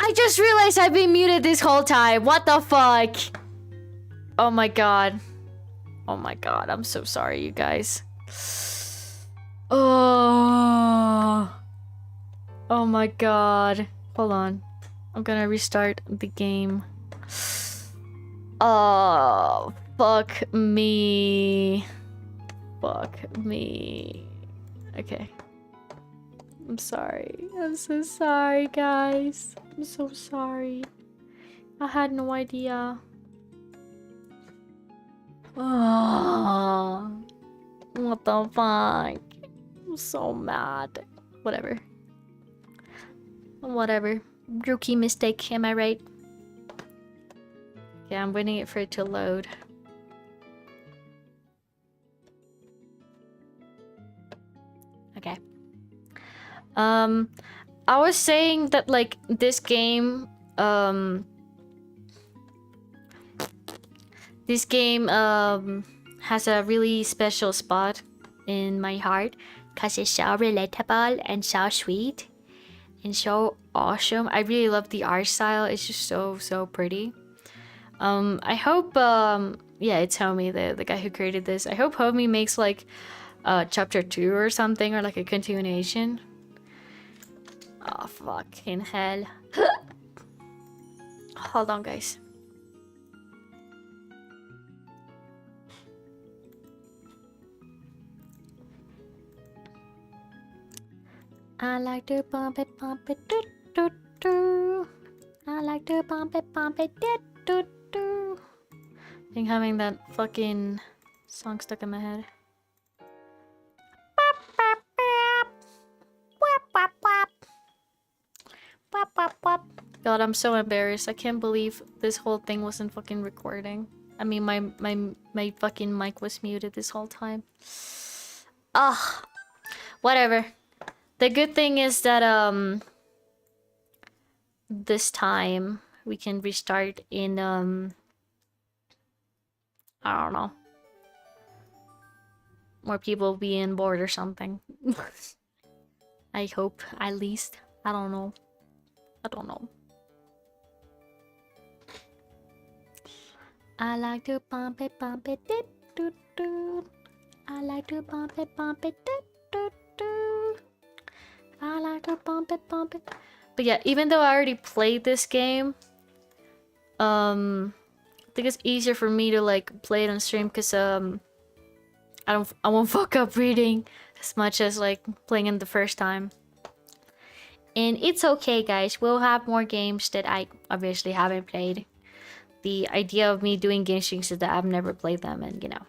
I just realized I've been muted this whole time. What the fuck? Oh my god. Oh my god. I'm so sorry, you guys. Oh. Oh my god. Hold on. I'm gonna restart the game. Oh, fuck me. Fuck me. Okay. I'm sorry. I'm so sorry, guys. I'm so sorry. I had no idea. Oh, what the fuck? I'm so mad. Whatever. Whatever. Rookie mistake, am I right? Yeah, I'm waiting for it to load. Okay. I was saying that like this game has a really special spot in my heart because it's so relatable and so sweet and so awesome. I really love the art style. It's just so pretty. I hope yeah, it's Homie, the guy who created this. I hope Homie makes like chapter 2 or something, or like a continuation. Oh fucking hell. Hold on, guys. I like to bump it, do do do. I like to bump it, do do do. I think having that fucking song stuck in my head. God, I'm so embarrassed. I can't believe this whole thing wasn't fucking recording. I mean, my fucking mic was muted this whole time. Ugh. Whatever. The good thing is that this time we can restart in I don't know. More people being bored or something. I hope, at least. I don't know. I don't know. I like to bump it, do do do. I like to bump it, do do do. I like to bump it. But yeah, even though I already played this game, I think it's easier for me to like play it on stream because I won't fuck up reading as much as like playing it the first time. And it's okay, guys. We'll have more games that I obviously haven't played. The idea of me doing game streams is that I've never played them, and you know.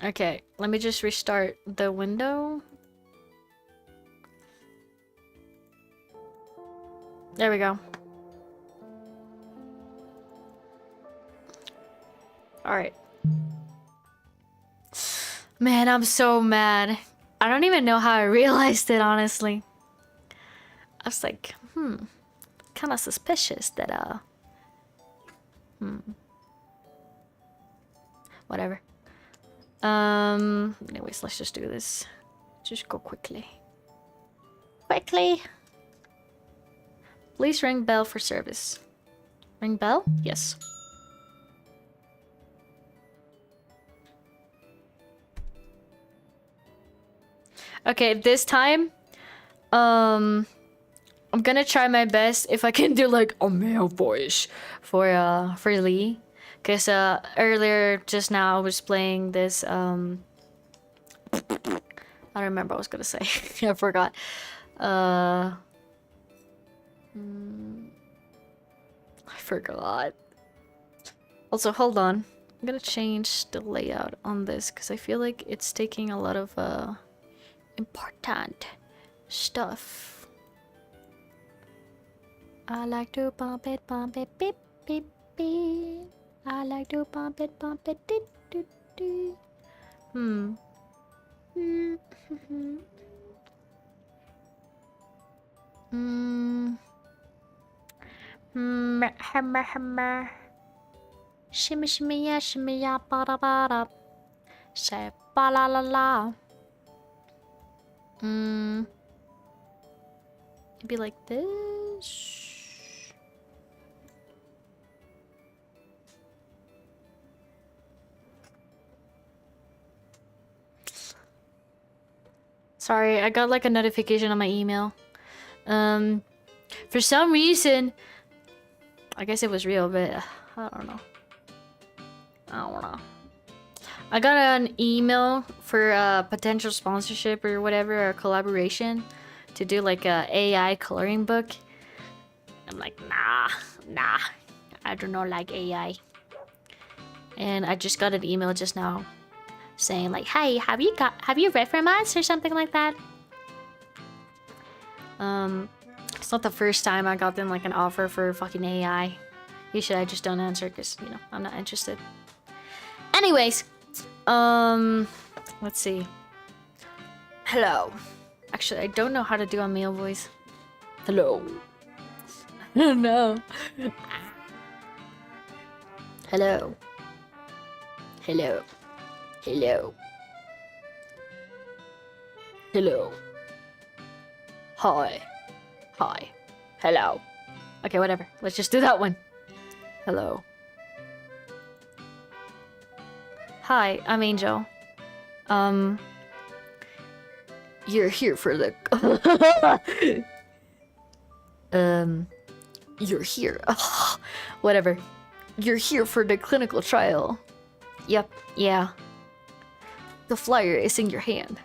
Okay, let me just restart the window. There we go. Alright. Man, I'm so mad. I don't even know how I realized it, honestly. I was like, kind of suspicious that, whatever. Anyways, let's just do this. Just go quickly. Please ring bell for service. Ring bell? Yes. Okay, this time, I'm gonna try my best if I can do like a male voice for Lee. Cause earlier just now I was playing this I don't remember what I was gonna say. I forgot. I forgot. Also, hold on. I'm gonna change the layout on this because I feel like it's taking a lot of important stuff. I like to bump it, beep, beep, beep. I like to bump it, do, do, do. Shimmy, shimmy, ya, ba da, say ba la la la. Maybe like this. Sorry, I got like a notification on my email. For some reason, I guess it was real, but I don't know. I got an email for a potential sponsorship or whatever, or collaboration to do like a AI coloring book. I'm like, nah, I do not like AI. And I just got an email just now saying like, hey, have you read from us or something like that? It's not the first time I got them like an offer for fucking AI. Usually I just don't answer because, you know, I'm not interested. Anyways, let's see. Hello. Actually, I don't know how to do a male voice. Hello. No. Hello. Hello. Hello. Hello. Hi. Hi. Hello. Okay, whatever. Let's just do that one. Hello. Hi, I'm Angel. You're here for the... You're here. Whatever. You're here for the clinical trial. Yep, yeah. The flyer is in your hand.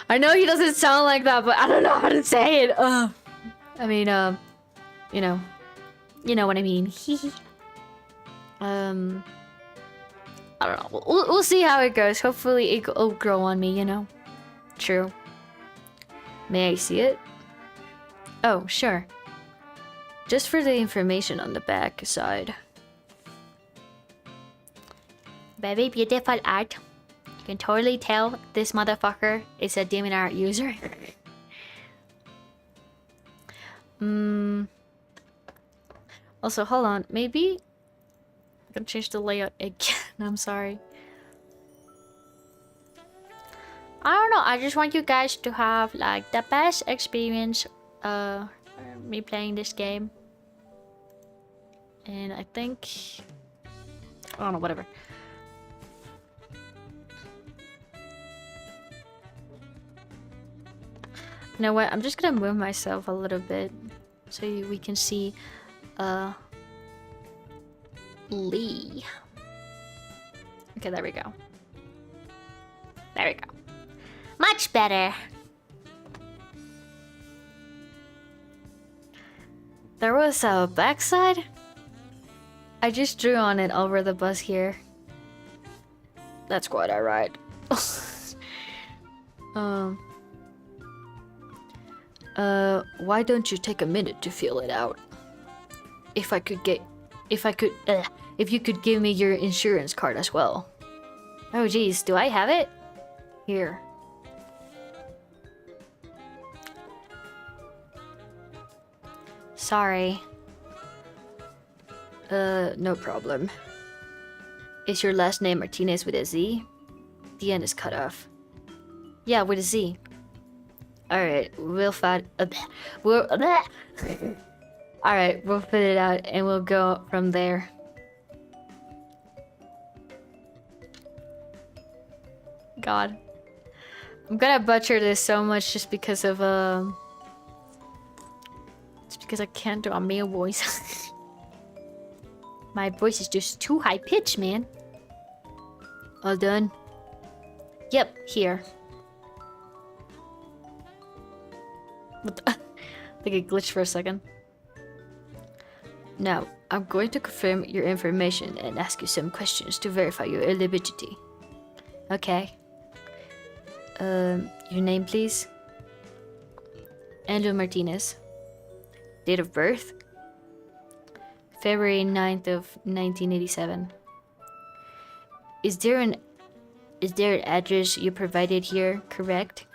I know he doesn't sound like that, but I don't know how to say it. I mean, you know what I mean. I don't know. We'll see how it goes. Hopefully it'll grow on me, you know. True. May I see it? Oh, sure. Just for the information on the back side. Very beautiful art. You can totally tell this motherfucker is a DeviantArt user. Also, hold on. Maybe I'm gonna change the layout again. I'm sorry. I don't know. I just want you guys to have like the best experience me playing this game. And I think I don't know, whatever. You know what? I'm just gonna move myself a little bit so we can see Lee. Okay, there we go. There we go. Much better. There was a backside. I just drew on it over the bus here. That's quite alright. Why don't you take a minute to feel it out? If you could give me your insurance card as well. Oh geez, do I have it? Here. Sorry. No problem. Is your last name Martinez with a Z? The end is cut off. Yeah, with a Z. Alright, we'll find... Alright, we'll fit it out and we'll go from there. God. I'm gonna butcher this so much just because of, It's because I can't do a male voice. My voice is just too high pitched, man. All done? Yep, here. What the I think it glitched for a second. Now, I'm going to confirm your information and ask you some questions to verify your eligibility. Okay. Your name, please? Andrew Martinez. Date of birth? February 9th of 1987. Is there an address you provided here correct?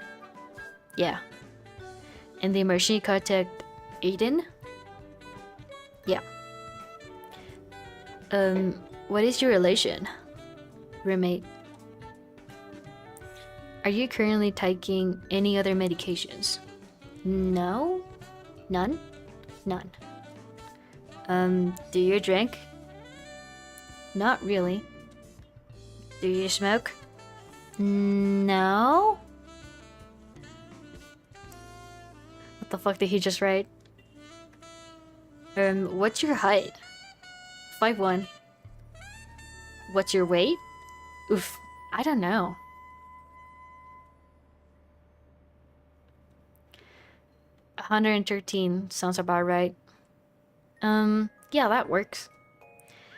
Yeah. And the emergency contact Aiden? Yeah. What is your relation? Roommate. Are you currently taking any other medications? No. None? None. Do you drink? Not really. Do you smoke? No. What the fuck did he just write? What's your height? 5'1". What's your weight? Oof, I don't know. $113 sounds about right. Yeah, that works.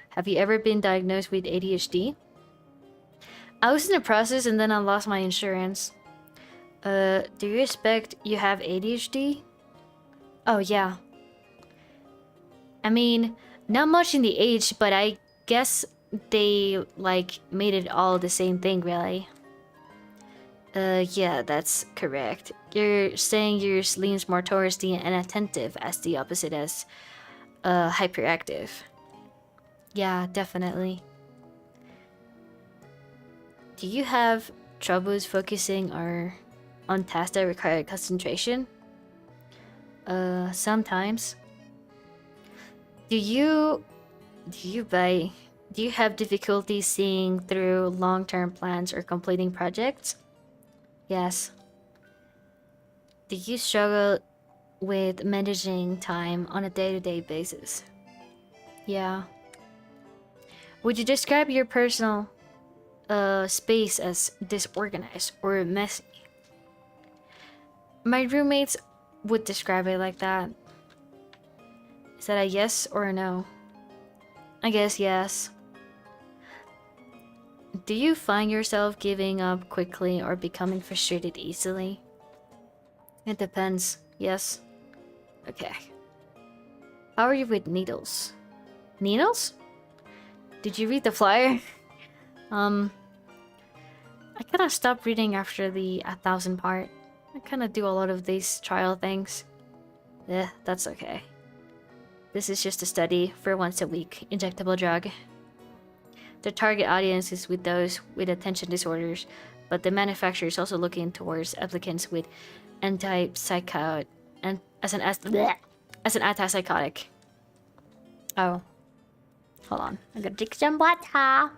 Have you ever been diagnosed with ADHD? I was in the process and then I lost my insurance. Do you expect you have ADHD? Oh, yeah. I mean, not much in the age, but I guess they, like, made it all the same thing, really. Yeah, that's correct. You're saying yours leans more towards the inattentive as the opposite as, hyperactive. Yeah, definitely. Do you have troubles focusing or on tasks that require concentration? Sometimes. Do you have difficulty seeing through long-term plans or completing projects? Yes. Do you struggle with managing time on a day-to-day basis? Yeah. Would you describe your personal space as disorganized or messy? My roommates would describe it like that. Is that a yes or a no? I guess yes. Do you find yourself giving up quickly or becoming frustrated easily? It depends. Yes. Okay. How are you with needles? Needles? Did you read the flyer? I kinda stopped reading after the 1,000 part. I kinda do a lot of these trial things. That's okay. This is just a study for once a week injectable drug. The target audience is with those with attention disorders, but the manufacturer is also looking towards applicants with antipsychotic and as an antipsychotic. Oh. Hold on. I'm gonna drink some water.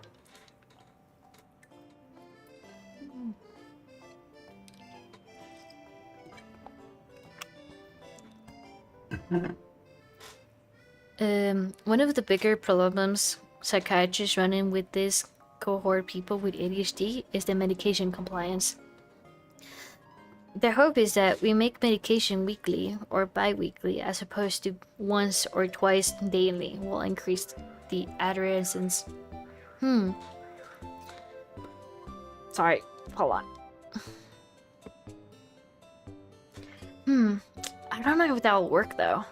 One of the bigger problems psychiatrists running with this cohort people with ADHD is the medication compliance. The hope is that we make medication weekly or bi-weekly as opposed to once or twice daily will increase the adolescence. Sorry, hold on. I don't know if that will work though.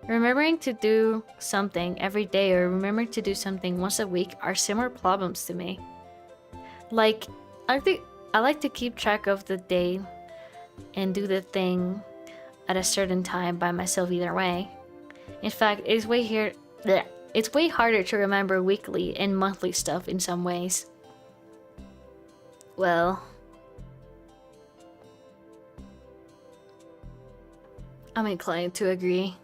Remembering to do something every day or remembering to do something once a week are similar problems to me. Like, I like to keep track of the day and do the thing at a certain time by myself either way. In fact, it's way harder to remember weekly and monthly stuff in some ways. Well, I'm inclined to agree.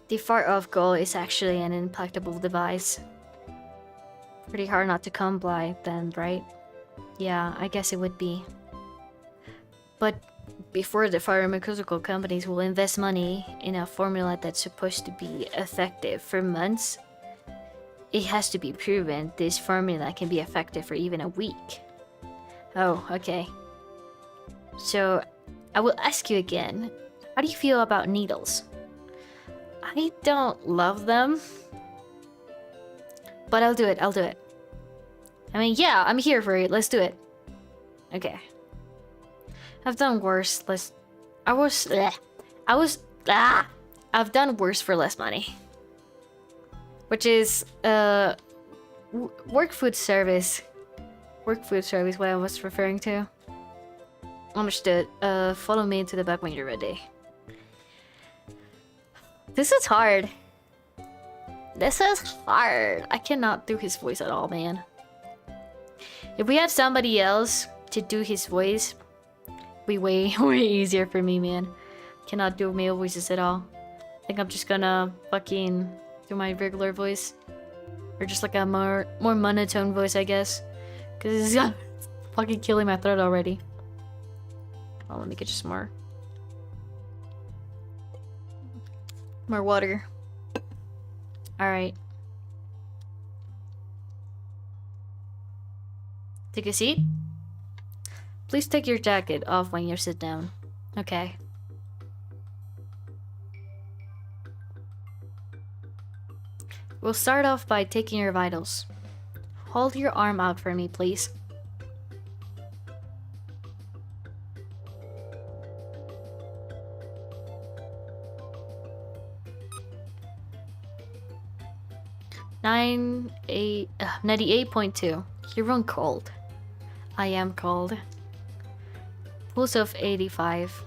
The far-off goal is actually an implacable device. Pretty hard not to come by then, right? Yeah, I guess it would be. But before the pharmaceutical companies will invest money in a formula that's supposed to be effective for months, it has to be proven this formula can be effective for even a week. Oh, okay. So, I will ask you again, how do you feel about needles? I don't love them, but I'll do it. I mean, yeah, I'm here for it. Let's do it. Okay. I've done worse. I've done worse for less money. Which is, work food service. Work food service, what I was referring to. Understood. Follow me into the back when you're ready. This is hard. I cannot do his voice at all, man. If we had somebody else to do his voice, it'd be way easier for me, man. Cannot do male voices at all. I think I'm just gonna fucking do my regular voice. Or just like a more monotone voice, I guess. Cause it's fucking killing my throat already. Oh, let me get you some more water. Alright. Take a seat. Please take your jacket off when you sit down. Okay. We'll start off by taking your vitals. Hold your arm out for me, please. Nine, 98.2. You're on cold. I am cold. Pulse of 65.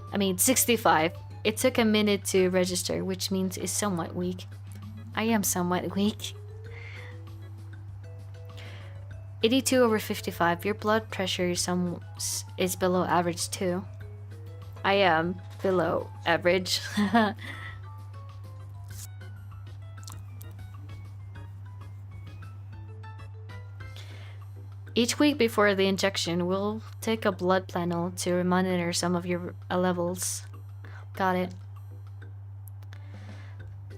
It took a minute to register, which means it's somewhat weak. I am somewhat weak. 82/55. Your blood pressure is below average too. I am below average. Each week before the injection, we'll take a blood panel to monitor some of your levels. Got it.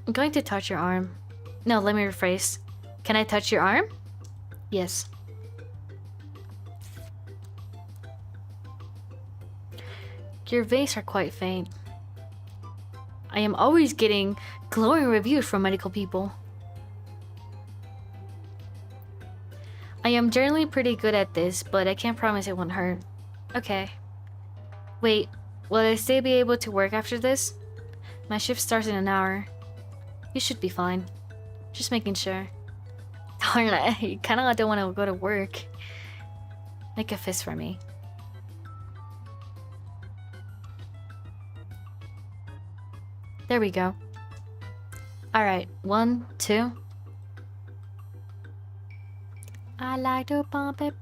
I'm going to touch your arm. No, let me rephrase. Can I touch your arm? Yes. Your veins are quite faint. I am always getting glowing reviews from medical people. I am generally pretty good at this, but I can't promise it won't hurt. Okay. Wait, will I still be able to work after this? My shift starts in an hour. You should be fine. Just making sure. Darn it, I kinda don't want to go to work. Make a fist for me. There we go. Alright, 1, 2. I like to bump it,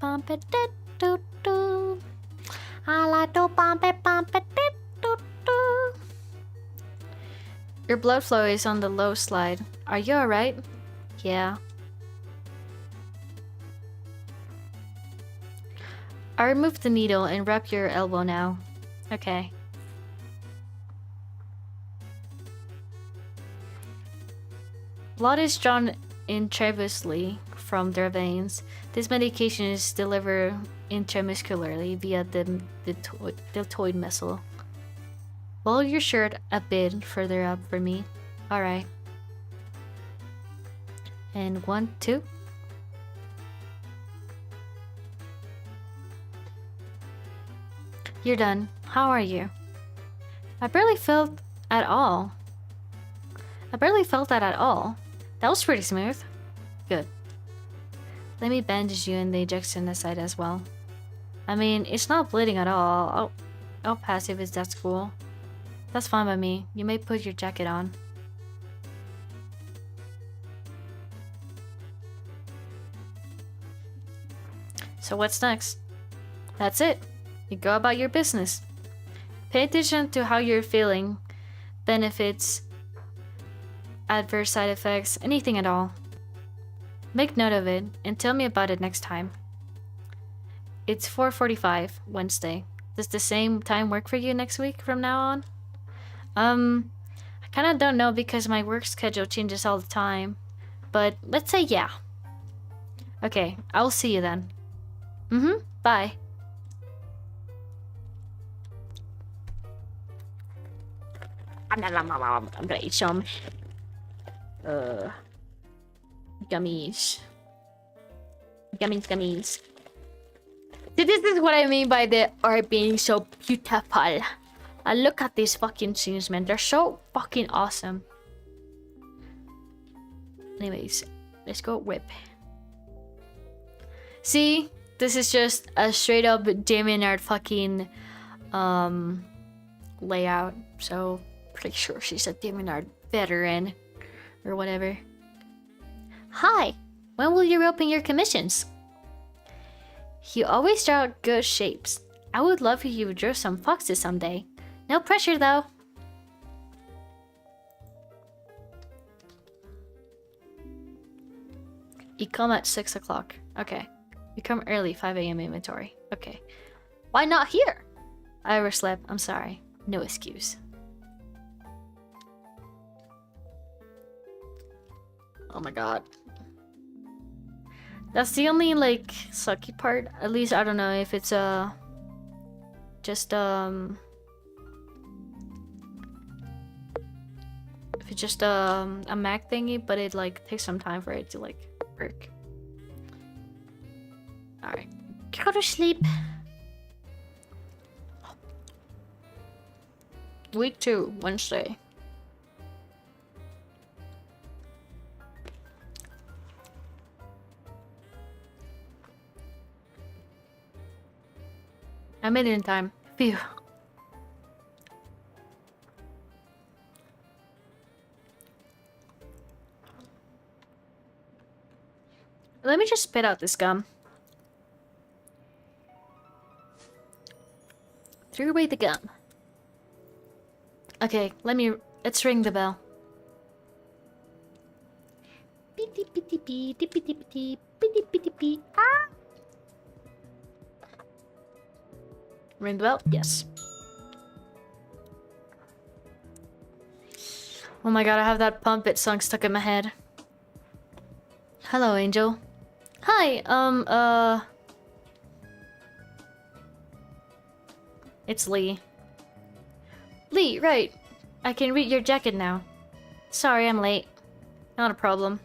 do do. I like to bump it, do do. Your blood flow is on the low slide. Are you alright? Yeah. I removed the needle and wrap your elbow now. Okay. Blood is drawn intravenously from their veins. This medication is delivered intramuscularly via the deltoid muscle. Roll your shirt a bit further up for me. Alright. And 1, 2. You're done. How are you? I barely felt that at all. That was pretty smooth. Good. Let me bandage you and the injection side as well. I mean, it's not bleeding at all. I'll pass if that's cool. That's fine by me. You may put your jacket on. So what's next? That's it. You go about your business. Pay attention to how you're feeling. Benefits, adverse side effects, anything at all. Make note of it and tell me about it next time. It's 4:45 Wednesday. Does the same time work for you next week from now on? I kinda don't know because my work schedule changes all the time. But let's say yeah. Okay, I'll see you then. Bye. I'm gonna eat some gummies. Gummies. This is what I mean by the art being so beautiful. Look at these fucking scenes, man. They're so fucking awesome. Anyways, let's go rip. See? This is just a straight up Damien art fucking layout. So pretty sure she's a Damien art veteran or whatever. Hi, when will you open your commissions? You always draw good shapes. I would love if you drew some foxes someday. No pressure though. You come at 6 o'clock. Okay. You come early, 5 a.m. inventory. Okay. Why not here? I overslept. I'm sorry. No excuse. Oh my god. That's the only, like, sucky part. At least, I don't know if it's, just, if it's just, a Mac thingy, but it, like, takes some time for it to, like, work. Alright. Go to sleep. Week 2, Wednesday. I made it in time. Phew. Let me just spit out this gum. Threw away the gum. Okay, let's ring the bell. Ah! Ring the bell? Yes. Oh my god, I have that Pump It song stuck in my head. Hello, Angel. Hi, it's Lee. Lee, right. I can read your jacket now. Sorry, I'm late. Not a problem.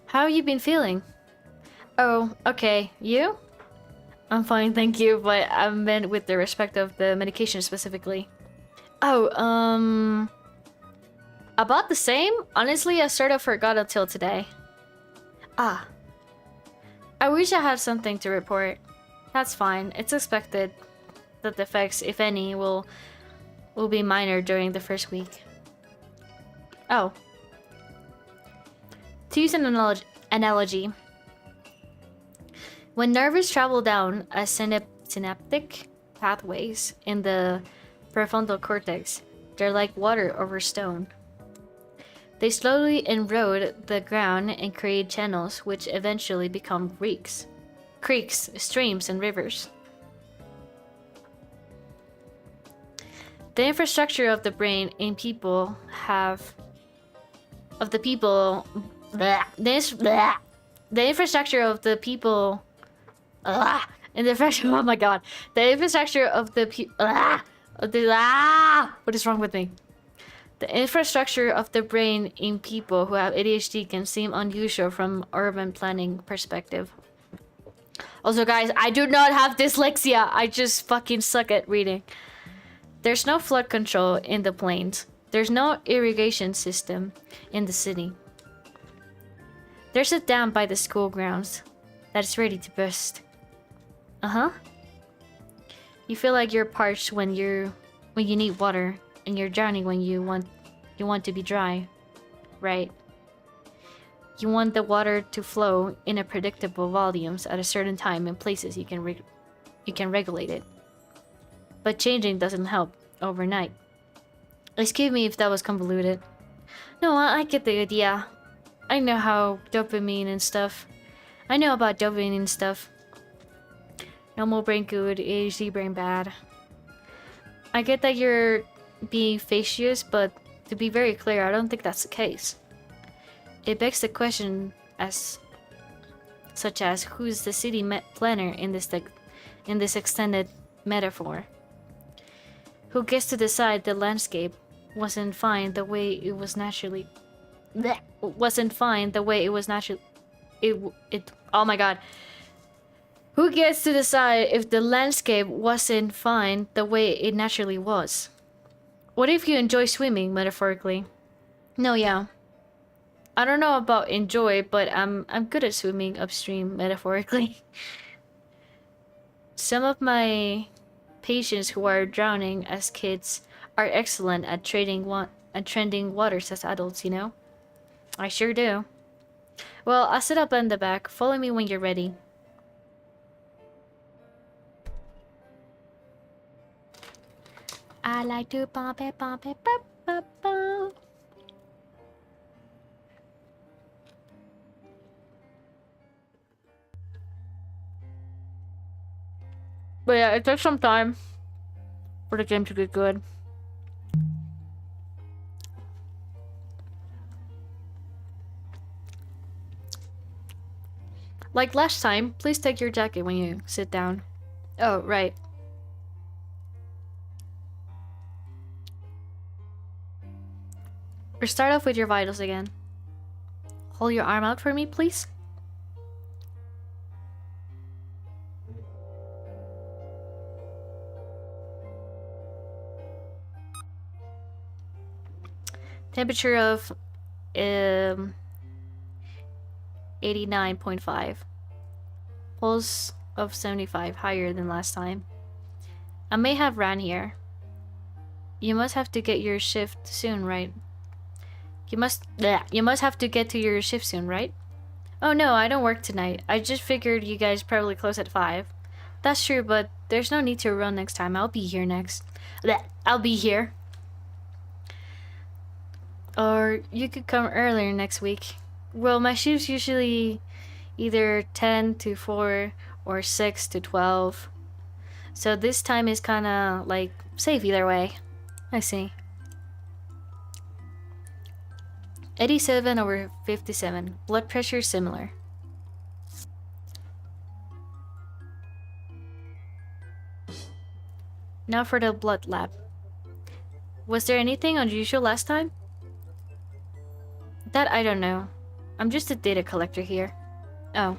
How have you been feeling? Oh, okay. You? I'm fine, thank you, but I meant with the respect of the medication specifically. Oh, about the same? Honestly, I sort of forgot until today. Ah. I wish I had something to report. That's fine. It's expected that the effects, if any, will be minor during the first week. Oh. To use an analogy, when nerves travel down a synaptic pathways in the prefrontal cortex, they're like water over stone. They slowly erode the ground and create channels which eventually become creeks, streams, and rivers. The infrastructure of the brain in people the infrastructure of the people and the infrastructure, oh my god, the infrastructure of the what is wrong with me? The infrastructure of the brain in people who have ADHD can seem unusual from urban planning perspective. Also, guys, I do not have dyslexia. I just fucking suck at reading. There's no flood control in the plains. There's no irrigation system in the city. There's a dam by the school grounds that is ready to burst. Uh-huh. You feel like you're parched when you need water, and you're drowning when you want to be dry, right? You want the water to flow in a predictable volumes at a certain time and places you can regulate it. But changing doesn't help overnight. Excuse me if that was convoluted. No, I get the idea. I know how dopamine and stuff. I know about dopamine and stuff. Normal brain good, ADHD brain bad. I get that you're being facetious, but to be very clear, I don't think that's the case. It begs the question such as who's the city planner in this extended metaphor? Who gets to decide the landscape wasn't fine the way it was naturally? Oh my god. Who gets to decide if the landscape wasn't fine the way it naturally was? What if you enjoy swimming, metaphorically? No, yeah. I don't know about enjoy, but I'm good at swimming upstream, metaphorically. Some of my patients who are drowning as kids are excellent at treading waters as adults, you know? I sure do. Well, I'll sit up in the back. Follow me when you're ready. I like to pump it, pump it, pump, pump, pump. But yeah, it takes some time for the game to get good. Like last time, please take your jacket when you sit down. Oh, right. Or start off with your vitals again. Hold your arm out for me, please. Temperature of 89.5. Pulse of 75, higher than last time. I may have ran here. You must have to get your shift soon, right? You must have to get to your shift soon, right? Oh no, I don't work tonight. I just figured you guys probably close at 5. That's true, but there's no need to run next time. I'll be here next. I'll be here. Or you could come earlier next week. Well, my shift's usually either 10 to 4 or 6 to 12. So this time is kinda like safe either way. I see. 87/57. Blood pressure similar. Now for the blood lab. Was there anything unusual last time? That I don't know. I'm just a data collector here. Oh.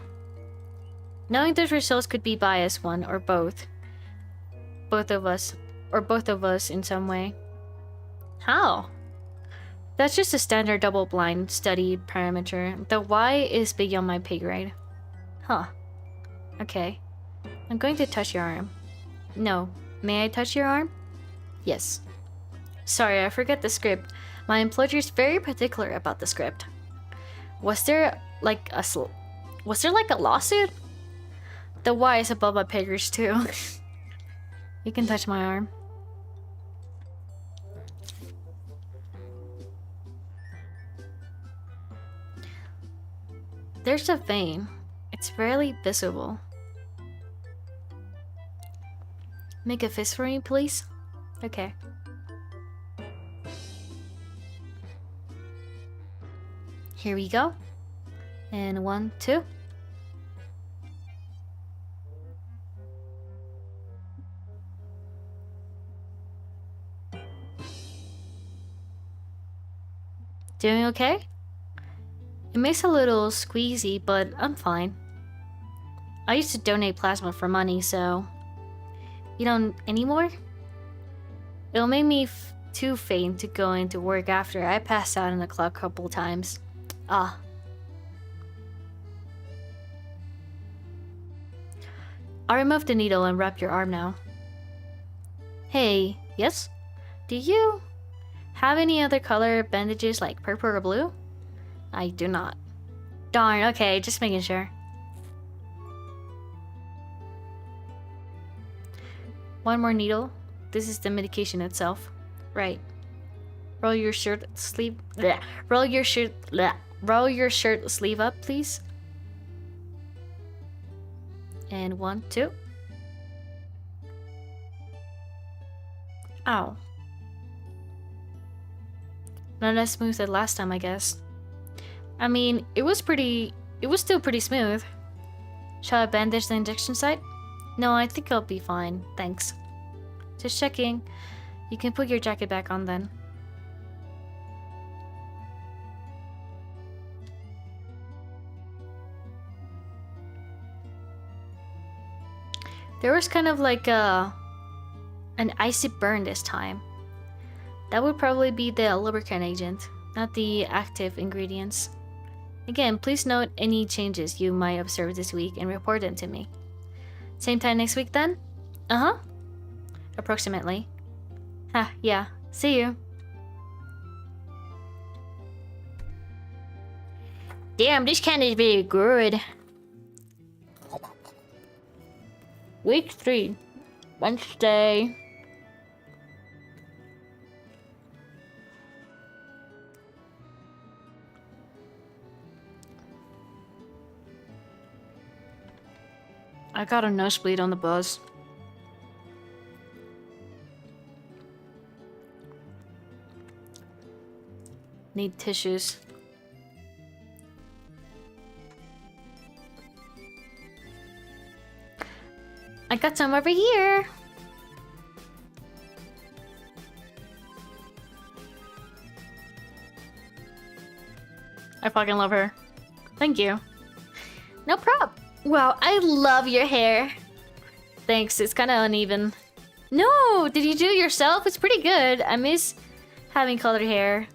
Knowing those results could be biased, one or both. Both of us in some way. How? That's just a standard double-blind study parameter. The Y is beyond my pay grade. Huh. Okay. I'm going to touch your arm. No. May I touch your arm? Yes. Sorry, I forget the script. My employer's very particular about the script. Was there like a lawsuit? The Y is above my pay grade too. You can touch my arm. There's a vein. It's barely visible. Make a fist for me, please. Okay. Here we go. And 1, 2. Doing okay? It makes a little squeezy, but I'm fine. I used to donate plasma for money, so... You don't anymore? It'll make me too faint to go into work after. I passed out in the club a couple times. Ah. I'll remove the needle and wrap your arm now. Hey, yes? Do you have any other color bandages like purple or blue? I do not. Darn, okay, just making sure. One more needle. This is the medication itself. Right. Roll your shirt sleeve. Bleh. Roll your shirt sleeve up, please. And 1, 2. Ow. Not as smooth as last time, I guess. I mean, it was still pretty smooth. Shall I bandage the injection site? No, I think I'll be fine, thanks. Just checking. You can put your jacket back on then. There was kind of like an icy burn this time. That would probably be the lubricant agent, not the active ingredients. Again, please note any changes you might observe this week and report them to me. Same time next week then? Uh-huh. Approximately. Ha, yeah. See you. Damn, this candy is very good. Week 3. Wednesday. I got a nosebleed on the bus. Need tissues. I got some over here. I fucking love her. Thank you. No prob. Wow, I love your hair. Thanks, it's kind of uneven. No, did you do it yourself? It's pretty good. I miss having colored hair.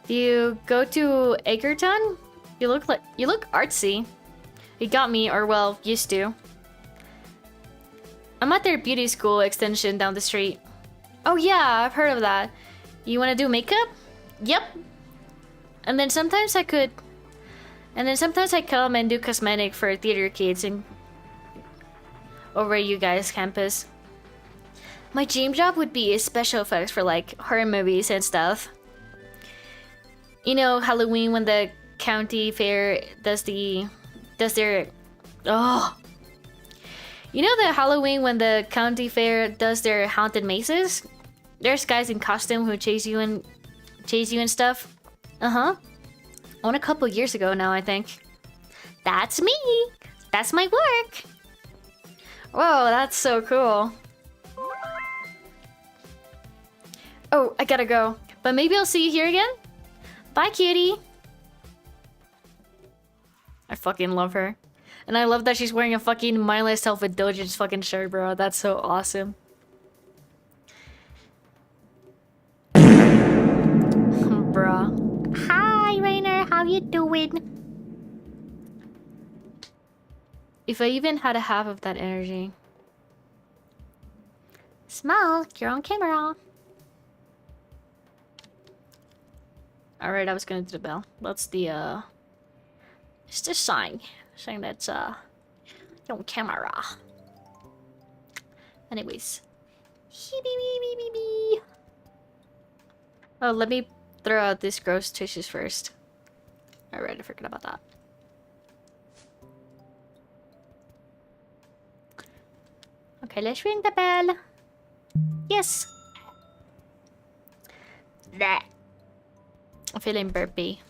Do you go to Egerton? You look artsy. You got me, or well, used to. I'm at their beauty school extension down the street. Oh yeah, I've heard of that. You want to do makeup? Yep. And then sometimes I come and do cosmetic for theater kids and over at you guys' campus. My dream job would be special effects for like horror movies and stuff. You know, Halloween when the county fair does their You know the Halloween when the county fair does their haunted mazes? There's guys in costume who chase you and stuff. Uh-huh. On a couple years ago now, I think. That's me. That's my work. Whoa, that's so cool. Oh, I gotta go. But maybe I'll see you here again? Bye, cutie. I fucking love her. And I love that she's wearing a fucking mindless self-indulgence fucking shirt, bro. That's so awesome. Bruh. Hi, Rainer. How you doing? If I even had a half of that energy. Smile, you're on camera. Alright, I was gonna do the bell. That's the, it's this sign. Saying that's, you're on camera. Anyways. Oh, let me throw out these gross tissues first. Alright, I forgot about that. Okay, let's ring the bell. Yes. That. I'm feeling burpy.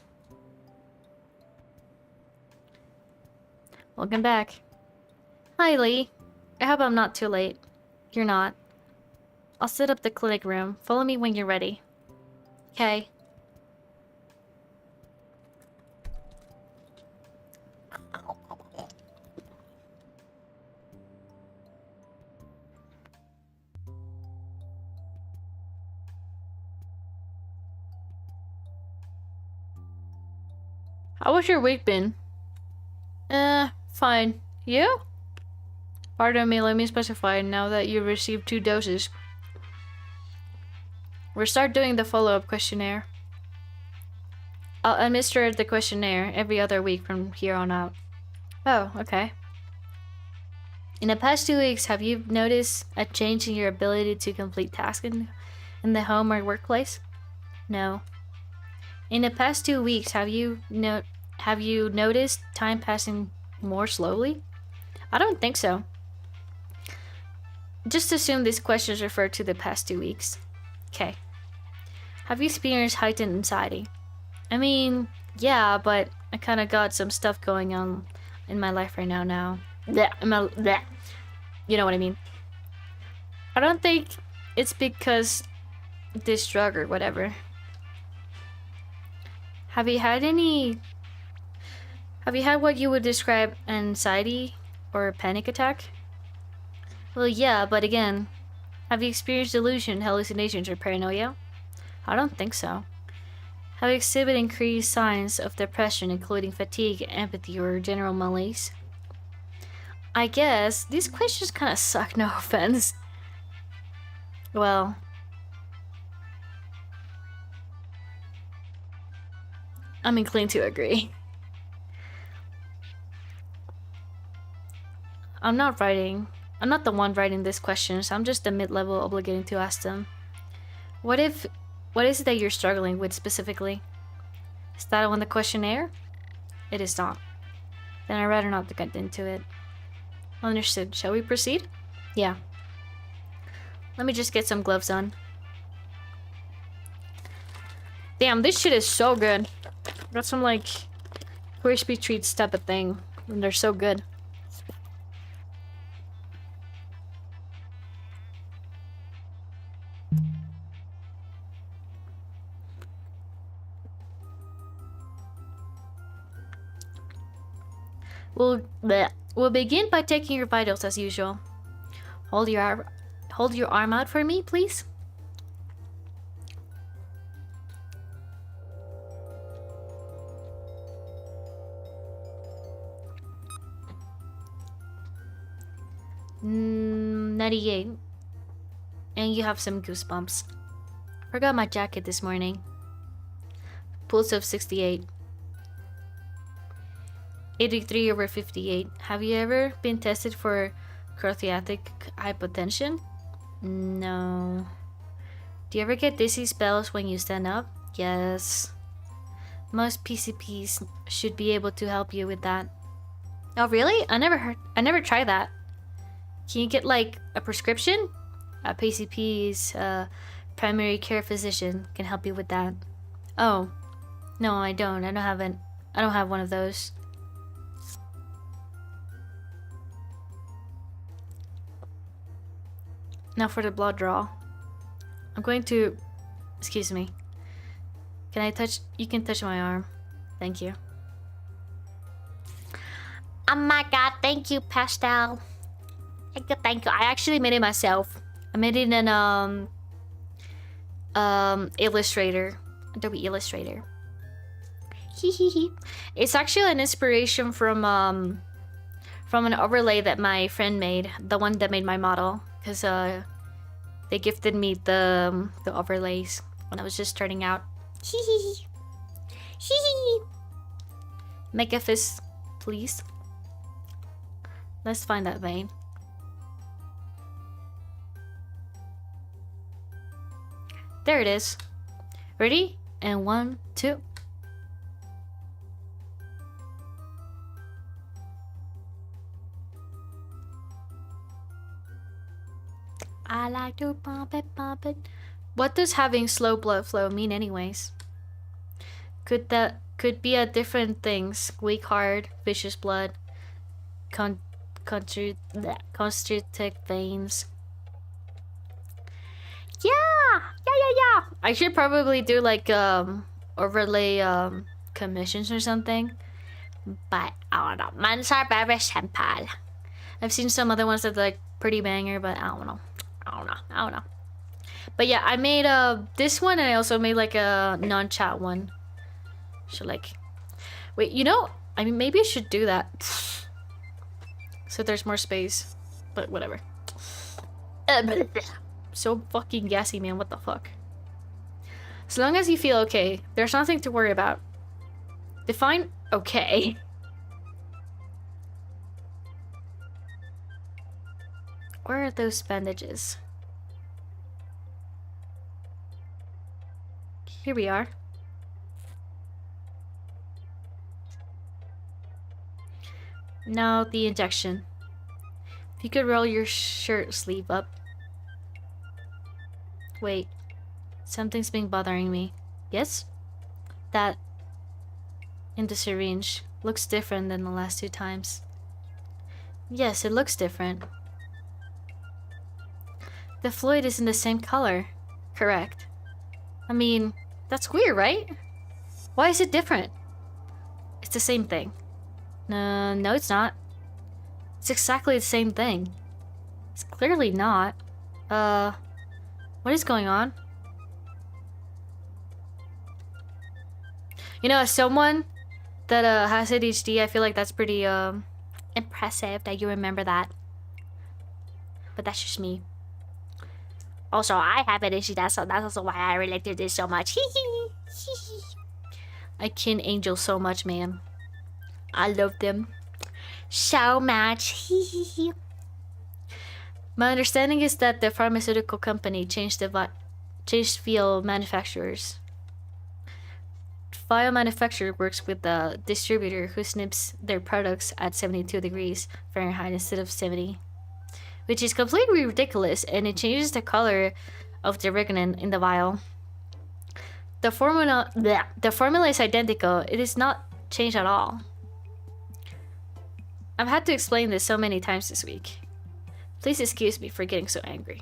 Welcome back. Hi, Lee. I hope I'm not too late. You're not. I'll set up the clinic room. Follow me when you're ready. Okay. How was your week been? Fine. You? Pardon me, let me specify now that you received 2 doses. We'll start doing the follow-up questionnaire. I'll administer the questionnaire every other week from here on out. Oh, okay. In the past 2 weeks, have you noticed a change in your ability to complete tasks in the home or workplace? No. In the past 2 weeks, have you noticed time passing more slowly? I don't think so. Just assume these questions refer to the past 2 weeks. Okay. Have you experienced heightened anxiety? I mean, yeah, but I kind of got some stuff going on in my life right now. Blech, blech. You know what I mean. I don't think it's because this drug or whatever. Have you had what you would describe anxiety or panic attack? Well, yeah, but again, have you experienced delusion, hallucinations, or paranoia? I don't think so. Have you exhibited increased signs of depression, including fatigue, empathy, or general malaise? I guess these questions kind of suck, no offense. Well, I'm inclined to agree. I'm not the one writing these questions. I'm just the mid-level obligated to ask them. What is it that you're struggling with specifically? Is that on the questionnaire? It is not. Then I'd rather not get into it. Understood. Shall we proceed? Yeah. Let me just get some gloves on. Damn, this shit is so good. Got some like crispy treats type of thing, and they're so good. We'll begin by taking your vitals as usual. Hold your arm out for me, please. Mm, 98. And you have some goosebumps. Forgot my jacket this morning. Pulse of 68. 83/58. Have you ever been tested for cardiac hypotension? No. Do you ever get dizzy spells when you stand up? Yes. Most PCPs should be able to help you with that. Oh really? I never tried that. Can you get like a prescription? A PCP's primary care physician can help you with that. Oh. No, I don't. I don't have one of those. Now for the blood draw. I'm going to... Excuse me. Can I touch... You can touch my arm. Thank you. Oh my god, thank you, Pastel. Thank you. I actually made it myself. I made it in Illustrator. Adobe Illustrator. Hehehe. It's actually an inspiration from an overlay that my friend made. The one that made my model. Because they gifted me the overlays when I was just starting out. Hee hee. Make a fist, please. Let's find that vein. There it is. Ready? And 1, 2. I like to pump it, pump it. What does having slow blood flow mean anyways? Could be a different things. Weak heart, vicious blood, constricted veins. Yeah. I should probably do like overlay commissions or something. But I don't know. Mine's are very simple. I've seen some other ones that are like pretty banger, but I don't know. But yeah, I made this one, and I also made like a non-chat one. So like, wait, you know, I mean, maybe I should do that. So there's more space, but whatever. So fucking gassy, man. What the fuck? As long as you feel okay, there's nothing to worry about. Define okay. Where are those bandages? Here we are. Now the injection. If you could roll your shirt sleeve up. Wait. Something's been bothering me. Yes? That in the syringe looks different than the last 2 times. Yes, it looks different. The fluid isn't the same color. Correct. I mean, that's weird, right? Why is it different? It's the same thing. No, it's not. It's exactly the same thing. It's clearly not. What is going on? You know, as someone that has ADHD, I feel like that's pretty impressive that you remember that. But that's just me. Also, I have ADHD, that's also why I relate to this so much. I kin angels so much, man. I love them so much. My understanding is that the pharmaceutical company changed field manufacturers. vial manufacturer works with the distributor who snips their products at 72 degrees Fahrenheit instead of 70, which is completely ridiculous, and it changes the color of the reagent in the vial. The formula is identical. It is not changed at all. I've had to explain this so many times this week. Please excuse me for getting so angry.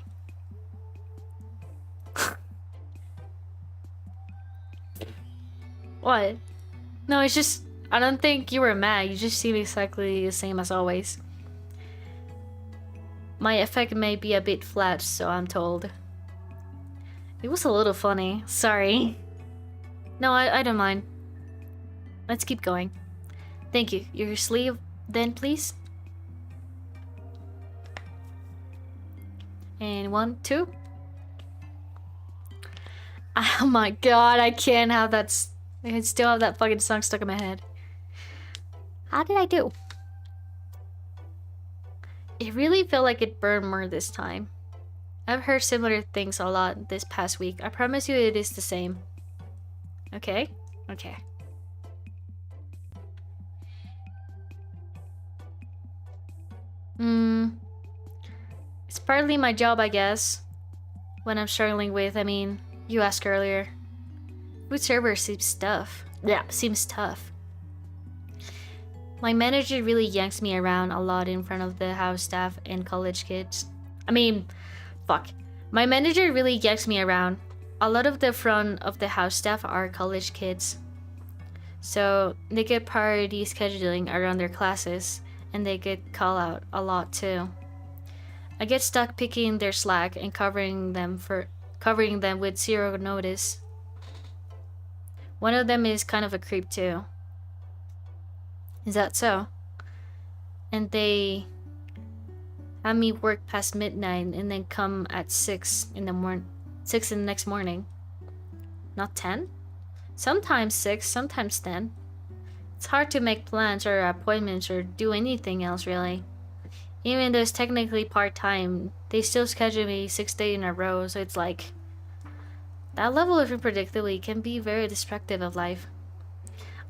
What? No, it's just... I don't think you were mad. You just seem exactly the same as always. My effect may be a bit flat, so I'm told. It was a little funny. Sorry. No, I don't mind. Let's keep going. Thank you. Your sleeve, then, please. And 1, 2. Oh my god, I can't have that. I still have that fucking song stuck in my head. How did I do? It really felt like it burned more this time. I've heard similar things a lot this past week. I promise you it is the same. Okay? Okay. It's partly my job, I guess. When I'm struggling with, you asked earlier. Food server seems tough. Yeah, seems tough. My manager really yanks me around a lot in front of the house staff and college kids. Fuck. My manager really yanks me around. A lot of the front of the house staff are college kids. So they get priority scheduling around their classes, and they get called out a lot too. I get stuck picking their slack and covering them with zero notice. One of them is kind of a creep too. Is that so? And they have me work past midnight and then come at 6 in the next morning. Not 10? Sometimes 6, sometimes 10. It's hard to make plans or appointments or do anything else really. Even though it's technically part-time, they still schedule me 6 days in a row, so it's like... That level of unpredictability can be very destructive of life.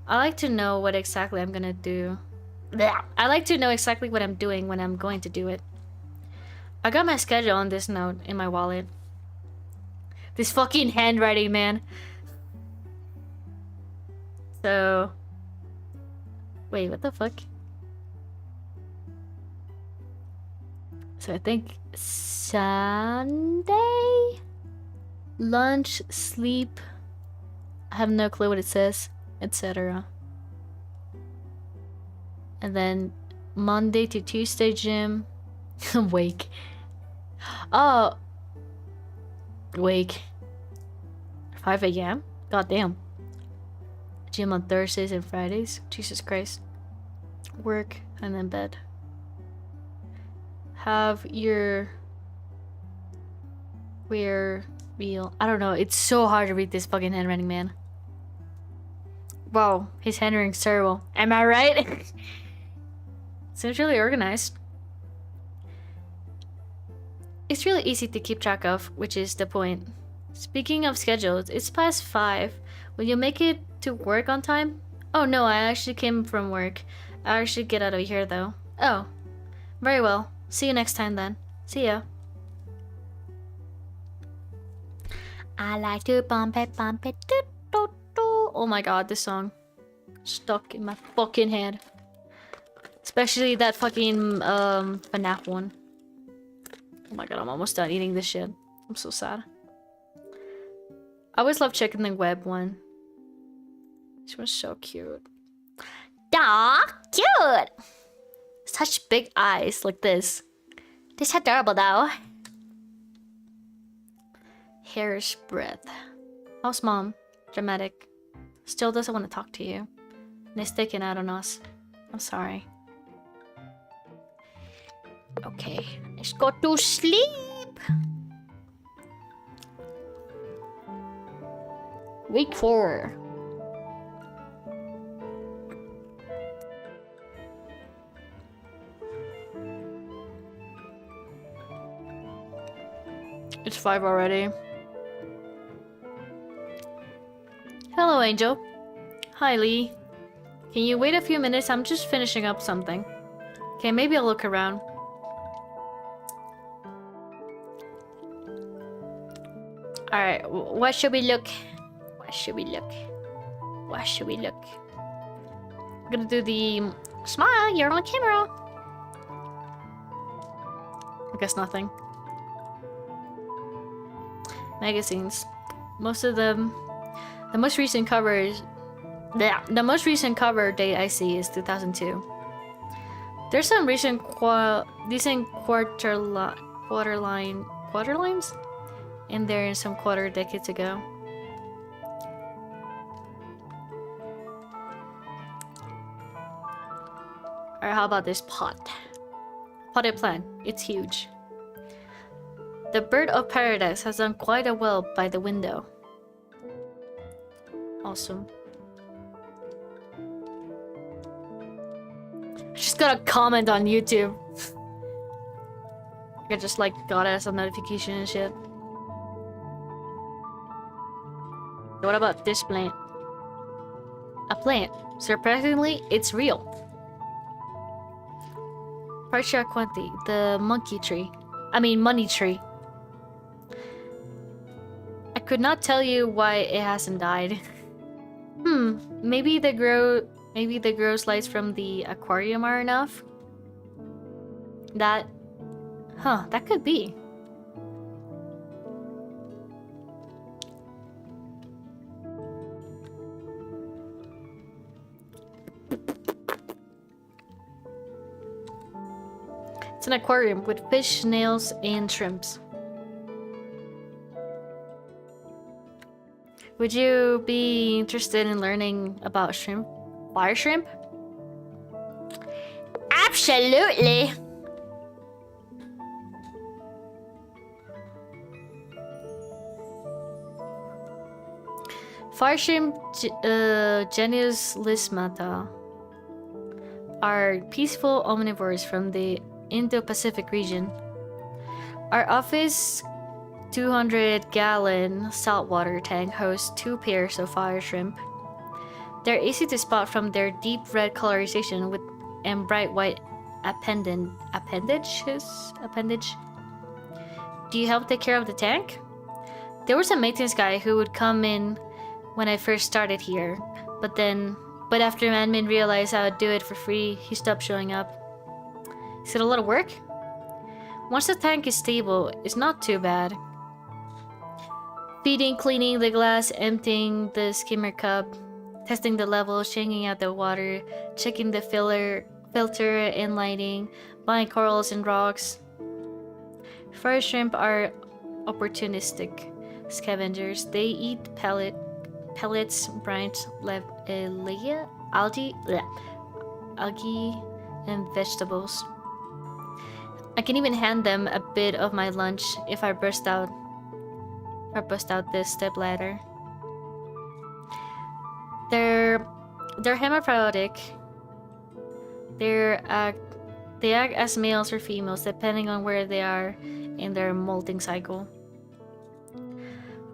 I like to know what exactly I'm gonna do. I like to know exactly what I'm doing when I'm going to do it. I got my schedule on this note in my wallet. This fucking handwriting, man. So... Wait, what the fuck? So I think Sunday? Lunch, sleep, I have no clue what it says, etc. And then Monday to Tuesday gym. Wake. Oh. Wake. 5 a.m.? Goddamn. Gym on Thursdays and Fridays. Jesus Christ. Work and then bed. Have your... Real. I don't know. It's so hard to read this fucking handwriting, man. Wow, his handwriting's terrible. Am I right? Seems really organized. It's really easy to keep track of, which is the point. Speaking of schedules, it's past 5. Will you make it to work on time? Oh no, I actually came from work. I should get out of here though. Oh, very well. See you next time then. See ya. I like to bump it, do, do, do. Oh my god, this song. Stuck in my fucking head. Especially that fucking FNAF one. Oh my god, I'm almost done eating this shit. I'm so sad. I always love checking the web one. She was so cute. Aw, cute! Such big eyes like this. They're so adorable though. Hair's breath. How's mom? Dramatic. Still doesn't want to talk to you. And it's taken out on us. I'm sorry. Okay, let's go to sleep. Week 4. It's 5 already. Hello, Angel. Hi, Lee. Can you wait a few minutes? I'm just finishing up something. Okay, maybe I'll look around. Alright, what should we look? What should we look? What should we look? I'm gonna do the smile, you're on camera. I guess nothing. Magazines. Most of them. The most recent covers. The most recent cover date I see is 2002. There's some recent decent quarterlines in there in some quarter decades ago. Alright, how about this pot? Potted plant. It's huge. The bird of paradise has done quite a well by the window. Awesome. Just got a comment on YouTube. I just like got as a notification and shit. What about this plant? A plant. Surprisingly, it's real. Parcha Quanti, the monkey tree. I mean, money tree. I could not tell you why it hasn't died. Maybe the growth lights from the aquarium are enough? That could be. It's an aquarium with fish, snails, and shrimps. Would you be interested in learning about shrimp? Fire shrimp? Absolutely! Fire shrimp, genus Lismata, are peaceful omnivores from the Indo-Pacific region. Our office 200-gallon saltwater tank hosts 2 pairs of fire shrimp. They're easy to spot from their deep red colorization and bright white appendage. Do you help take care of the tank? There was a maintenance guy who would come in when I first started here, but after admin realized I would do it for free, he stopped showing up. Is it a lot of work? Once the tank is stable, it's not too bad. Feeding, cleaning the glass, emptying the skimmer cup, testing the levels, changing out the water, checking the filter and lighting, buying corals and rocks. Fire shrimp are opportunistic scavengers. They eat pellets, brines, algae, and vegetables. I can even hand them a bit of my lunch if I bust out this stepladder. They're hermaphroditic. They act as males or females depending on where they are in their molting cycle.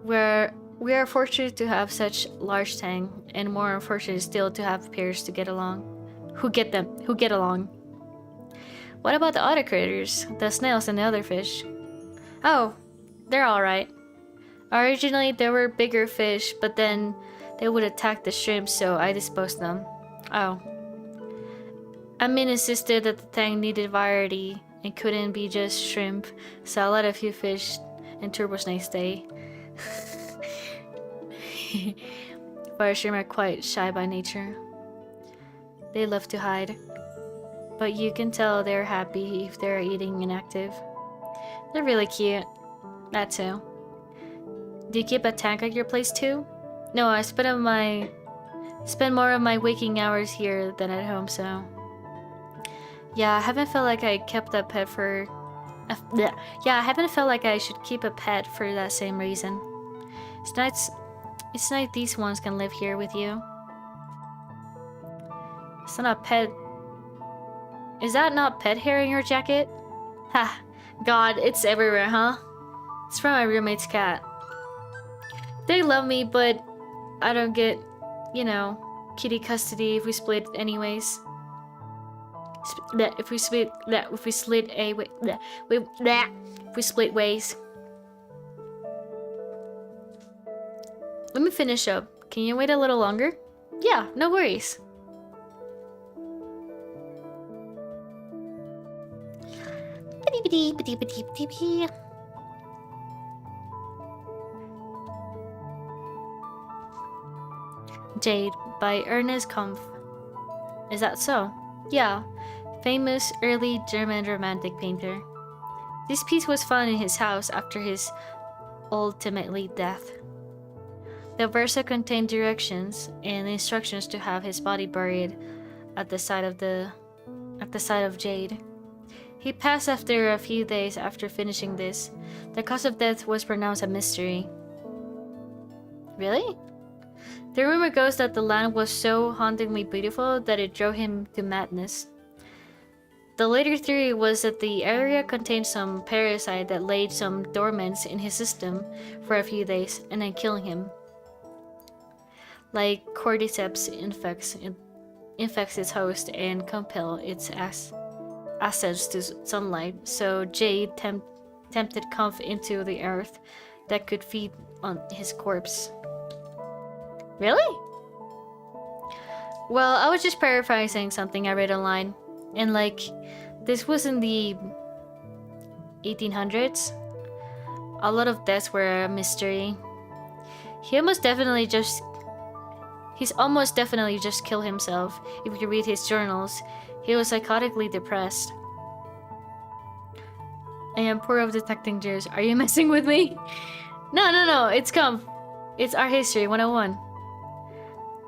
We are fortunate to have such large tank, and more unfortunate still to have pairs to get along. Who get along. What about the other critters? The snails and the other fish? Oh, they're alright. Originally, there were bigger fish, but then they would attack the shrimp, so I disposed them. Oh. Amin insisted that the tank needed variety and couldn't be just shrimp, so I let a few fish and turbo snakes stay. Fire shrimp are quite shy by nature. They love to hide. But you can tell they're happy if they're eating and active. They're really cute. That too. Do you keep a tank at your place too? No, I spend more of my waking hours here than at home, so... Yeah, I haven't felt like I kept a pet for... Yeah, I haven't felt like I should keep a pet for that same reason. It's nice these ones can live here with you. It's not a pet... Is that not pet hair in your jacket? Ha! God, it's everywhere, huh? It's from my roommate's cat. They love me, but I don't get, kitty custody if we split anyways. If we split ways. Let me finish up. Can you wait a little longer? Yeah, no worries. Jade by Ernest Kampf. Is that so? Yeah, famous early German romantic painter. This piece was found in his house after his ultimately death. The verso contained directions and instructions to have his body buried at the side of Jade. He passed after a few days after finishing this. The cause of death was pronounced a mystery. Really? The rumor goes that the land was so hauntingly beautiful that it drove him to madness. The later theory was that the area contained some parasite that laid some dormants in his system for a few days and then killed him. Like cordyceps infects its host and compel its assets to sunlight, so Jade tempted Kampf into the earth that could feed on his corpse. Really? Well, I was just paraphrasing something I read online, and like, this was in the 1800s. A lot of deaths were a mystery. He's almost definitely just killed himself. If you read his journals, he was psychotically depressed. I am poor of detecting Jews. Are you messing with me? No, it's It's art history 101.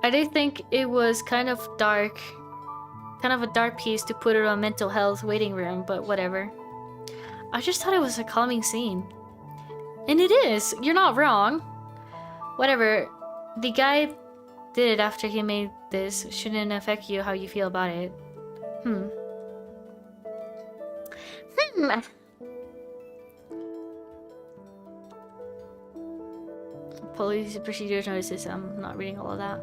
I did think it was kind of a dark piece to put it on mental health waiting room, but whatever. I just thought it was a calming scene. And it is, you're not wrong. Whatever, the guy did it after he made this. Shouldn't affect you how you feel about it. Police procedures notices. I'm not reading all of that.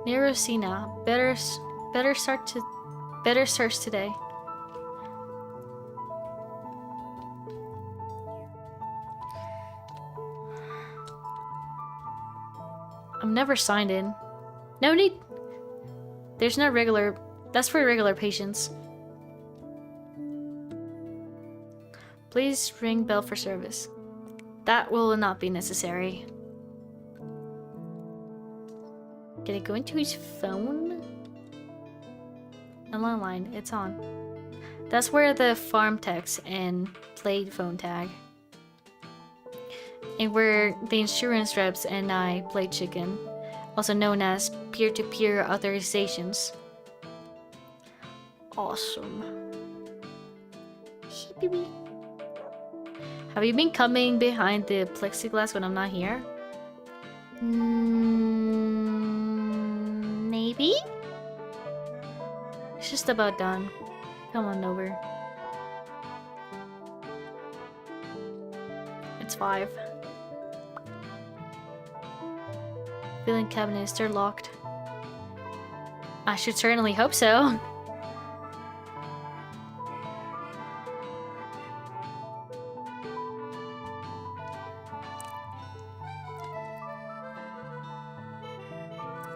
Neurosina. Better search today. I'm never signed in. No need. There's no regular. That's for regular patients. Please ring bell for service. That will not be necessary. Can I go into his phone? Online, it's on. That's where the farm text and played phone tag. And where the insurance reps and I played chicken, also known as peer-to-peer authorizations. Awesome. Have you been coming behind the plexiglass when I'm not here? Maybe? It's just about done. Come on over. It's 5. Filling cabinets, they're locked. I should certainly hope so.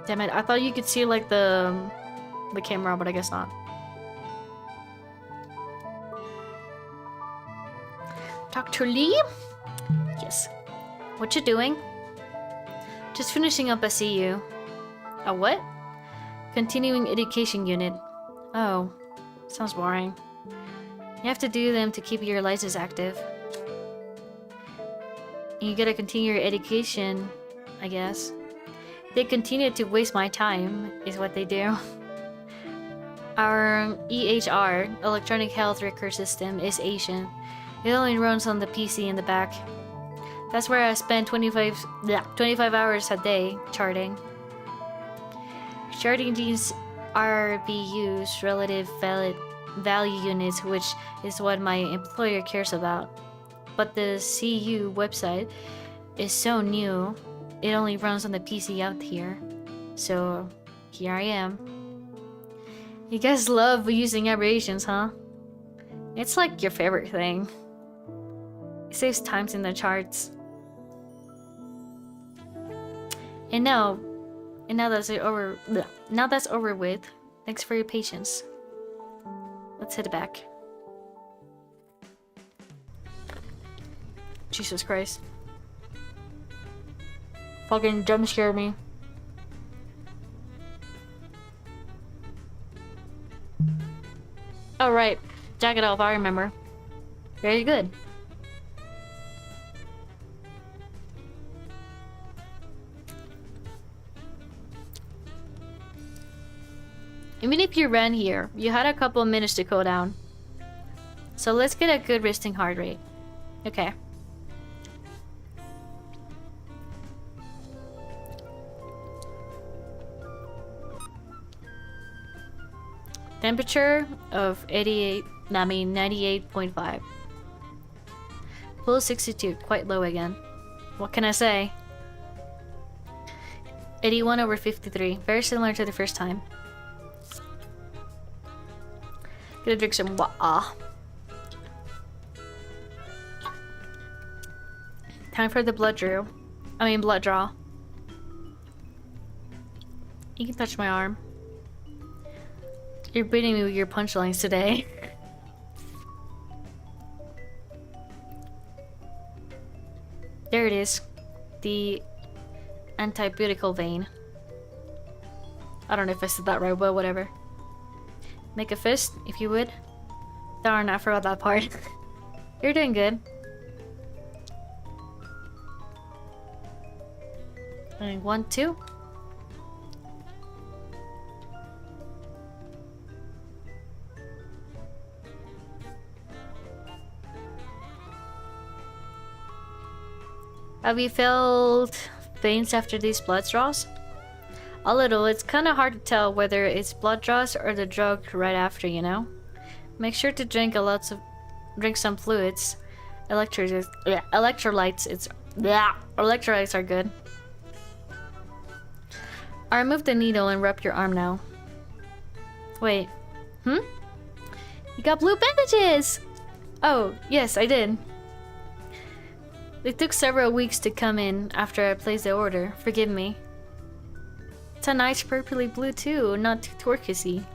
Damn it, I thought you could see like the camera, but I guess not. Dr. Lee? Yes. What you doing? Just finishing up a CU. A what? Continuing education unit. Oh, sounds boring. You have to do them to keep your license active. You gotta continue your education, I guess. They continue to waste my time, is what they do. Our EHR, Electronic Health Record System, is Asian. It only runs on the PC in the back. That's where I spend 25 hours a day charting. Charting these RVUs, relative value units, which is what my employer cares about. But the CU website is so new it only runs on the PC out here. So here I am. You guys love using abbreviations, huh? It's like your favorite thing. It saves times in the charts. And now that's over with. Thanks for your patience. Let's head back. Jesus Christ. Fucking jump scare me. Oh right, jacket off, I remember. Very good. Even if you ran here, you had a couple of minutes to cool down. So let's get a good resting heart rate. Okay. Temperature of 98.5. Pulse 62, quite low again. What can I say? 81/53, very similar to the first time. Gonna drink some water. Time for the blood draw. You can touch my arm. You're beating me with your punchlines today. There it is. The antibiotical vein. I don't know if I said that right, but whatever. Make a fist, if you would. Darn, I forgot that part. You're doing good. And 1, 2. Have you felt veins after these blood draws? A little. It's kind of hard to tell whether it's blood draws or the drug right after, you know? Make sure to drink some fluids. Electrolytes are good. I'll remove the needle and wrap your arm now. Wait. You got blue bandages! Oh, yes, I did. They took several weeks to come in after I placed the order. Forgive me. It's a nice purpley blue too, not too turquoisey.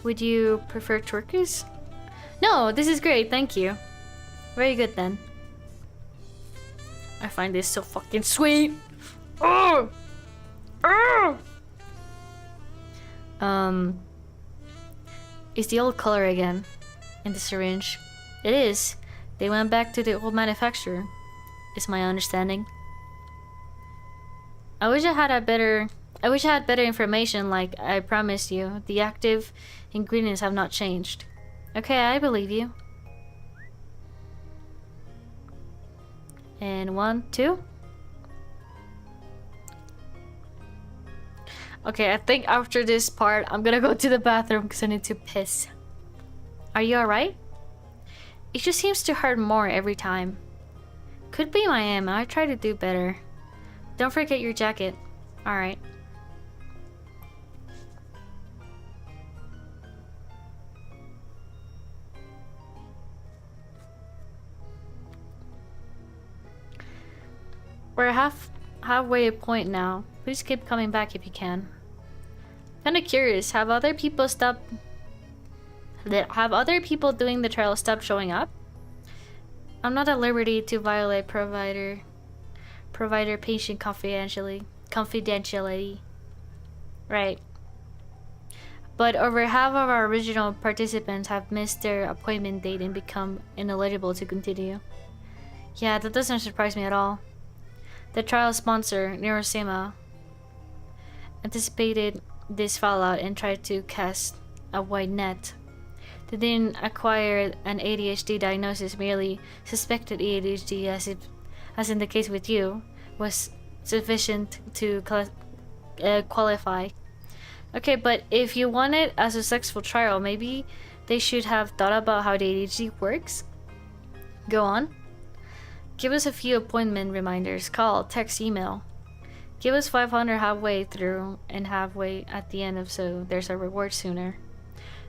Would you prefer turquoise? No, this is great, thank you. Very good then. I find this so fucking sweet. Oh! Oh! It's the old color again in the syringe. It is. They went back to the old manufacturer, is my understanding. I wish I had better information like I promised you. The active ingredients have not changed. Okay, I believe you. And 1, 2. Okay, I think after this part, I'm gonna go to the bathroom because I need to piss. Are you alright? It just seems to hurt more every time. Could be my aim. I try to do better. Don't forget your jacket. Alright. We're halfway point now. Please keep coming back if you can. Kinda curious, have other people doing the trial stop showing up? I'm not at liberty to violate provider-patient confidentiality. Right. But over half of our original participants have missed their appointment date and become ineligible to continue. Yeah, that doesn't surprise me at all. The trial sponsor, Neurosema, anticipated this fallout and tried to cast a wide net. They didn't acquire an ADHD diagnosis, merely suspected ADHD, as in the case with you, was sufficient to qualify. Okay, but if you want it as a successful trial, maybe they should have thought about how the ADHD works. Go on. Give us a few appointment reminders. Call, text, email. Give us 500 halfway through and halfway at the end of so there's a reward sooner.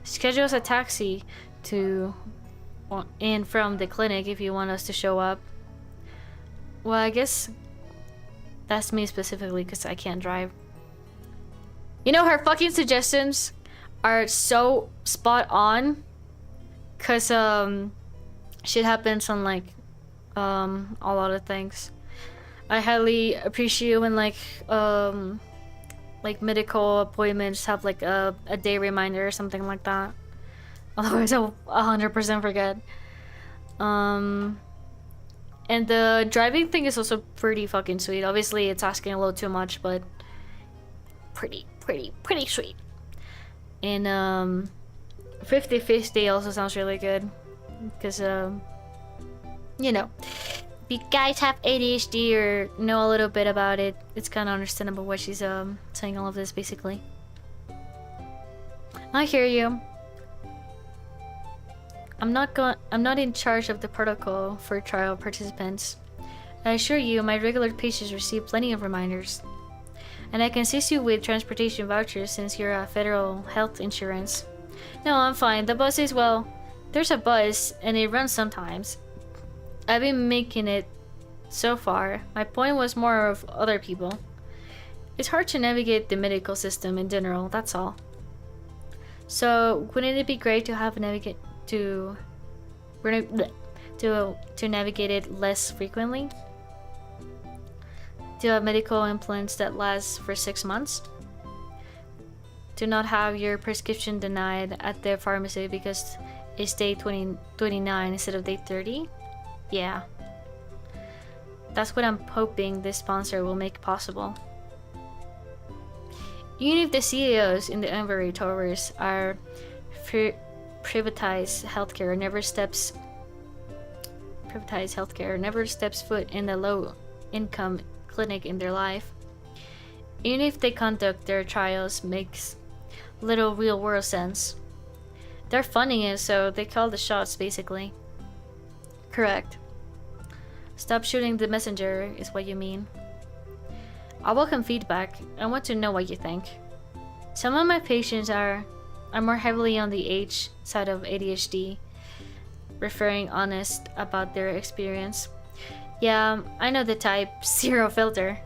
Schedule us a taxi to and from the clinic if you want us to show up. Well, I guess that's me specifically because I can't drive. You know, her fucking suggestions are so spot on because shit happens on like a lot of things. I highly appreciate when like medical appointments have like a day reminder or something like that. Otherwise I'll 100% forget. And the driving thing is also pretty fucking sweet. Obviously it's asking a little too much, but pretty sweet. And 50-50 also sounds really good because you know, if you guys have ADHD or know a little bit about it, it's kind of understandable why she's saying all of this basically. I hear you. I'm not in charge of the protocol for trial participants. I assure you, my regular patients receive plenty of reminders. And I can assist you with transportation vouchers since you're a federal health insurance. No, I'm fine. The bus is, well, there's a bus and it runs sometimes. I've been making it so far. My point was more of other people. It's hard to navigate the medical system in general, that's all. So, wouldn't it be great to have to navigate it less frequently? To have medical implants that last for 6 months? To not have your prescription denied at the pharmacy because it's day 29 instead of day 30? Yeah. That's what I'm hoping this sponsor will make possible. Even if the CEOs in the Envery Towers are privatized healthcare never steps foot in the low-income clinic in their life. Even if they conduct their trials makes little real-world sense. They're funding it, so they call the shots, basically. Correct. Stop shooting the messenger, is what you mean. I welcome feedback. I want to know what you think. Some of my patients are more heavily on the age side of ADHD, referring honest about their experience. Yeah, I know the type, zero filter.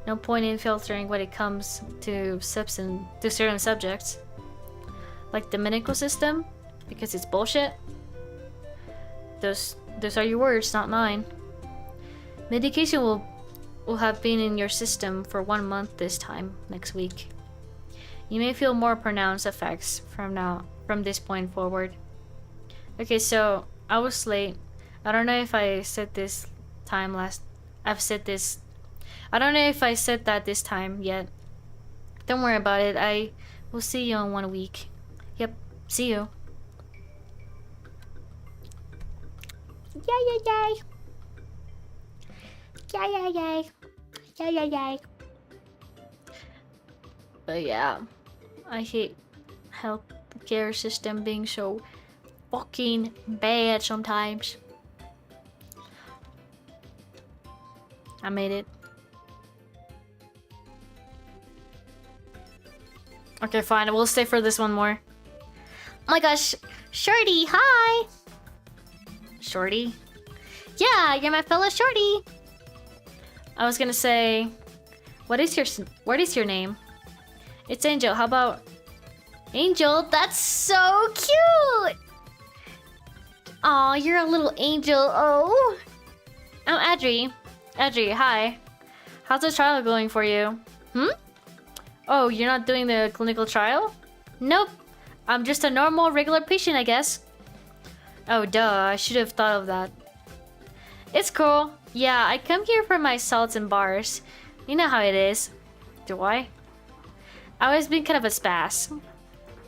No point in filtering when it comes to certain subjects. Like the medical system, because it's bullshit. Those are your words, not mine. Medication will have been in your system for 1 month this time next week. You may feel more pronounced effects from this point forward. Okay, so I was late. I don't know if I said this time last. I don't know if I said that this time yet. Don't worry about it. I will see you in 1 week. Yep, see you. Yay. But yeah, I hate healthcare system being so fucking bad sometimes. I made it. Okay, fine. We'll stay for this one more. Oh my gosh, Shorty, hi. Shorty? Yeah, you're my fellow Shorty. I was gonna say, what is your name? It's Angel. How about Angel? That's so cute. Aw, you're a little angel. Oh. I'm Adri. Adri, hi. How's the trial going for you? Oh, you're not doing the clinical trial? Nope. I'm just a normal, regular patient, I guess. Oh, duh. I should have thought of that. It's cool. Yeah, I come here for my salts and bars. You know how it is. Do I? I always been kind of a spaz.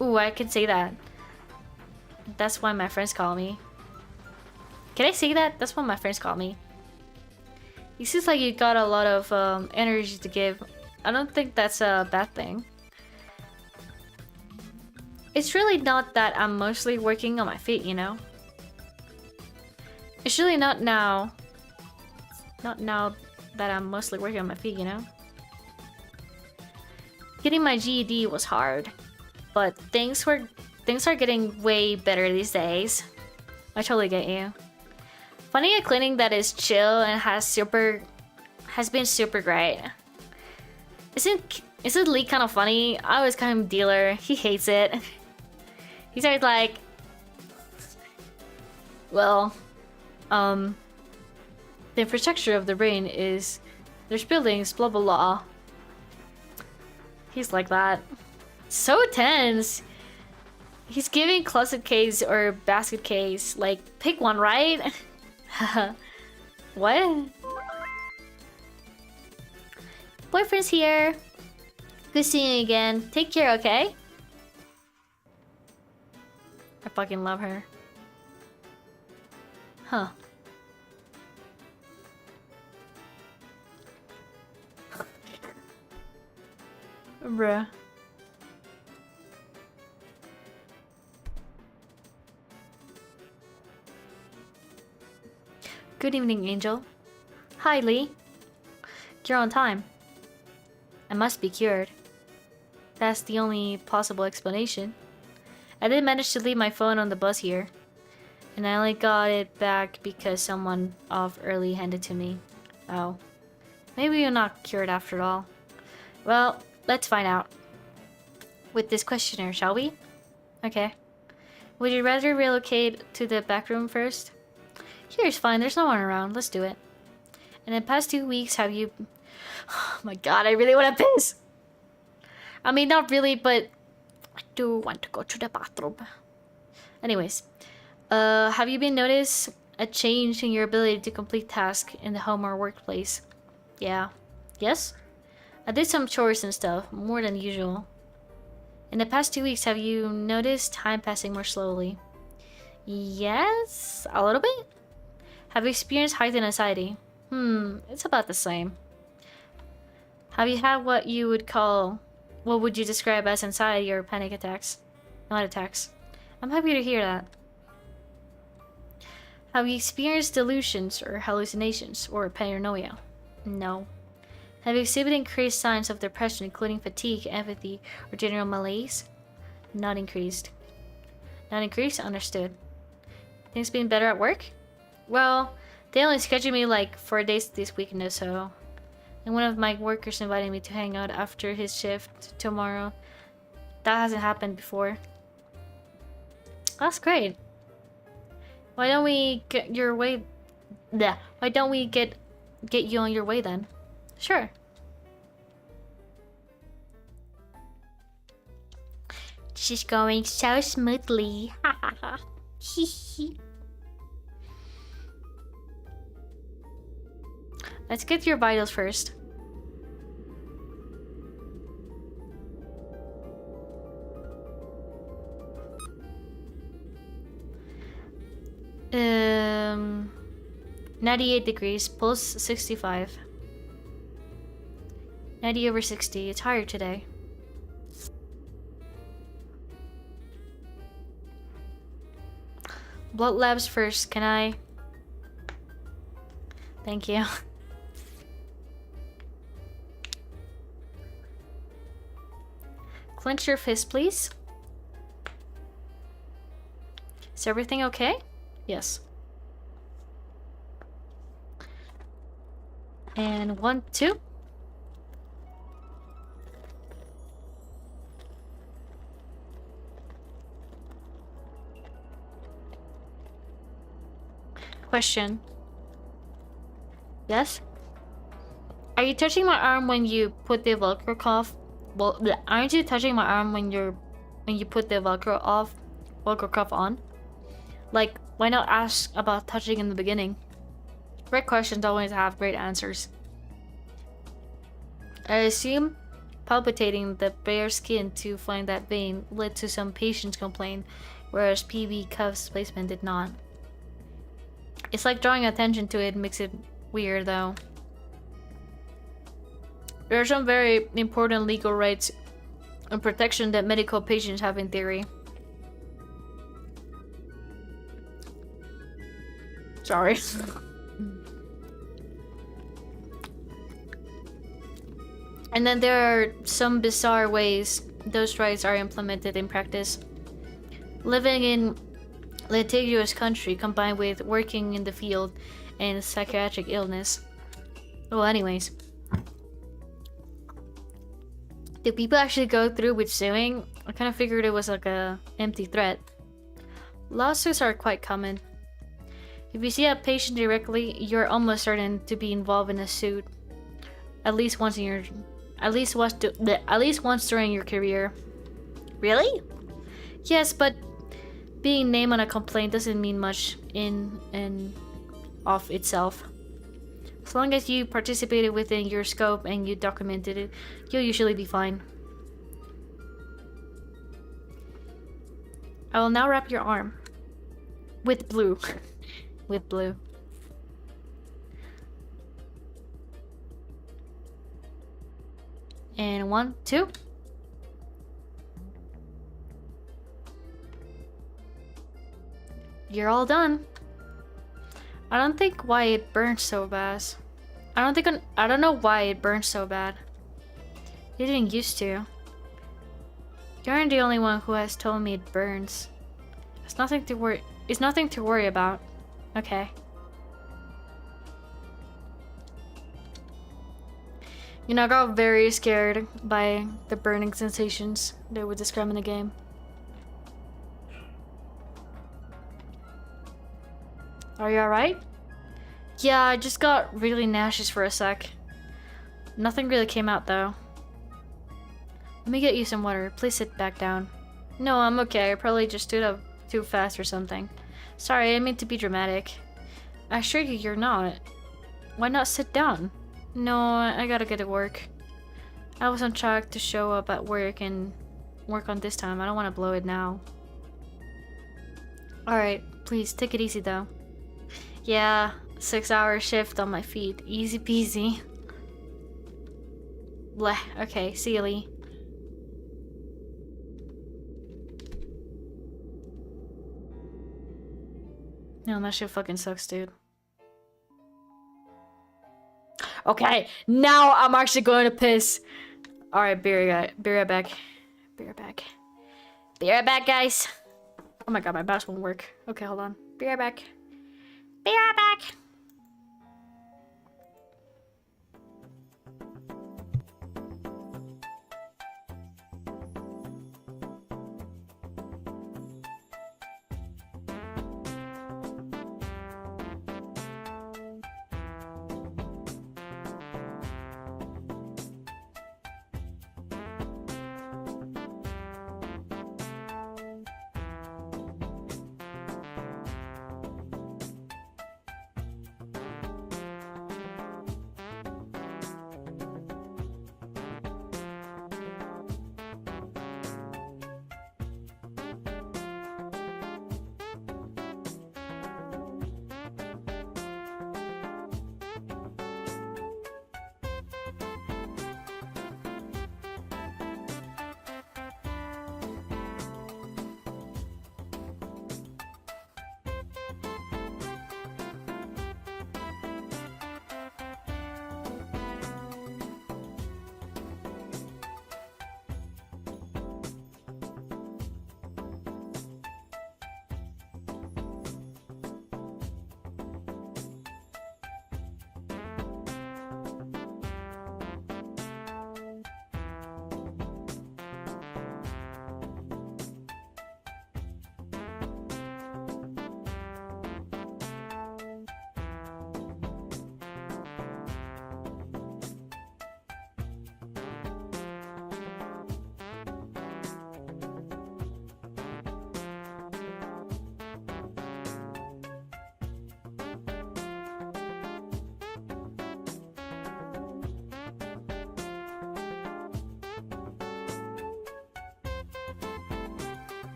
Ooh, I can say that. That's why my friends call me. Can I say that? That's what my friends call me. It seems like you got a lot of energy to give. I don't think that's a bad thing. It's really not that I'm mostly working on my feet, you know? It's really not now. Not now that I'm mostly working on my feet, you know? Getting my GED was hard, but things are getting way better these days. I totally get you. Finding a clinic that is chill and has been super great. Isn't Lee kind of funny? I was kind of dealer. He hates it. He's always like, well, the infrastructure of the brain is there's buildings, blah blah blah. He's like that. So tense. He's giving closet case or basket case. Like, pick one, right? What? Boyfriend's here. Good seeing you again. Take care, okay? I fucking love her. Huh. Bruh. Good evening, Angel. Hi, Lee. You're on time. I must be cured. That's the only possible explanation. I did manage to leave my phone on the bus here, and I only got it back because someone off early handed it to me. Oh. Maybe you're not cured after all. Well, let's find out. With this questionnaire, shall we? Okay. Would you rather relocate to the back room first? Here's fine, there's no one around. Let's do it. In the past 2 weeks, have you... Oh my god, I really want to piss! I mean, not really, but... I do want to go to the bathroom. Anyways. Have you been noticed a change in your ability to complete tasks in the home or workplace? Yeah. Yes? I did some chores and stuff, more than usual. In the past 2 weeks, have you noticed time passing more slowly? Yes, a little bit. Have you experienced heightened anxiety? It's about the same. Have you had what would you describe as anxiety or panic attacks? Not attacks. I'm happy to hear that. Have you experienced delusions or hallucinations or paranoia? No. Have you exhibited increased signs of depression, including fatigue, empathy, or general malaise? Not increased. Not increased? Understood. Things been better at work? Well, they only scheduled me like 4 days this weekend, so... And one of my workers invited me to hang out after his shift tomorrow. That hasn't happened before. That's great. Why don't we get your way... Yeah. Why don't we get you on your way then? Sure. She's going so smoothly. Ha ha ha. Hee hee. Let's get your vitals first. Um, 98 degrees, pulse 65. 90/60. It's higher today. Blood labs first, can I? Thank you. Clench your fist, please. Is everything okay? Yes. And 1, 2. Question. Yes? Are you touching my arm when you put the Velcro cuff? Well, aren't you touching my arm when you put the Velcro cuff on? Like, why not ask about touching in the beginning? Great questions always have great answers. I assume palpitating the bare skin to find that vein led to some patient's complaint, whereas PB cuff's placement did not. It's like drawing attention to it makes it weird though. There are some very important legal rights and protection that medical patients have in theory. And then there are some bizarre ways those rights are implemented in practice. Living in litigious country combined with working in the field and psychiatric illness. Well, anyways. Do people actually go through with suing? I kind of figured it was like a empty threat. Lawsuits are quite common. If you see a patient directly, you're almost certain to be involved in a suit. At least once during your career. Really? Yes, but being named on a complaint doesn't mean much in and of itself. As long as you participated within your scope and you documented it, you'll usually be fine. I will now wrap your arm. With blue. With blue. And 1, 2. You're all done. I don't think why it burns so bad. I don't know why it burns so bad. It didn't used to. You aren't the only one who has told me it burns. It's nothing to worry about. Okay. You know, I got very scared by the burning sensations they would describe in the game. Are you alright? Yeah, I just got really nauseous for a sec. Nothing really came out though. Let me get you some water. Please sit back down. No, I'm okay. I probably just stood up too fast or something. Sorry, I didn't mean to be dramatic. I assure you you're not. Why not sit down? No, I gotta get to work. I was on track to show up at work and work on this time. I don't want to blow it now. Alright, please take it easy though. Yeah, 6-hour shift on my feet. Easy peasy. Bleh. Okay, see you, Lee. No, that shit fucking sucks, dude. Okay, now I'm actually going to piss. Alright, be right back. Be right back. Be right back, guys. Oh my god, my mouse won't work. Okay, hold on. Be right back. Be right back.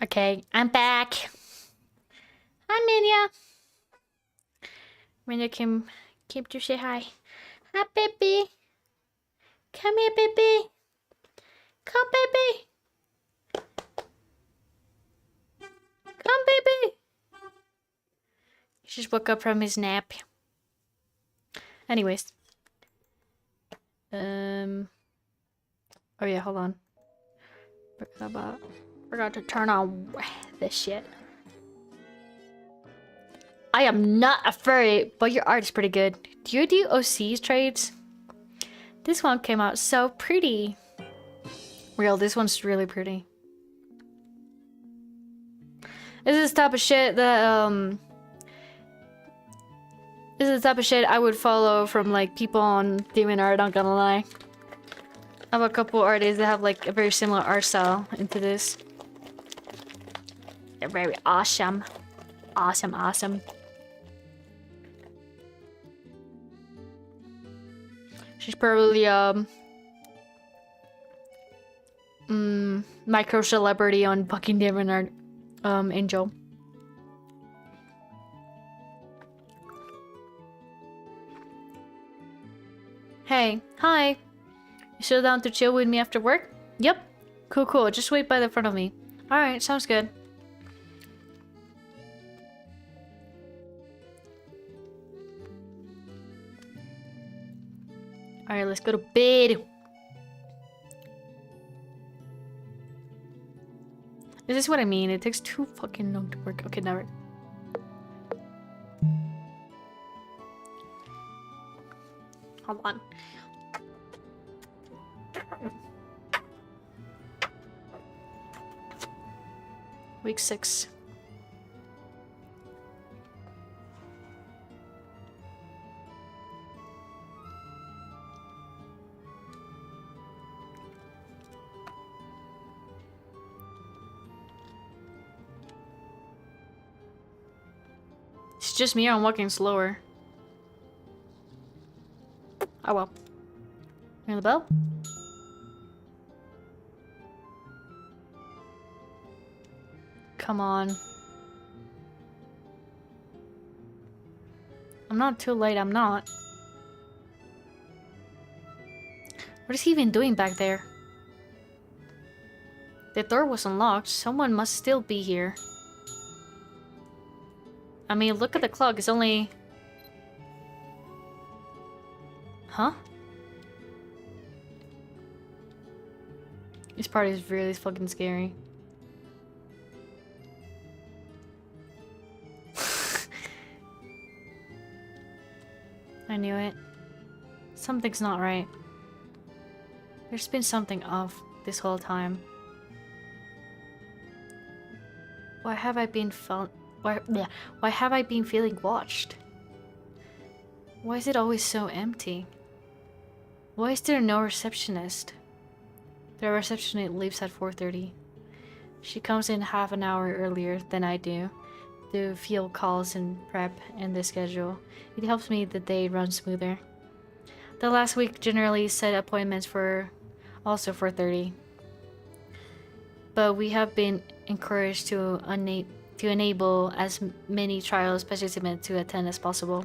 Okay, I'm back. Hi, Minya. Minya came to say hi. Hi, baby. Come here, baby. Come, baby. Come, baby. He just woke up from his nap. Anyways. Oh yeah, hold on. Forgot to turn on this shit. I am not a furry, but your art is pretty good. Do you do OCs trades? This one came out so pretty. Real, this one's really pretty. This is the type of shit that this is the type of shit I would follow from like people on Demon Art, not gonna lie. I have a couple artists that have like a very similar art style into this. They're very awesome. Awesome, awesome. She's probably micro celebrity on fucking Demon Art, Angel. Hey, hi. You still down to chill with me after work? Yep. Cool, cool. Just wait by the front of me. Alright, sounds good. Alright, let's go to bed. This is what I mean. It takes too fucking long to work. Okay, never. Hold on. Week 6. It's just me, I'm walking slower. Oh well. Ring the bell? Come on. I'm not too late, I'm not. What is he even doing back there? The door was unlocked. Someone must still be here. I mean, look at the clock. It's only... Huh? This part is really fucking scary. I knew it. Something's not right. There's been something off this whole time. Why have I been Why have I been feeling watched? Why is it always so empty? Why is there no receptionist? The receptionist leaves at 4:30. She comes in half an hour earlier than I do to field calls and prep in the schedule. It helps me the day run smoother. The last week generally set appointments for also 4:30. But we have been encouraged to enable as many trials participants to attend as possible.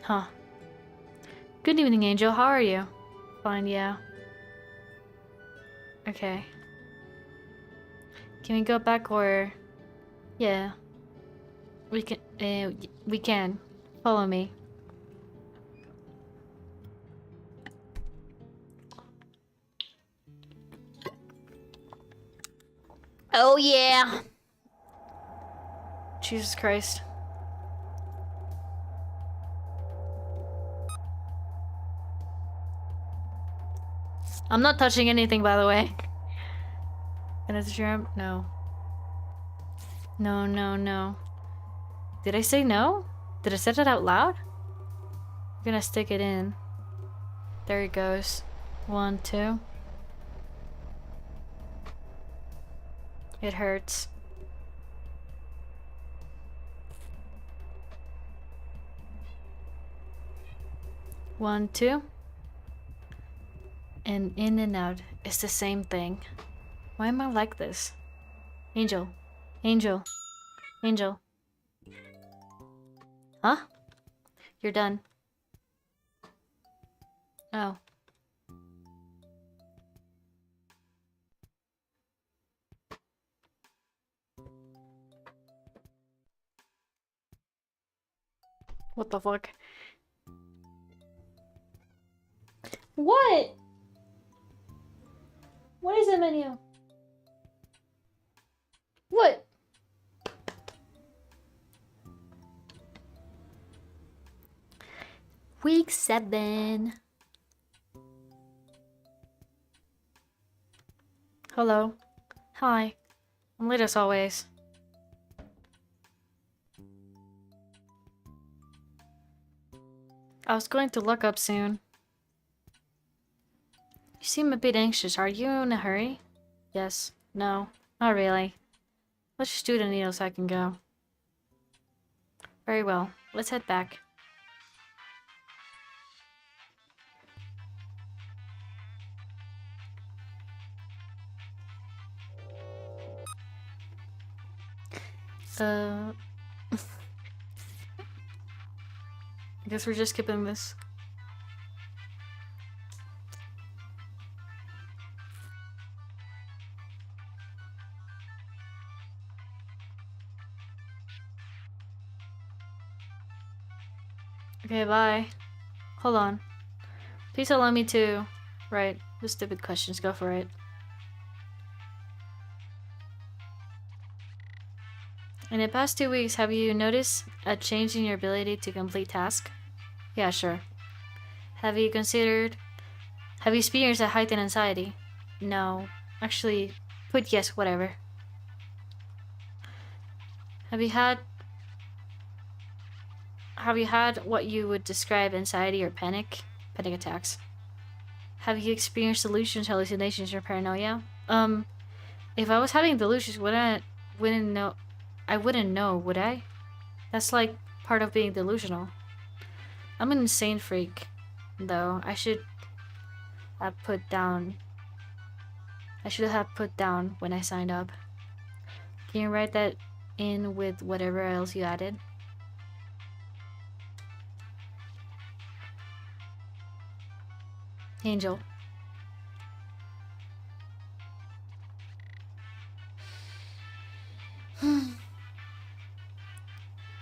Huh. Good evening, Angel. How are you? Fine, yeah. Okay. Can we go back or... Yeah. We can. Follow me. Oh yeah! Jesus Christ. I'm not touching anything, by the way. And it's your... No. No, no, no. Did I say no? Did I say that out loud? I'm gonna stick it in. There it goes. 1, 2. It hurts. One, two. and in and out is the same thing. Why am I like this? Angel. Angel. Angel. Huh? You're done. Oh. What the fuck? What? What is the menu? What? Week 7. Hello. Hi. I'm late as always. I was going to look up soon. You seem a bit anxious. Are you in a hurry? Yes. No. Not really. Let's just do the needle so I can go. Very well. Let's head back. I guess we're just skipping this. Okay, bye. Hold on. Please allow me to... Right. The stupid questions. Go for it. In the past 2 weeks, have you noticed a change in your ability to complete tasks? Yeah, sure. Have you experienced a heightened anxiety? No. Actually, put yes, whatever. Have you had what you would describe anxiety or panic attacks? Have you experienced delusions, hallucinations, or paranoia? If I was having delusions, I wouldn't know, would I? That's like part of being delusional. I'm an insane freak, though. I should have put down when I signed up. Can you write that in with whatever else you added? Angel.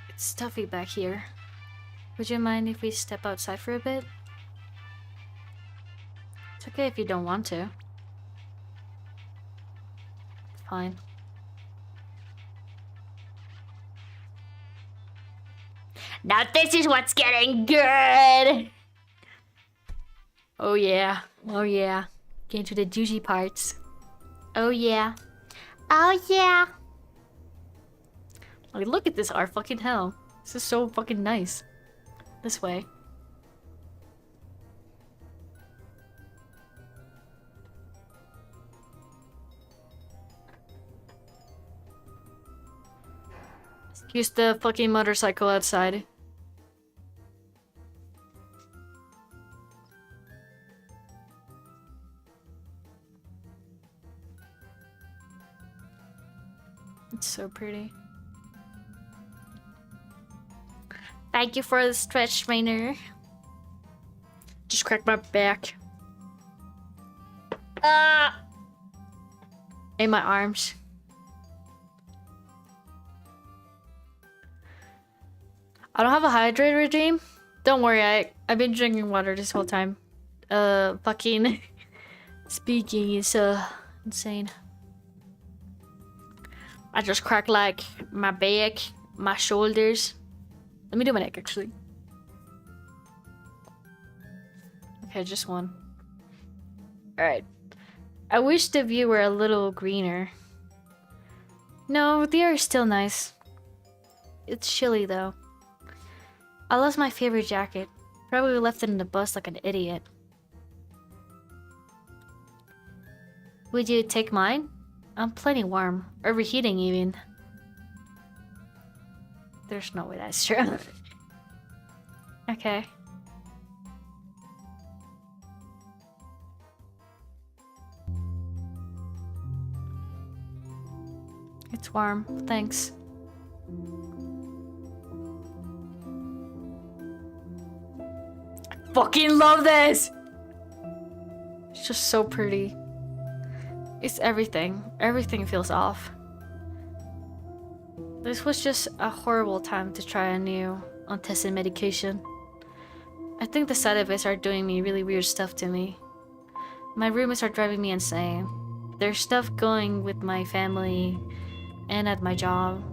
It's stuffy back here. Would you mind if we step outside for a bit? It's okay if you don't want to. Fine. Now this is what's getting good! Oh yeah. Oh yeah. Get to the juicy parts. Oh yeah. Oh yeah. Like, look at this art. Fucking hell. This is so fucking nice. This way. Excuse the fucking motorcycle outside. It's so pretty. Thank you for the stretch trainer. Just cracked my back. Ah! In my arms. I don't have a hydrate regime. Don't worry, I've been drinking water this whole time. Fucking speaking is insane. I just cracked like my back, my shoulders. Let me do my neck actually. Okay, just one. Alright. I wish the view were a little greener. No, the air is still nice. It's chilly though. I lost my favorite jacket. Probably left it in the bus like an idiot. Would you take mine? I'm plenty warm. Overheating even. There's no way that's true. Okay. It's warm. Thanks. I fucking love this! It's just so pretty. It's everything. Everything feels off. This was just a horrible time to try a new untested medication. I think the side effects are doing me really weird stuff to me. My roommates are driving me insane. There's stuff going with my family and at my job.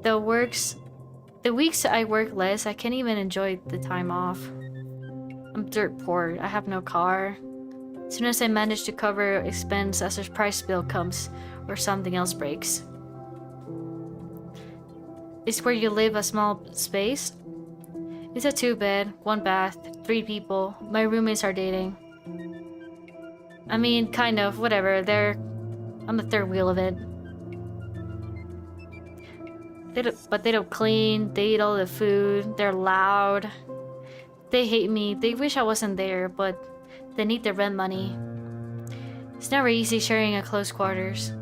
The weeks I work less, I can't even enjoy the time off. I'm dirt poor. I have no car. As soon as I manage to cover expense, a surprise bill comes or something else breaks. Is where you live a small space? It's a 2-bed, 1 bath, 3 people. My roommates are dating. I mean, kind of, whatever. I'm the third wheel of it. But they don't clean, they eat all the food, they're loud. They hate me, they wish I wasn't there, but they need the rent money. It's never easy sharing close quarters.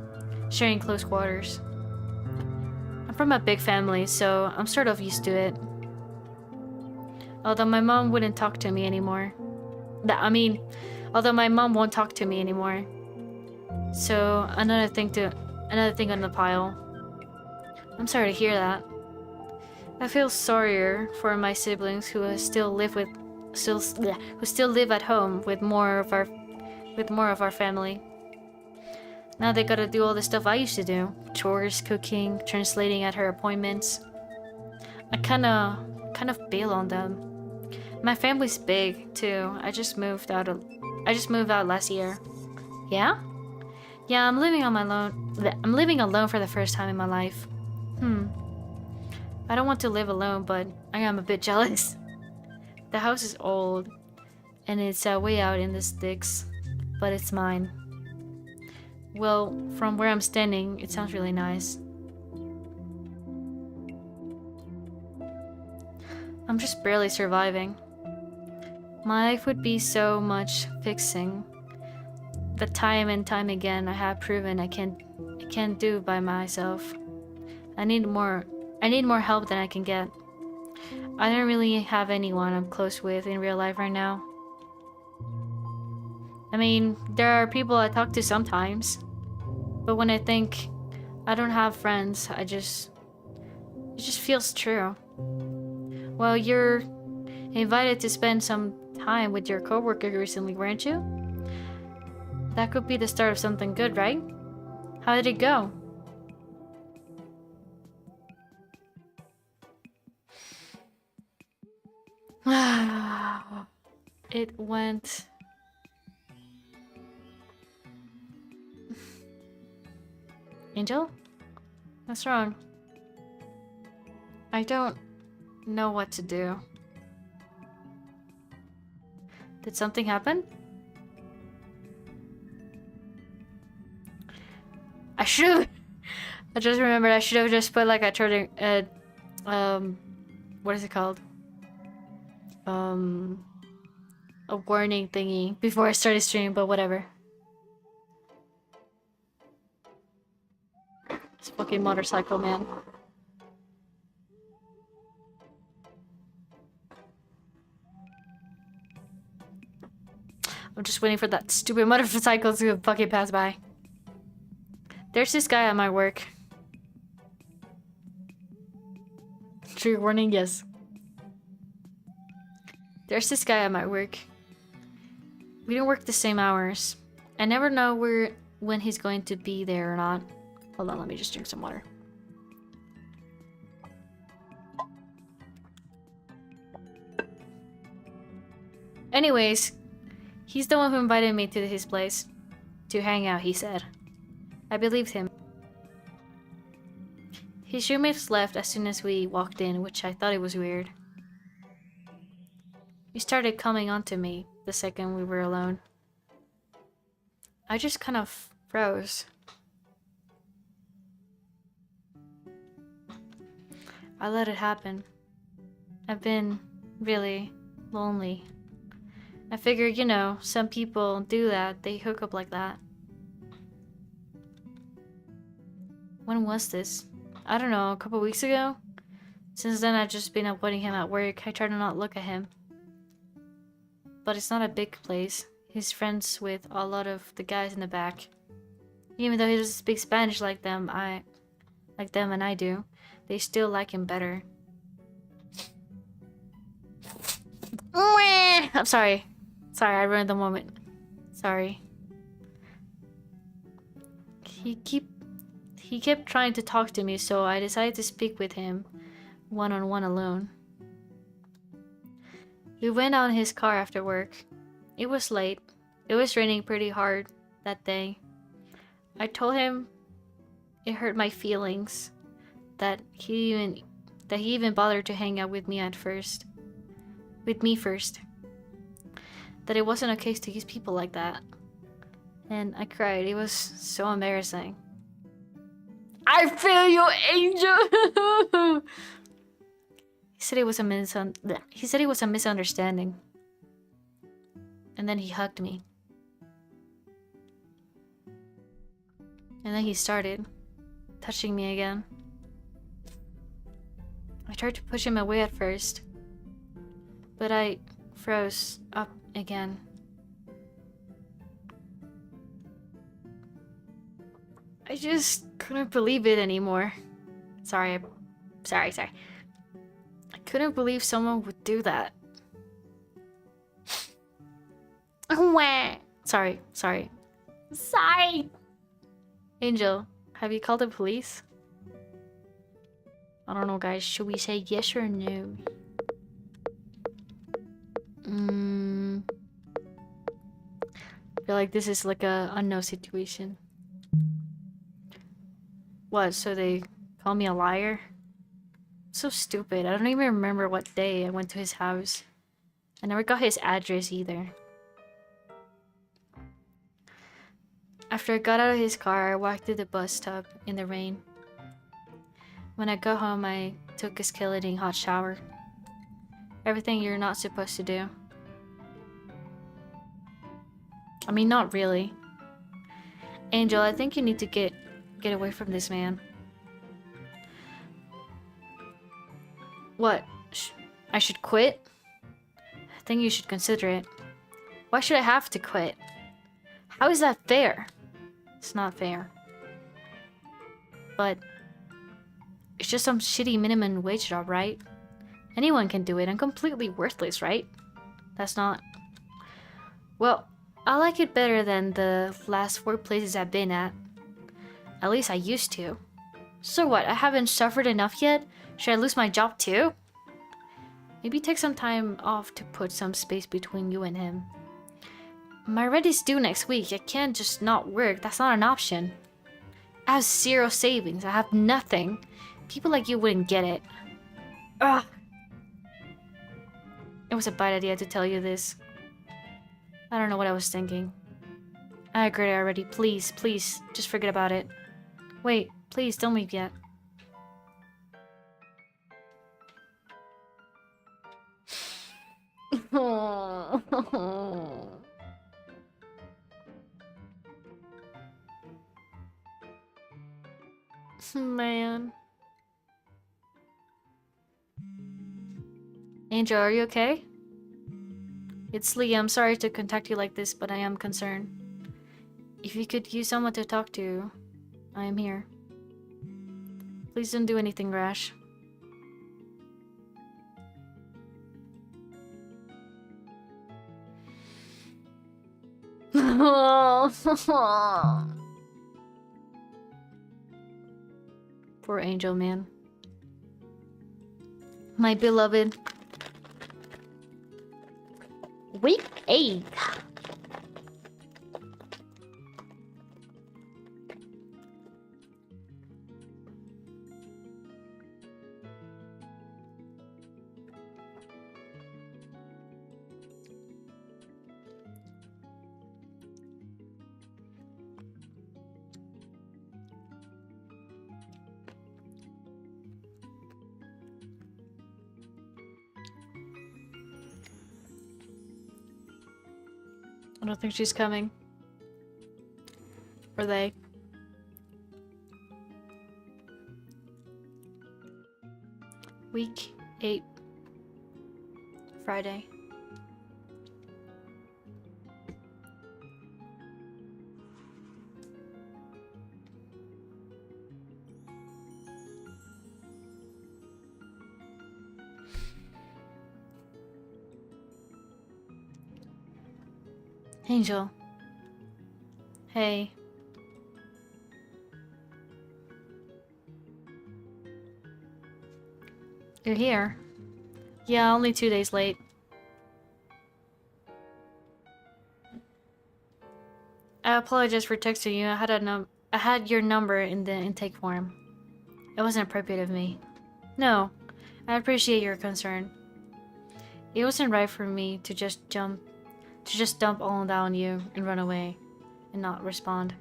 I'm from a big family, so I'm sort of used to it. Although my mom wouldn't talk to me anymore. Although my mom won't talk to me anymore. So another thing on the pile. I'm sorry to hear that. I feel sorrier for my siblings who still live at home with more of our family. Now they gotta do all the stuff I used to do. Chores, cooking, translating at her appointments. I kind of bail on them. My family's big too. I just moved out last year. Yeah? Yeah, I'm living alone for the first time in my life. I don't want to live alone, but I am a bit jealous. The house is old, and it's way out in the sticks, but it's mine. Well, from where I'm standing, it sounds really nice. I'm just barely surviving. My life would be so much fixing. The time and time again I have proven I can't do by myself. I need more help than I can get. I don't really have anyone I'm close with in real life right now. I mean, there are people I talk to sometimes, but when I think I don't have friends, it just feels true. Well, you're invited to spend some time with your coworker recently, weren't you? That could be the start of something good, right? How did it go? It went... Angel? What's wrong? I don't know what to do. Did something happen? I just remembered I should have just put like a what is it called? A warning thingy before I started streaming, but whatever. This fucking motorcycle, man. I'm just waiting for that stupid motorcycle to fucking pass by. There's this guy at my work. Trigger warning, yes. There's this guy at my work. We don't work the same hours. I never know when he's going to be there or not. Hold on, let me just drink some water. Anyways, he's the one who invited me to his place to hang out, he said. I believed him. His roommates left as soon as we walked in, which I thought it was weird. He started coming on to me the second we were alone. I just kind of froze. I let it happen. I've been really lonely. I figured, you know, some people do that. They hook up like that. When was this? I don't know, a couple weeks ago? Since then, I've just been avoiding him at work. I try to not look at him. But it's not a big place. He's friends with a lot of the guys in the back. Even though he doesn't speak Spanish like them, and I do, they still like him better. I'm sorry. Sorry, I ruined the moment. Sorry. He kept trying to talk to me, so I decided to speak with him one-on-one alone. We went out in his car after work. It was late. It was raining pretty hard that day. I told him it hurt my feelings that he even bothered to hang out with me first. That it wasn't okay to use people like that. And I cried. It was so embarrassing. I feel you, Angel! He said it was a misunderstanding. And then he hugged me. And then he started touching me again. I tried to push him away at first, but I froze up again. I just couldn't believe it anymore. Sorry. I couldn't believe someone would do that. Sorry. Angel, have you called the police? I don't know, guys. Should we say yes or no? I feel like this is like a no situation. What? So they call me a liar? So stupid. I don't even remember what day I went to his house. I never got his address either. After I got out of his car, I walked to the bus stop in the rain. When I got home, I took a scalding hot shower. Everything you're not supposed to do. I mean, not really. Angel, I think you need to get away from this man. What? I should quit? I think you should consider it. Why should I have to quit? How is that fair? It's not fair. But it's just some shitty minimum wage job, right? Anyone can do it. I'm completely worthless, right? That's not... Well, I like it better than the last 4 places I've been at. At least I used to. So what? I haven't suffered enough yet? Should I lose my job too? Maybe take some time off to put some space between you and him. My rent is due next week. I can't just not work. That's not an option. I have 0 savings. I have nothing. People like you wouldn't get it. Ugh. It was a bad idea to tell you this. I don't know what I was thinking. I agree already. Please, just forget about it. Wait, please, don't leave yet. Man. Angel, are you okay? It's Lee. I'm sorry to contact you like this, but I am concerned. If you could use someone to talk to, I am here. Please don't do anything rash. Poor Angel, man. My beloved. Week 8. I don't think she's coming. Or they. week 8, Friday. Angel. Hey. You're here. Yeah, only 2 days late. I apologize for texting you. I had your number in the intake form. It wasn't appropriate of me. No, I appreciate your concern. It wasn't right for me to just dump all down you and run away and not respond.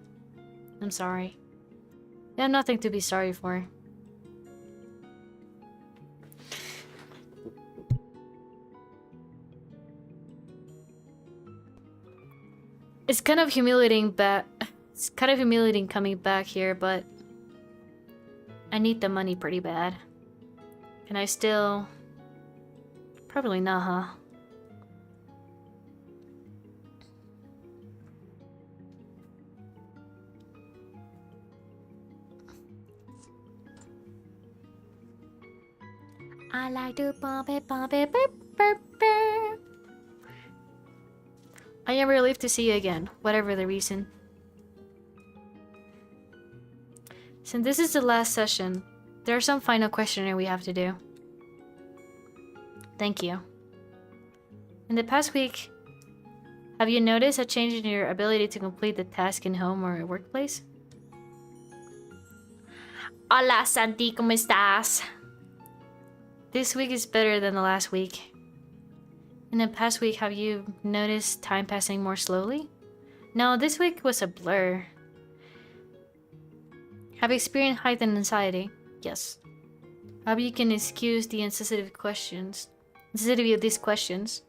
I'm sorry. You have nothing to be sorry for. It's kind of humiliating coming back here, but I need the money pretty bad. Can I still... Probably not, huh? I like to pump it, burp, burp, burp. I am relieved to see you again, whatever the reason. Since this is the last session, there are some final questionnaire we have to do. Thank you. In the past week, have you noticed a change in your ability to complete the task in home or workplace? Hola, Santi, ¿cómo estás? This week is better than the last week. In the past week, have you noticed time passing more slowly? No, this week was a blur. Have you experienced heightened anxiety? Yes. Hope you can excuse the insensitivity of these questions.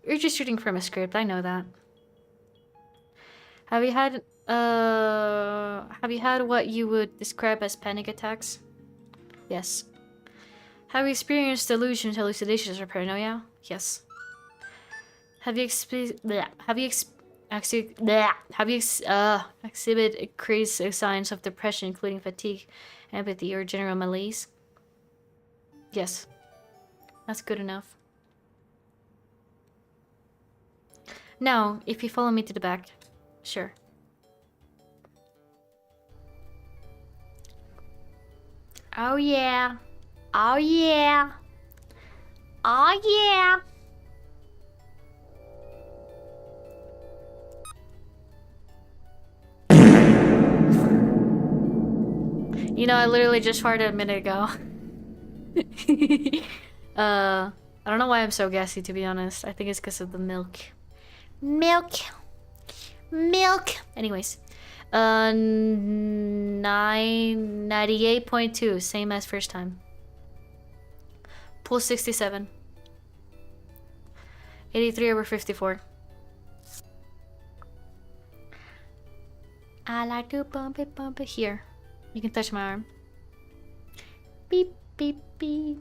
You're just reading from a script, I know that. Have you had what you would describe as panic attacks? Yes. Have you experienced delusions, hallucinations, or paranoia? Yes. Have you exhibit increased signs of depression, including fatigue, empathy, or general malaise? Yes. That's good enough. Now, if you follow me to the back, sure. Oh yeah. Oh yeah. Oh yeah. You know, I literally just farted a minute ago. I don't know why I'm so gassy, to be honest. I think it's because of the milk. Milk. Anyways. 98.2, same as first time. Pulse 67. 83/54. I like to bump it here. You can touch my arm. Beep, beep, beep.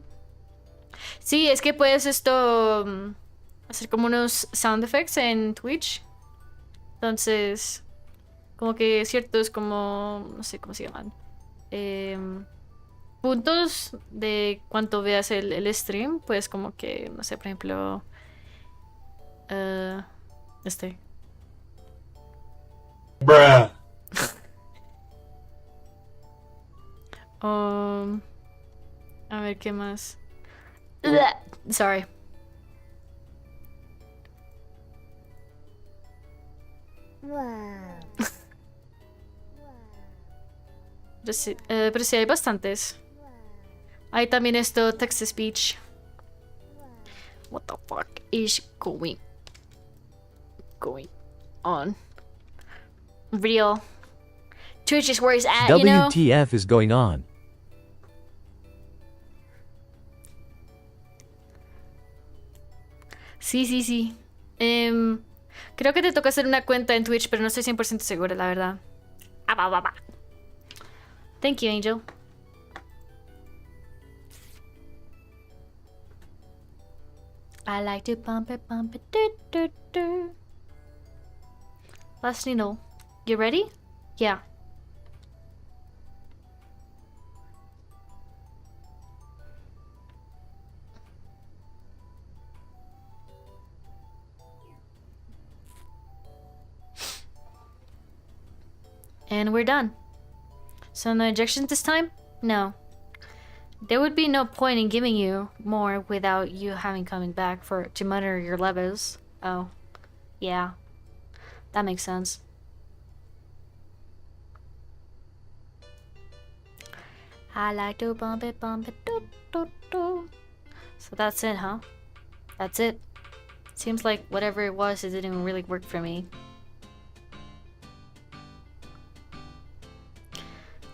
Sí, es que puedes hacer como unos sound effects en Twitch. Entonces, como que ciertos como, no sé cómo se llaman. Puntos de cuánto veas el stream, pues como que, no sé, por ejemplo, Bruh. A ver, ¿qué más? Sorry. Wow. Pero sí hay bastantes. Hay también esto, text to speech. What the fuck is going on? Real. Twitch is where it's at, you know? WTF is going on? Sí. Creo que te toca hacer una cuenta en Twitch, pero no estoy 100% segura, la verdad. Va. Thank you, Angel. I like to pump it, do, do, do. Last needle. You ready? Yeah. And we're done. So no injections this time? No. There would be no point in giving you more without you having coming back to monitor your levels. Oh. Yeah. That makes sense. I like to bump it, do, do, do. So that's it, huh? That's it. Seems like whatever it was, it didn't really work for me.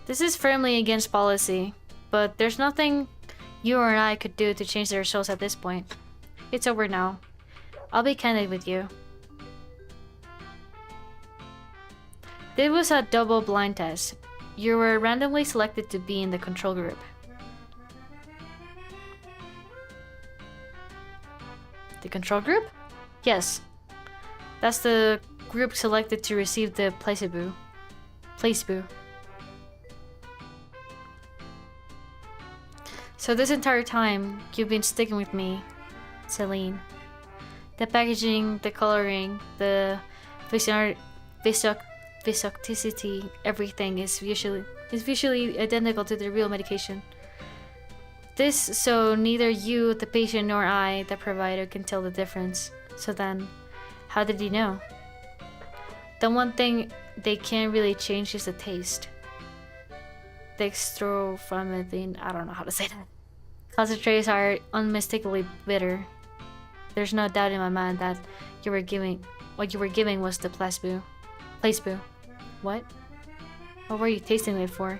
This is firmly against policy, but there's nothing you or I could do to change the results at this point. It's over now. I'll be candid with you. This was a double-blind test. You were randomly selected to be in the control group. The control group? Yes. That's the group selected to receive the placebo. So this entire time, you've been sticking with me, Celine. The packaging, the coloring, the viscosity, everything is visually identical to the real medication. This so neither you, the patient, nor I, the provider, can tell the difference. So then, how did he know? The one thing they can't really change is the taste. Dextromethorphan, I don't know how to say that. Concentrates are unmistakably bitter. There's no doubt in my mind that what you were giving was the placebo. What? What were you tasting it for?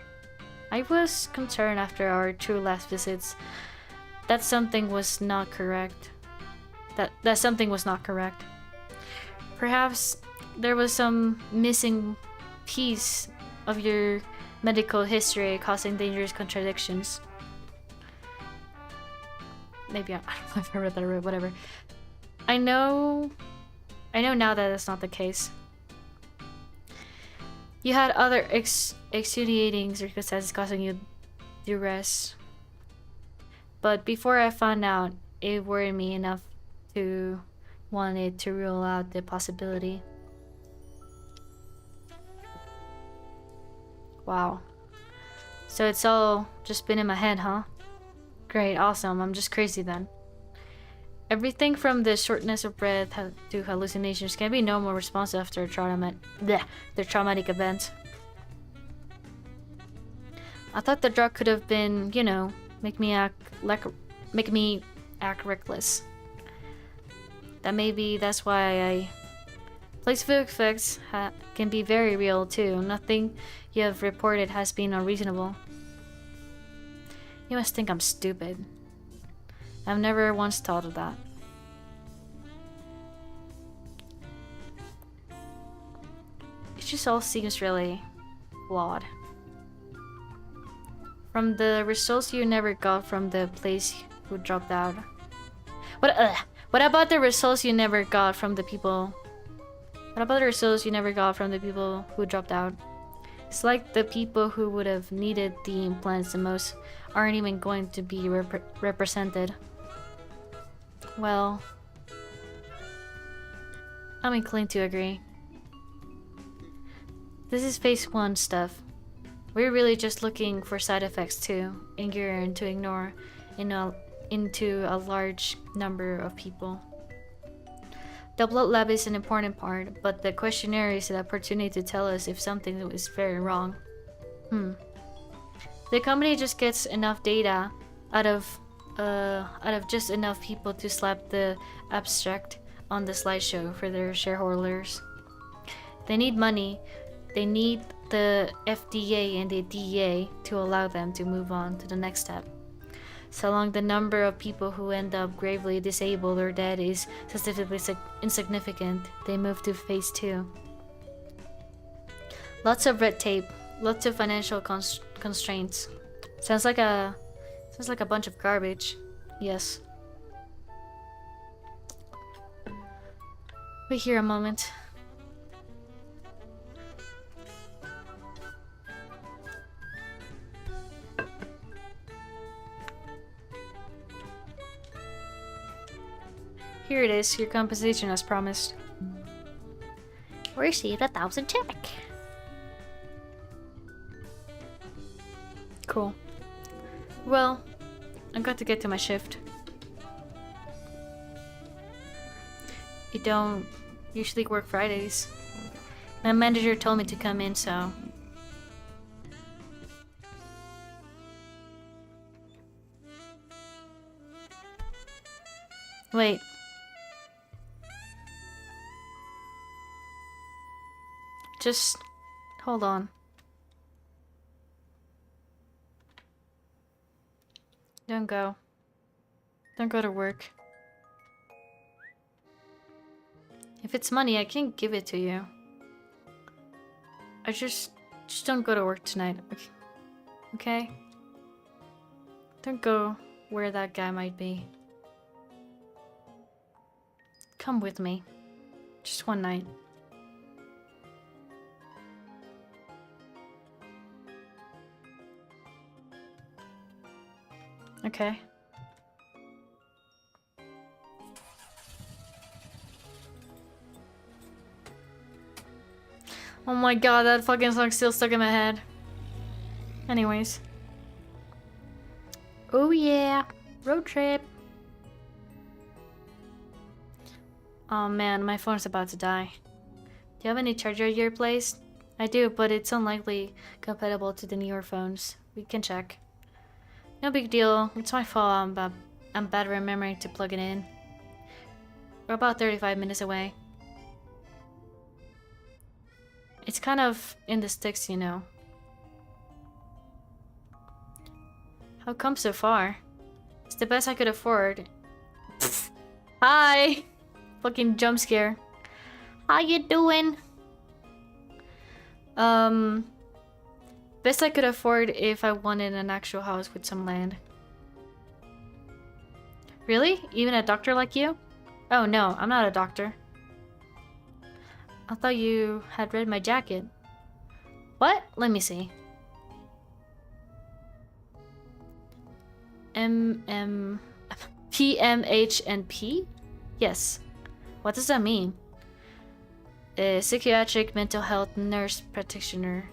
I was concerned after our two last visits that something was not correct. That something was not correct. Perhaps there was some missing piece of your medical history causing dangerous contradictions. Maybe I don't know if I read that right, whatever. I know now that that's not the case. You had other extenuating circumstances causing you duress. But before I found out, it worried me enough to wanted to rule out the possibility. Wow. So it's all just been in my head, huh? Great, awesome. I'm just crazy then. Everything from the shortness of breath to hallucinations can be normal response after a traumatic event. I thought the drug could have been, you know, make me act reckless. That's why placebo effects can be very real too. Nothing you have reported has been unreasonable. You must think I'm stupid. I've never once thought of that. It just all seems really flawed. From the results you never got from the place who dropped out. What about the results you never got from the people? What about the results you never got from the people who dropped out? It's like the people who would have needed the implants the most aren't even going to be represented. Well, I'm inclined to agree. This is phase 1 stuff. We're really just looking for side effects too, and to ignore into a large number of people. The blood lab is an important part, but the questionnaire is the opportunity to tell us if something is very wrong. The company just gets enough data out of just enough people to slap the abstract on the slideshow for their shareholders. They need money. They need the FDA and the DEA to allow them to move on to the next step. So long the number of people who end up gravely disabled or dead is statistically insignificant, they move to phase 2. Lots of red tape, lots of financial constraints. Sounds like a bunch of garbage. Yes. Wait here a moment. Here it is, your compensation as promised. Received 1,000 check. Cool. Well, I've got to get to my shift. You don't usually work Fridays. My manager told me to come in, so... Wait. Just hold on. Don't go. Don't go to work. If it's money, I can give it to you. I just don't go to work tonight. Okay? Don't go where that guy might be. Come with me. Just one night. Okay. Oh my god, that fucking song's still stuck in my head. Anyways. Oh yeah, road trip. Oh man, my phone's about to die. Do you have any charger at your place? I do, but it's unlikely compatible to the newer phones. We can check. No big deal. It's my fault. I'm bad remembering to plug it in. We're about 35 minutes away. It's kind of in the sticks, you know. How come so far? It's the best I could afford. Hi! Fucking jump scare. How you doing? Best I could afford if I wanted an actual house with some land. Really? Even a doctor like you? Oh no, I'm not a doctor. I thought you had read my jacket. What? Let me see. PMH and P? Yes. What does that mean? A psychiatric mental health nurse practitioner.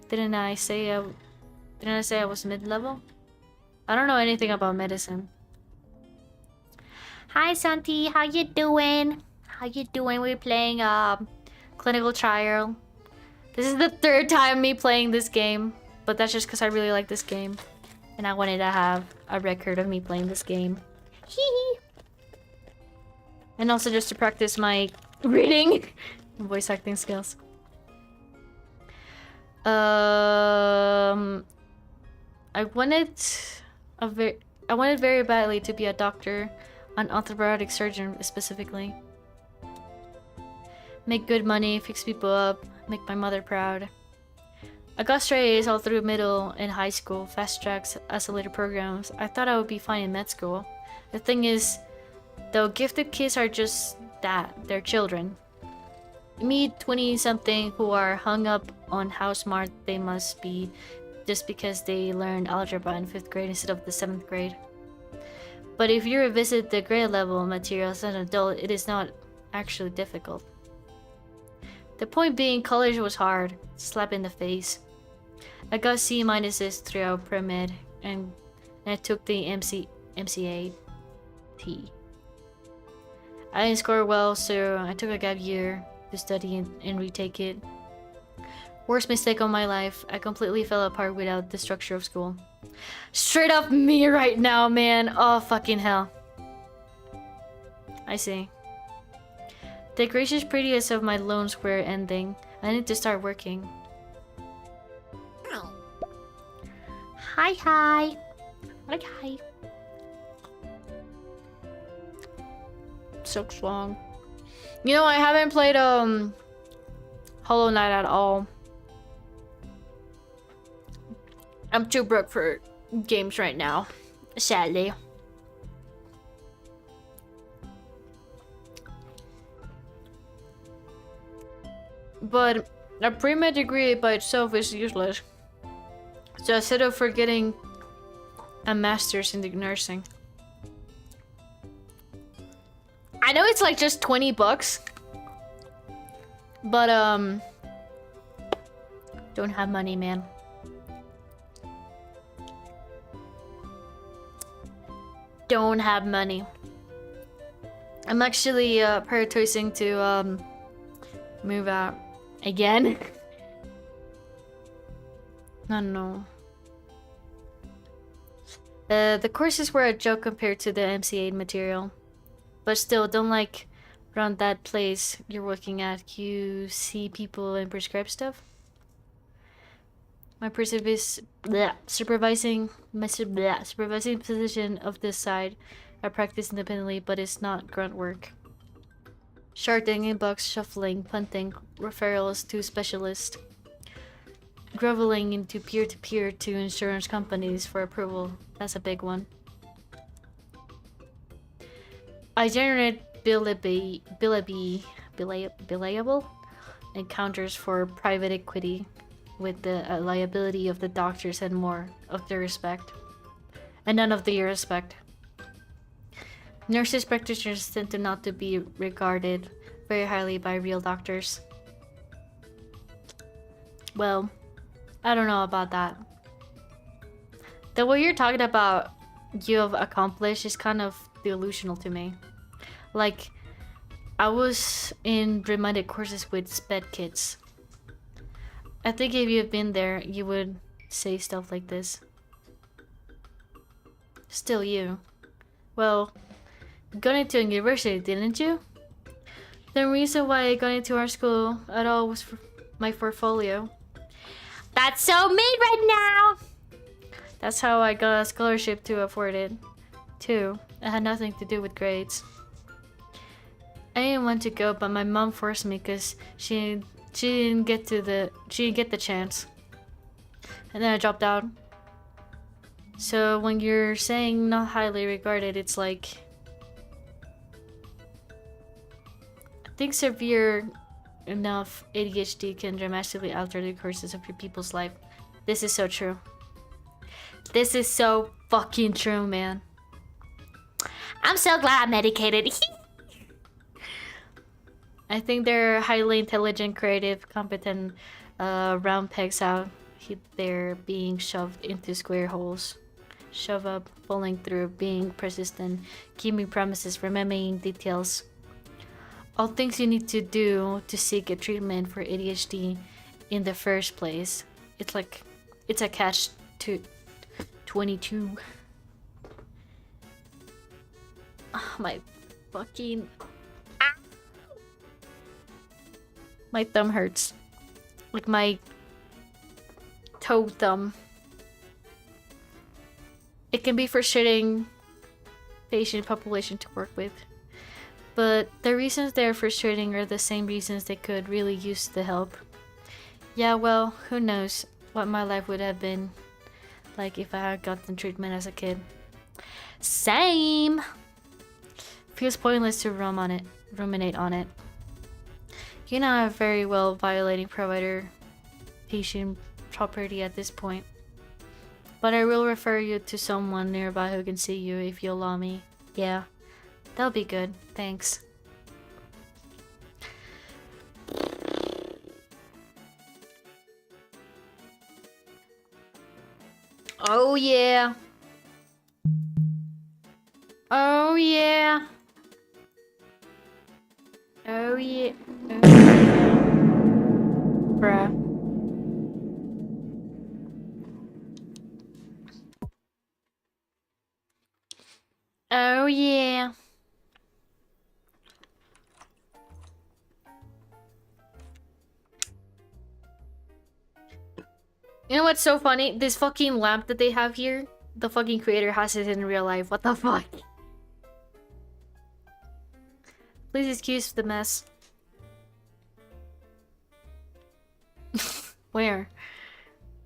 Didn't I say I was mid-level? I don't know anything about medicine. Hi Santi, how you doing? How you doing? We're playing clinical trial. This is the third time me playing this game, but that's just because I really like this game. And I wanted to have a record of me playing this game. Hee. And also just to practice my reading and voice acting skills. I wanted very badly to be a doctor, an orthopedic surgeon specifically. Make good money, fix people up, make my mother proud. I got straight A's all through middle and high school, fast tracks, accelerated programs. I thought I would be fine in med school. The thing is, though, gifted kids are just that, they're children. Me, 20-something, who are hung up on how smart they must be just because they learned algebra in 5th grade instead of the 7th grade. But if you revisit the grade level materials as an adult, it is not actually difficult. The point being, college was hard, slap in the face. I got C- throughout pre-med, and I took the MCA T. I didn't score well, so I took a gap year to study and retake it. Worst mistake of my life. I completely fell apart without the structure of school. Straight up me right now, man. Oh, fucking hell. I see. The gracious prettiest of my loans were ending. I need to start working. Hi, hi. Hi, hi. So long. You know, I haven't played Hollow Knight at all. I'm too broke for games right now, sadly. But a pre-med degree by itself is useless. So I settled for getting a master's in nursing. I know it's like just 20 bucks. But don't have money, man. Don't have money. I'm actually prioritizing to move out again. I don't know. The courses were a joke compared to the MCA material, but still, don't like around that place you're working at. You see people and prescribe stuff. My supervising position of this side. I practice independently, but it's not grunt work. Sharding, inbox, shuffling, punting, referrals to specialists. Groveling into peer-to-peer to insurance companies for approval. That's a big one. I generate billable encounters for private equity with the liability of the doctors and more of the respect. And none of the respect. Nurses practitioners tend to not to be regarded very highly by real doctors. Well, I don't know about that. The way you're talking about you have accomplished is kind of delusional to me. Like, I was in reminded courses with sped kids. I think if you had been there, you would say stuff like this. Still you. Well, you got into a university, didn't you? The reason why I got into our school at all was for my portfolio. That's so mean right now! That's how I got a scholarship to afford it. Too. It had nothing to do with grades. I didn't want to go, but my mom forced me because she didn't get the chance. And then I dropped out. So when you're saying not highly regarded, it's like, I think severe enough ADHD can dramatically alter the courses of your people's life. This is so true. This is so fucking true, man. I'm so glad I'm medicated. I think they're highly intelligent, creative, competent, round pegs out there being shoved into square holes. Shove up, pulling through, being persistent, keeping promises, remembering details. All things you need to do to seek a treatment for ADHD in the first place. It's like, it's a catch to 22. Oh, my fucking... My thumb hurts. Like my toe thumb. It can be frustrating patient population to work with. But the reasons they're frustrating are the same reasons they could really use the help. Yeah, well, who knows what my life would have been like if I had gotten treatment as a kid. Same! Feels pointless to ruminate on it. You know, I'm very well violating provider-patient property at this point. But I will refer you to someone nearby who can see you if you allow me. Yeah, that'll be good. Thanks. Oh yeah. Oh yeah. Oh yeah. Oh yeah. Bruh. Oh yeah. You know what's so funny? This fucking lamp that they have here, the fucking creator has it in real life. What the fuck? Please excuse the mess. Where?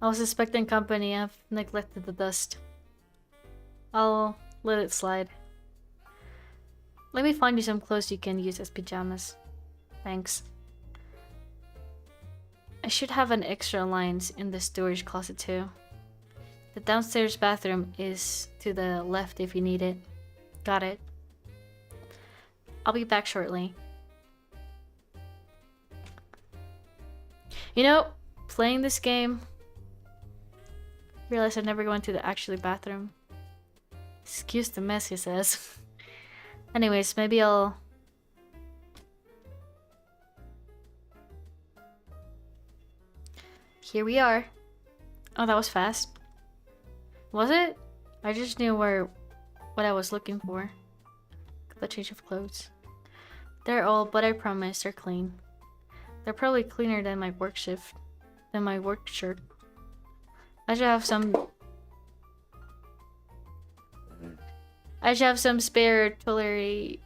I was expecting company. I've neglected the dust. I'll let it slide. Let me find you some clothes you can use as pajamas. Thanks. I should have an extra lines in the storage closet too. The downstairs bathroom is to the left if you need it. Got it. I'll be back shortly. You know, playing this game, realized I never went to the actual bathroom. Excuse the mess, he says. Anyways, maybe I'll... Here we are. Oh, that was fast. Was it? I just knew what I was looking for. The change of clothes. They're old, but I promise they're clean. They're probably cleaner than my work shift, than my work shirt. I should have some spare toiletries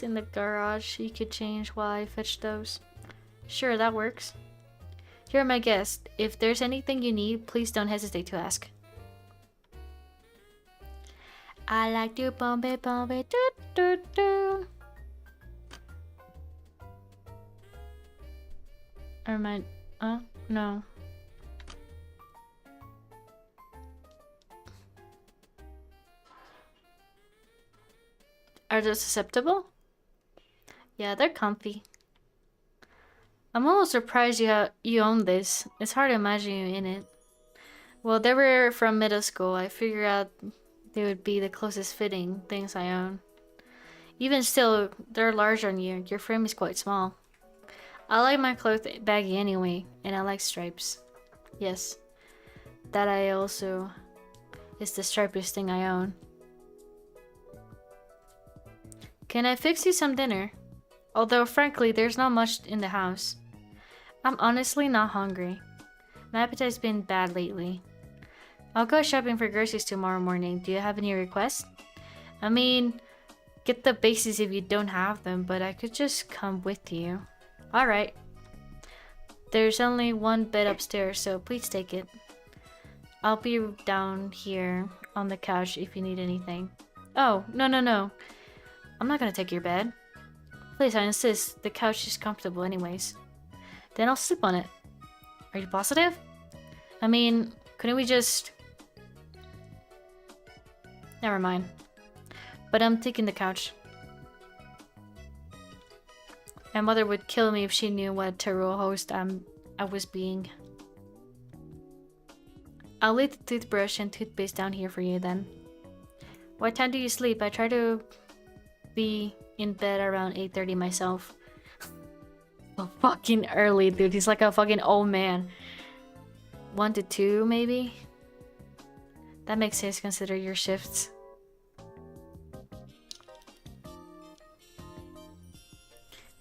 in the garage. You could change while I fetch those. Sure, that works. Here are my guests. If there's anything you need, please don't hesitate to ask. I like to bump it, do do do. Or am I, no. Are those acceptable? Yeah, they're comfy. I'm almost surprised you own this. It's hard to imagine you in it. Well, they were from middle school. I figured out they would be the closest fitting things I own. Even still, they're large on you. Your frame is quite small. I like my clothes baggy anyway, and I like stripes. Yes, that I also is the stripiest thing I own. Can I fix you some dinner? Although frankly, there's not much in the house. I'm honestly not hungry. My appetite's been bad lately. I'll go shopping for groceries tomorrow morning. Do you have any requests? I mean, get the basics if you don't have them, but I could just come with you. Alright. There's only one bed upstairs, so please take it. I'll be down here on the couch if you need anything. Oh, no. I'm not gonna take your bed. Please, I insist. The couch is comfortable anyways. Then I'll sleep on it. Are you positive? I mean, couldn't we just... Never mind. But I'm taking the couch. My mother would kill me if she knew what tarot host I was being. I'll leave the toothbrush and toothpaste down here for you then. What time do you sleep? I try to be in bed around 8:30 myself. So fucking early, dude. He's like a fucking old man. 1 to 2, maybe? That makes sense consider your shifts.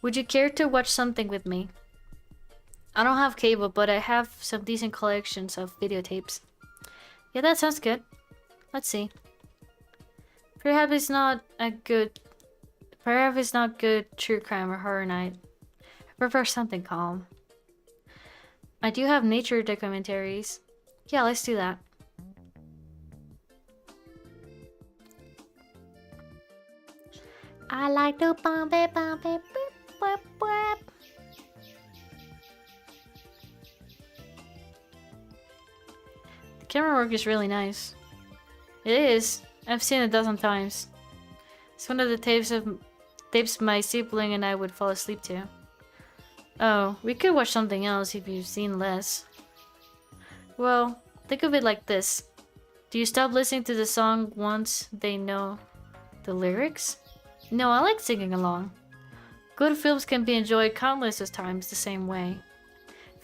Would you care to watch something with me? I don't have cable, but I have some decent collections of videotapes. Yeah, that sounds good. Let's see. Perhaps it's not good true crime or horror night. I prefer something calm. I do have nature documentaries. Yeah, let's do that. I like to bump it, boop, boop, boop. The camera work is really nice. It is. I've seen it a dozen times. It's one of the tapes my sibling and I would fall asleep to. Oh, we could watch something else if you've seen less. Well, think of it like this. Do you stop listening to the song once they know the lyrics? No, I like singing along. Good films can be enjoyed countless of times the same way.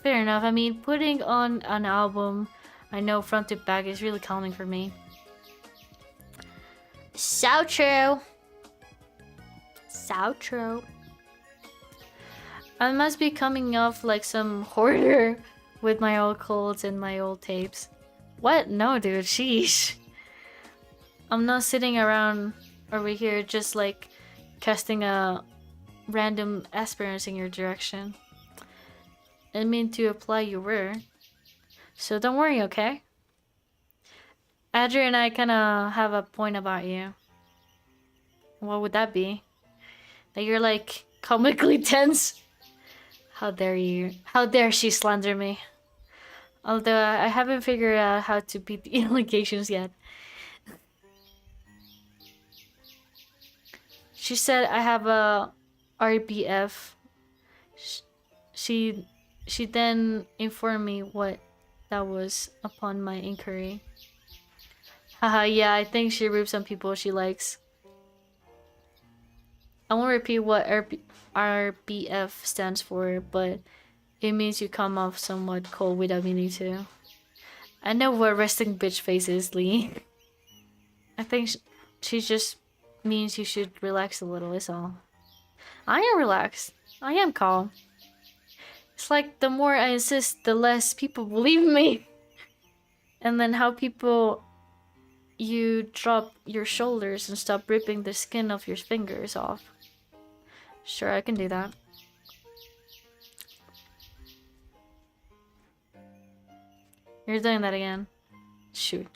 Fair enough, I mean, putting on an album I know front to back is really calming for me. So true. So true. I must be coming off like some hoarder with my old clothes and my old tapes. What? No, dude, sheesh. I'm not sitting around over here just like casting a random aspirants in your direction. I mean to apply your word. So don't worry, okay? Adria and I kinda have a point about you. What would that be? That you're like comically tense? How dare you? How dare she slander me? Although I haven't figured out how to beat the allegations yet. She said I have a RBF. She then informed me what that was upon my inquiry. Haha, yeah, I think she raped some people she likes. I won't repeat what RBF stands for, but it means you come off somewhat cold without meaning to. I know what resting bitch face is, Lee. I think she just means you should relax a little, is all. I am relaxed. I am calm. It's like the more I insist, the less people believe me. And then how people... You drop your shoulders and stop ripping the skin of your fingers off. Sure, I can do that. You're doing that again. Shoot.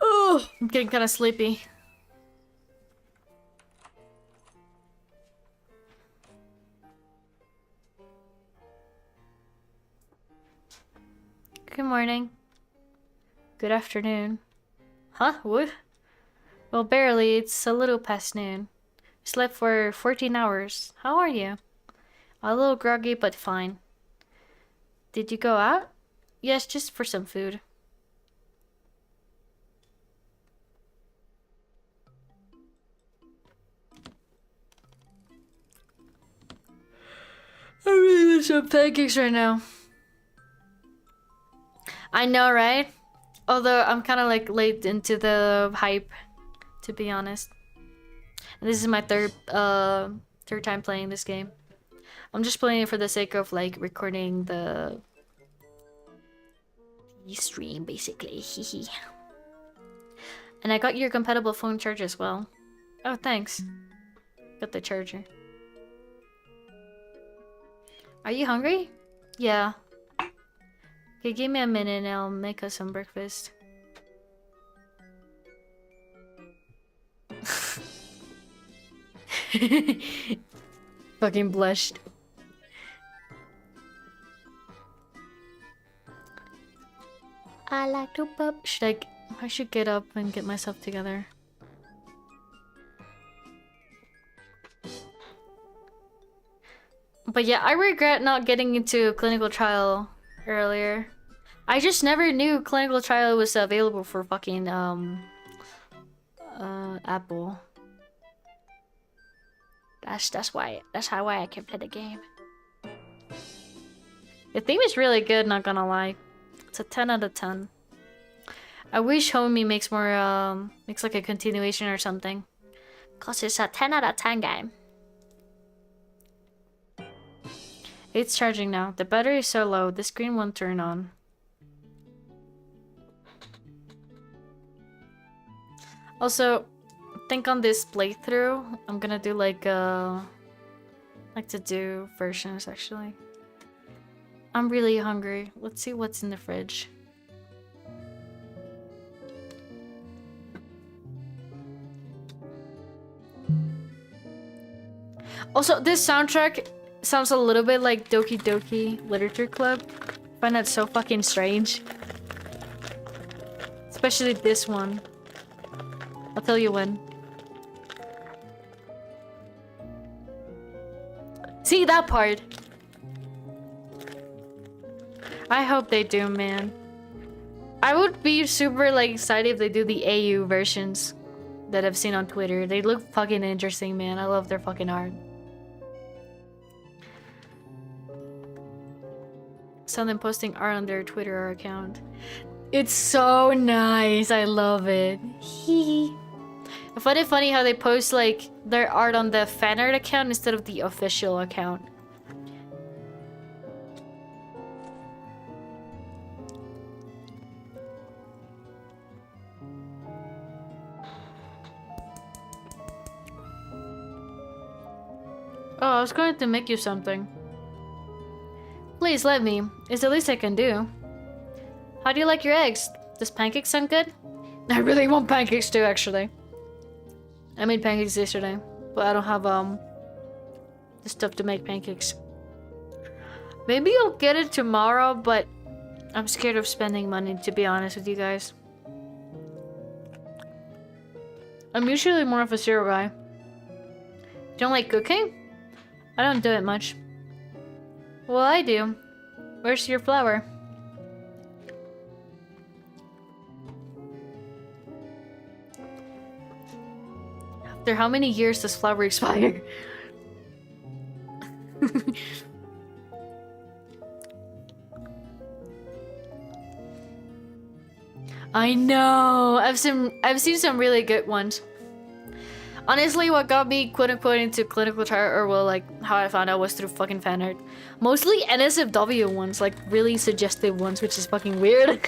Oh, I'm getting kind of sleepy. Good morning. Good afternoon. Huh? What? Well, barely. It's a little past noon. Slept for 14 hours. How are you? A little groggy, but fine. Did you go out? Yes, just for some food. I'm eating some pancakes right now. I know, right? Although I'm kind of like late into the hype, to be honest. And this is my third time playing this game. I'm just playing it for the sake of like recording the stream, basically. And I got your compatible phone charger as well. Oh, thanks. Got the charger. Are you hungry? Yeah. Okay, give me a minute and I'll make us some breakfast. Fucking blushed. I like to pop. I should get up and get myself together. But yeah, I regret not getting into a clinical trial earlier. I just never knew clinical trial was available for fucking Apple. That's why I can't play the game. The theme is really good, not gonna lie. It's a 10 out of 10. I wish Homie makes more makes like a continuation or something. Cause it's a 10 out of 10 game. It's charging now. The battery is so low, the screen won't turn on. Also, I think on this playthrough, I'm gonna do like to do versions actually. I'm really hungry. Let's see what's in the fridge. Also, this soundtrack sounds a little bit like Doki Doki Literature Club. I find that so fucking strange. Especially this one. I'll tell you when. See that part? I hope they do, man. I would be super like excited if they do the AU versions that I've seen on Twitter. They look fucking interesting, man. I love their fucking art. Saw them posting art on their Twitter account. It's so nice. I love it. Hee. I find it funny how they post like their art on the fan art account instead of the official account. Oh, I was going to make you something. Please let me. It's the least I can do. How do you like your eggs? Does pancakes sound good? I really want pancakes too, actually. I made pancakes yesterday, but I don't have the stuff to make pancakes. Maybe I'll get it tomorrow, but I'm scared of spending money, to be honest with you guys. I'm usually more of a cereal guy. You don't like cooking? I don't do it much. Well, I do. Where's your flour? After how many years does flour expire? I know. I've seen some really good ones. Honestly, what got me quote-unquote into clinical trial, or well, like how I found out, was through fucking fan art. Mostly NSFW ones, like really suggestive ones, which is fucking weird.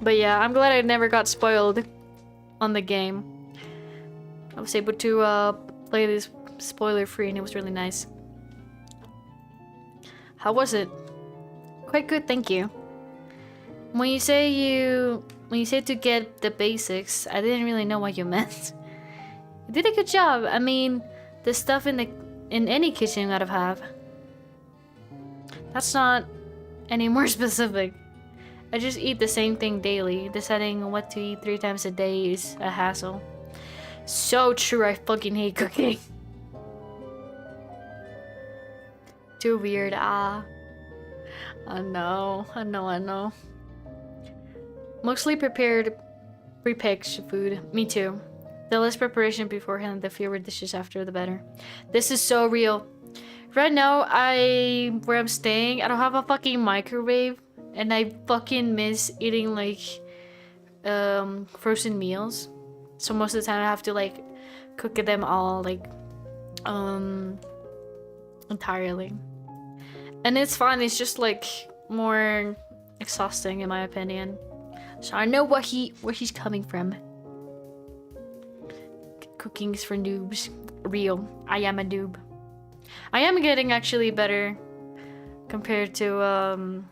But yeah, I'm glad I never got spoiled on the game. I was able to play this spoiler-free, and it was really nice. How was it? Quite good, thank you. When you say to get the basics, I didn't really know what you meant. You did a good job. I mean, the stuff in any kitchen you gotta have. That's not any more specific. I just eat the same thing daily. Deciding on what to eat 3 times a day is a hassle. So true, I fucking hate cooking. Too weird, I know. Mostly prepackaged food. Me too. The less preparation beforehand, the fewer dishes after, the better. This is so real. Right now, where I'm staying, I don't have a fucking microwave, and I fucking miss eating like frozen meals. So most of the time, I have to like cook them all like entirely. And it's fine, it's just like more exhausting in my opinion. So I know where he's coming from. Cooking is for noobs. Real. I am a noob. I am getting actually better compared to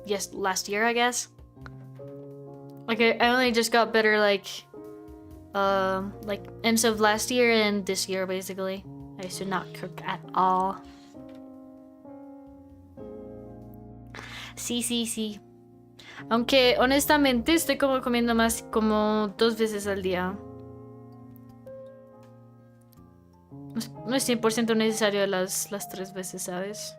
yes, last year I guess. Like I only just got better like ends of last year and this year basically. I used to not cook at all. Sí. Aunque honestamente estoy como comiendo más como 2 veces al día. No es 100% necesario las 3 veces, ¿sabes?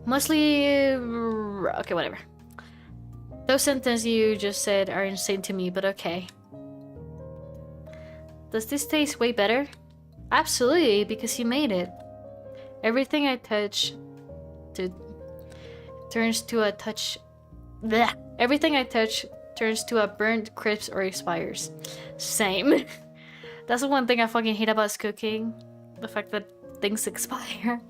Mostly... Okay, whatever. Those sentences you just said are insane to me, but okay. Does this taste way better? Absolutely, because you made it. Everything I touch turns to a touch. Blech. Everything I touch turns to a burnt, crisp, or expires. Same. That's the one thing I fucking hate about cooking. The fact that things expire.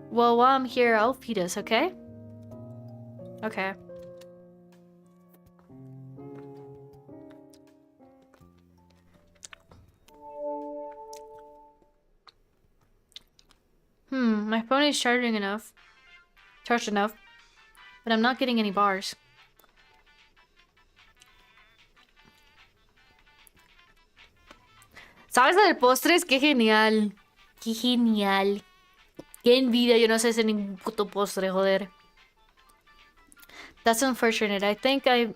Well, while I'm here, I'll feed us, okay? Okay. My phone is charged enough, but I'm not getting any bars. ¿Sabes del postres? ¡Qué genial! ¡Qué genial! ¡Qué envidia! Yo no sé hacer ningún puto postre, joder. That's unfortunate. I think I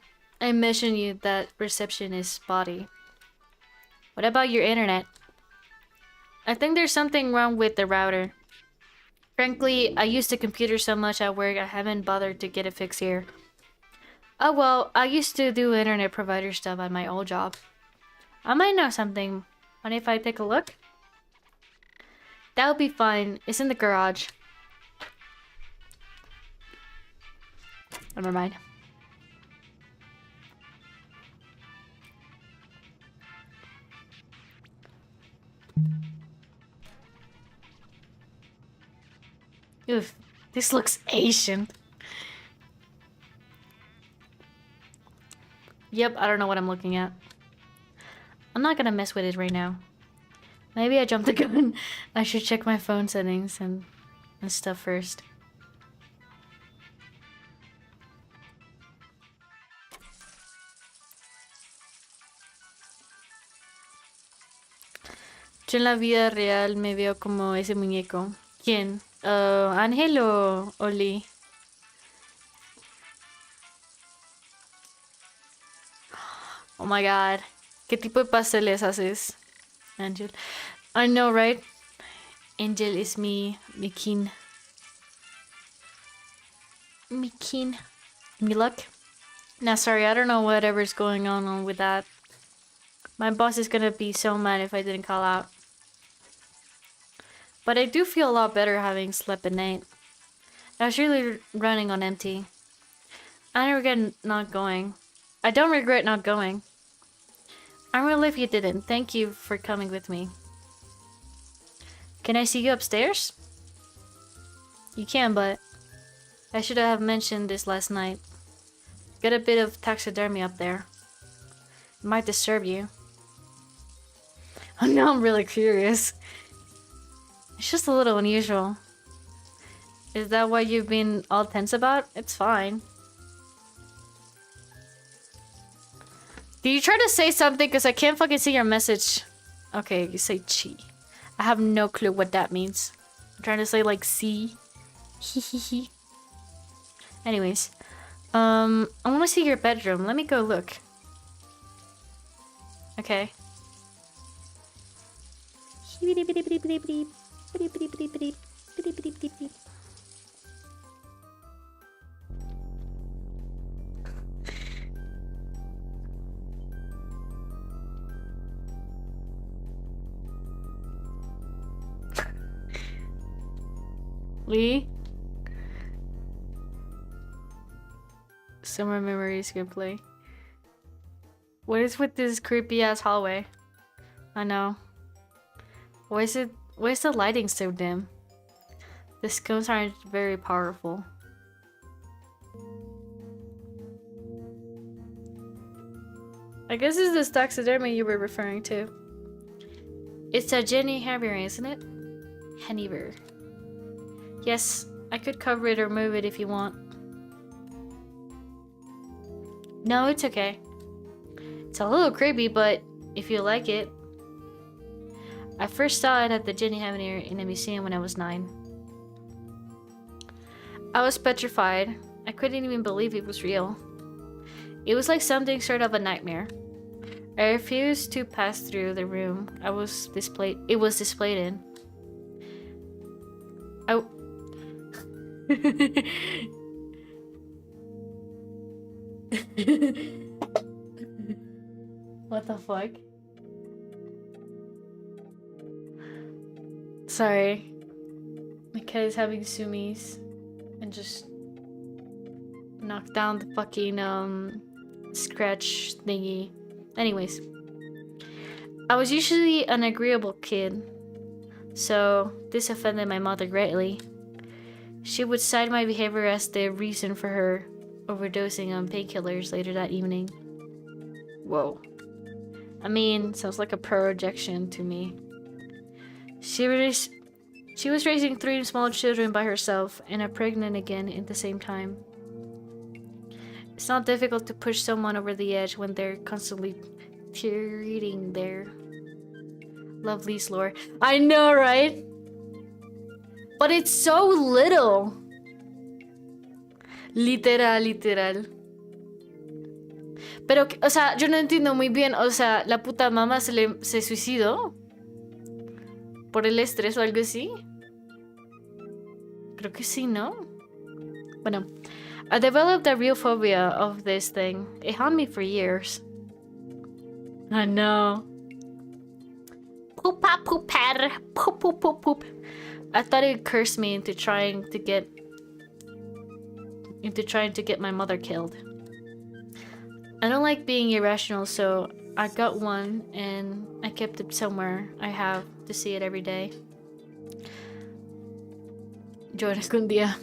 mentioned you that reception is spotty. What about your internet? I think there's something wrong with the router. Frankly, I use the computer so much at work, I haven't bothered to get it fixed here. Oh well, I used to do internet provider stuff at my old job. I might know something. Mind if I take a look? That would be fine. It's in the garage. Never mind. Oof, this looks Asian. Yep, I don't know what I'm looking at. I'm not gonna mess with it right now. Maybe I jumped the gun. I should check my phone settings and stuff first. Yo en la vida real me veo como ese muñeco. ¿Quién? ¿Ángel o Oli? Oh my god. ¿Qué tipo de pasteles haces, Angel? I know, right? Angel is mi king. Mi king. Me luck? Nah, sorry, I don't know whatever's going on with that. My boss is gonna be so mad if I didn't call out. But I do feel a lot better having slept at night. I was really running on empty. I don't regret not going. I don't regret not going. I'm relieved you didn't. Thank you for coming with me. Can I see you upstairs? You can, but I should have mentioned this last night. Got a bit of taxidermy up there. It might disturb you. Oh, now I'm really curious. It's just a little unusual. Is that what you've been all tense about? It's fine. Did you try to say something? Because I can't fucking see your message. Okay, you say chi. I have no clue what that means. I'm trying to say like see. Hehehe. Anyways. I want to see your bedroom. Let me go look. Okay. Lee? Summer memories gameplay. What is with this creepy ass hallway? I know. Why is the lighting so dim? The scones aren't very powerful. I guess it's this taxidermy you were referring to. It's a Jenny Hammer, isn't it? Henniver. Yes, I could cover it or move it if you want. No, it's okay. It's a little creepy, but if you like it. I first saw it at the Jenny Hammer in a museum when I was 9. I was petrified. I couldn't even believe it was real. It was like something sort of a nightmare. I refused to pass through the room it was displayed in. What the fuck? Sorry. My cat is having sumis and just knocked down the fucking scratch thingy. Anyways. I was usually an agreeable kid, so this offended my mother greatly. She would cite my behavior as the reason for her overdosing on painkillers later that evening. Whoa. I mean, sounds like a projection to me. She was raising 3 small children by herself and pregnant again at the same time. It's not difficult to push someone over the edge when they're constantly treating their lovely lore. I know, right? But it's so little. Literal. Pero, o sea, yo no entiendo muy bien. O sea, la puta mamá se suicidó por el estrés o algo así. Creo que sí, ¿no? Bueno, I developed a real phobia of this thing. It haunted me for years. I know. Poopa pooper. Poop poop poop poop. I thought it cursed me into trying to get my mother killed. I don't like being irrational, so I got one and I kept it somewhere. I have to see it every day. Yo la escondía.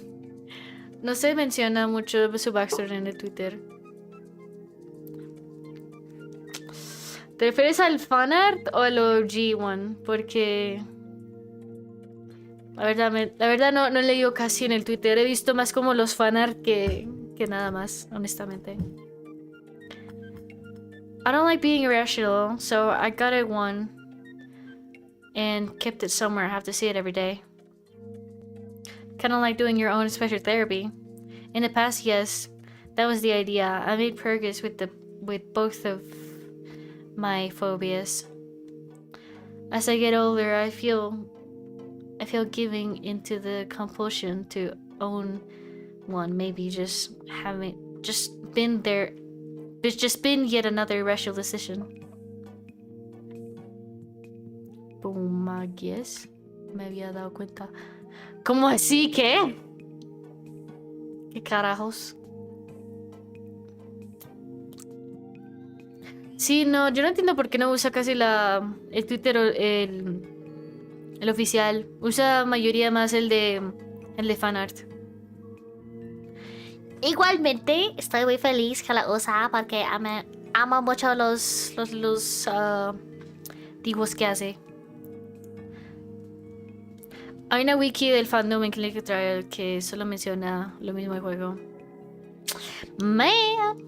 No se menciona mucho su backstory en el Twitter. ¿Te refieres al fanart o al OG one? Porque la verdad no he leído casi en el Twitter. He visto más como los fanart que nada más, honestamente. I don't like being irrational, so I got it one and kept it somewhere. I have to see it every day. Kind of like doing your own special therapy. In the past, yes, that was the idea. I made progress with both of my phobias. As I get older, I feel giving into the compulsion to own one. Maybe just been there. It's just been yet another rational decision. Boom, I guess. Me había dado cuenta. ¿Cómo así? ¿Qué? ¿Qué carajos? Sí, no, yo no entiendo por qué no usa casi el Twitter el oficial. Usa mayoría más el de fanart. Igualmente, estoy muy feliz que la usa porque amo mucho los dibujos que hace. Hay una wiki del fandom en Clinical Trial que solo menciona lo mismo del juego. Man!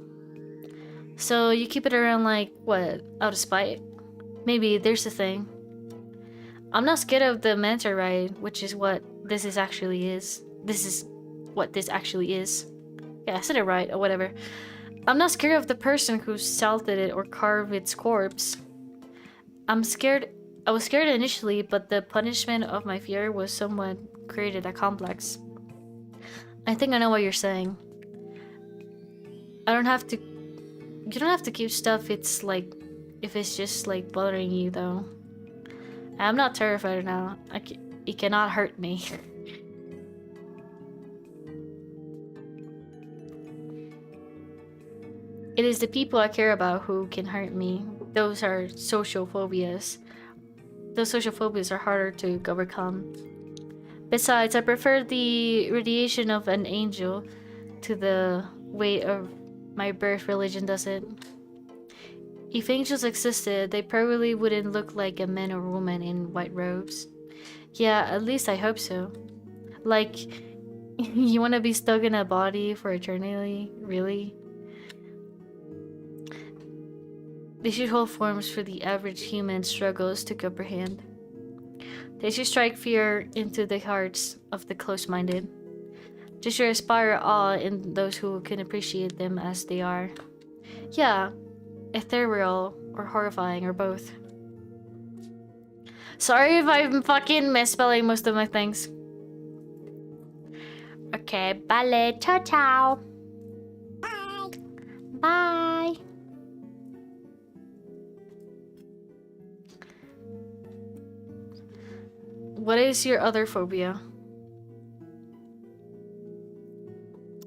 So you keep it around like, what, out of spite? Maybe, there's the thing. I'm not scared of the manta ride, which is what this actually is. This is what this actually is. Yeah, I said it right, or whatever. I'm not scared of the person who salted it or carved its corpse. I was scared initially, but the punishment of my fear was somewhat created a complex. I think I know what you're saying. You don't have to keep stuff if it's just like bothering you though. I'm not terrified now. It cannot hurt me. It is the people I care about who can hurt me. Those are social phobias. Those social phobias are harder to overcome. Besides, I prefer the radiation of an angel to the weight of my birth religion doesn't. If angels existed, they probably wouldn't look like a man or woman in white robes. Yeah, at least I hope so. Like, you want to be stuck in a body for eternity? Really? They should hold forms for the average human struggles to comprehend. They should strike fear into the hearts of the close-minded. They should inspire awe in those who can appreciate them as they are. Yeah, ethereal or horrifying or both. Sorry if I'm fucking misspelling most of my things. Okay, bye. Ciao, ciao. Bye. Bye. What is your other phobia?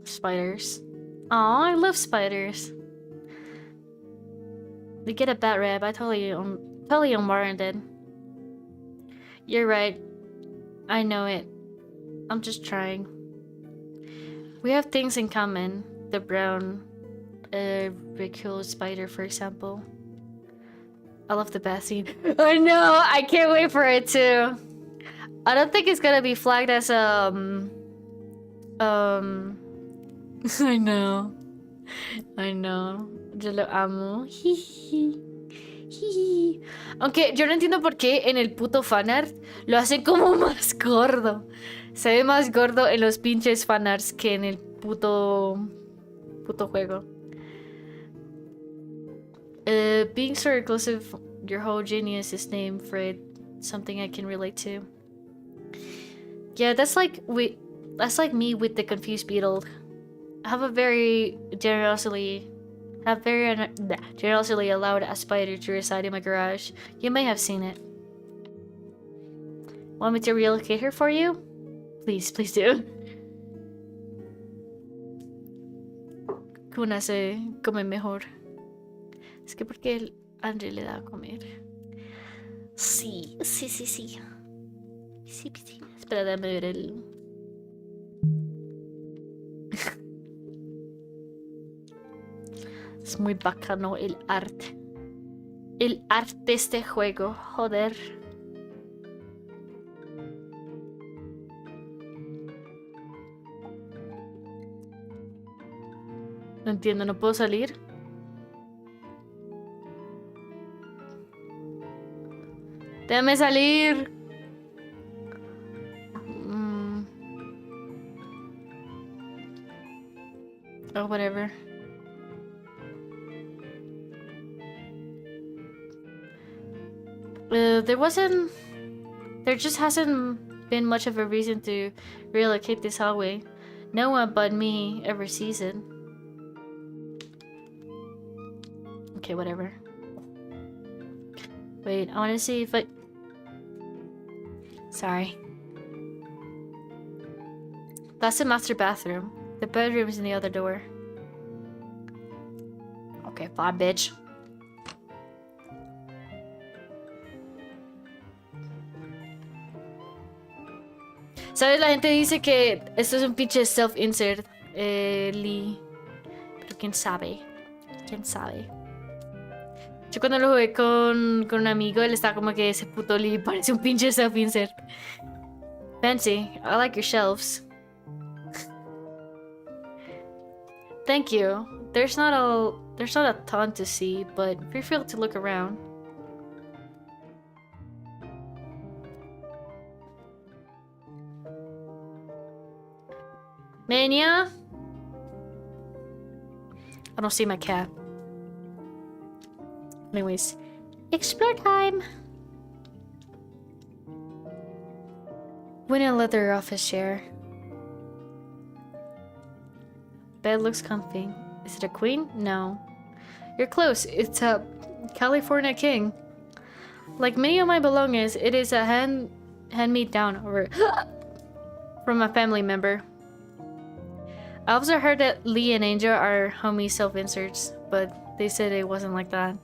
Spiders. Aw, I love spiders. They get a bad rap. I totally unwarranted. You're right. I know it. I'm just trying. We have things in common. The brown, recul spider, for example. I love the bath scene. I know. I can't wait for it too. I don't think it's gonna be flagged as I know. Yo lo amo. Aunque yo no entiendo por qué en el puto fanart lo hacen como más gordo. Se ve más gordo en los pinches fanarts que en el puto juego. Being so reclusive, your whole genius is named for it. Something I can relate to. Yeah, that's like me with the confused beetle. I have very generously allowed a spider to reside in my garage. You may have seen it. Want me to relocate her for you? Please do. Kuna se come mejor. Es que porque el Andre le da a comer. Sí. Sí. Espera, déjame ver el... Es muy bacano el arte. el arte de este juego. Joder. No entiendo, ¿no puedo salir? ¡Déjame salir! Oh, whatever. There just hasn't been much of a reason to relocate this hallway. No one but me ever sees it. Okay, whatever. Wait, I want to see if I... Sorry. That's the master bathroom. The bedroom is in the other door. Okay, fine, bitch. ¿Sabes? La gente dice que esto es un pinche self-insert, Lee. Pero quién sabe. Quién sabe. Yo cuando lo jugué con un amigo, él estaba como que ese puto Lee parece un pinche self-insert. Fancy. I like your shelves. Thank you. There's not a ton to see, but feel free to look around. Mania? I don't see my cat. Anyways, explore time. Winning a leather office chair. Bed looks comfy. Is it a queen? No. You're close. It's a California king. Like many of my belongings, it is a hand-me-down or from a family member. I also heard that Lee and Angel are homie self-inserts, but they said it wasn't like that.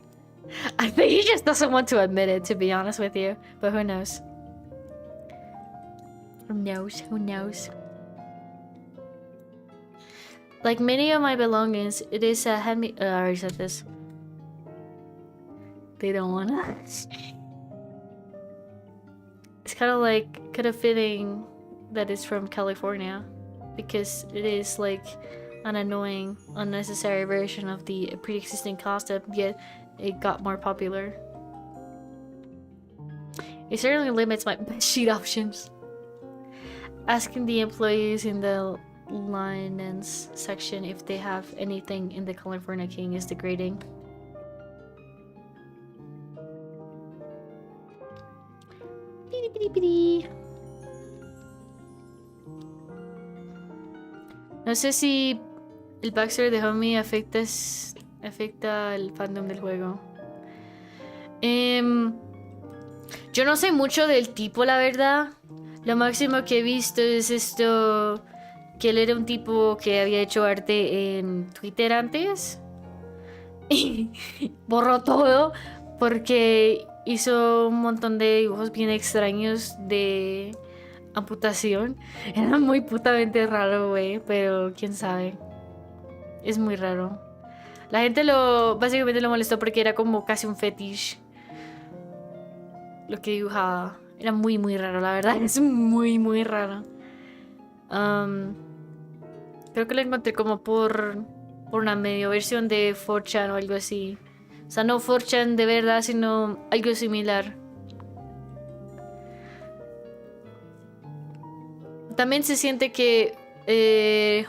I think he just doesn't want to admit it, to be honest with you. But who knows? Who knows? Who knows? Like many of my belongings, it is a hand-me... I already said this. They don't wanna. It's kind of fitting that it's from California, because it is like an annoying, unnecessary version of the pre-existing concept, yet it got more popular. It certainly limits my bedsheet options. Asking the employees in the linens section if they have anything in the California King is degrading. No sé si el backstory de Homie afecta el fandom del juego. Yo no sé mucho del tipo, la verdad. Lo máximo que he visto es esto, que él era un tipo que había hecho arte en Twitter antes y borró todo porque hizo un montón de dibujos bien extraños de amputación. Era muy putamente raro, güey, pero quién sabe. Es muy raro. La gente básicamente lo molestó porque era como casi un fetish lo que dibujaba. Era muy muy raro, la verdad. Es muy muy raro. Creo que lo encontré como por una medio versión de 4chan o algo así. O sea, no 4chan de verdad, sino algo similar. También se siente que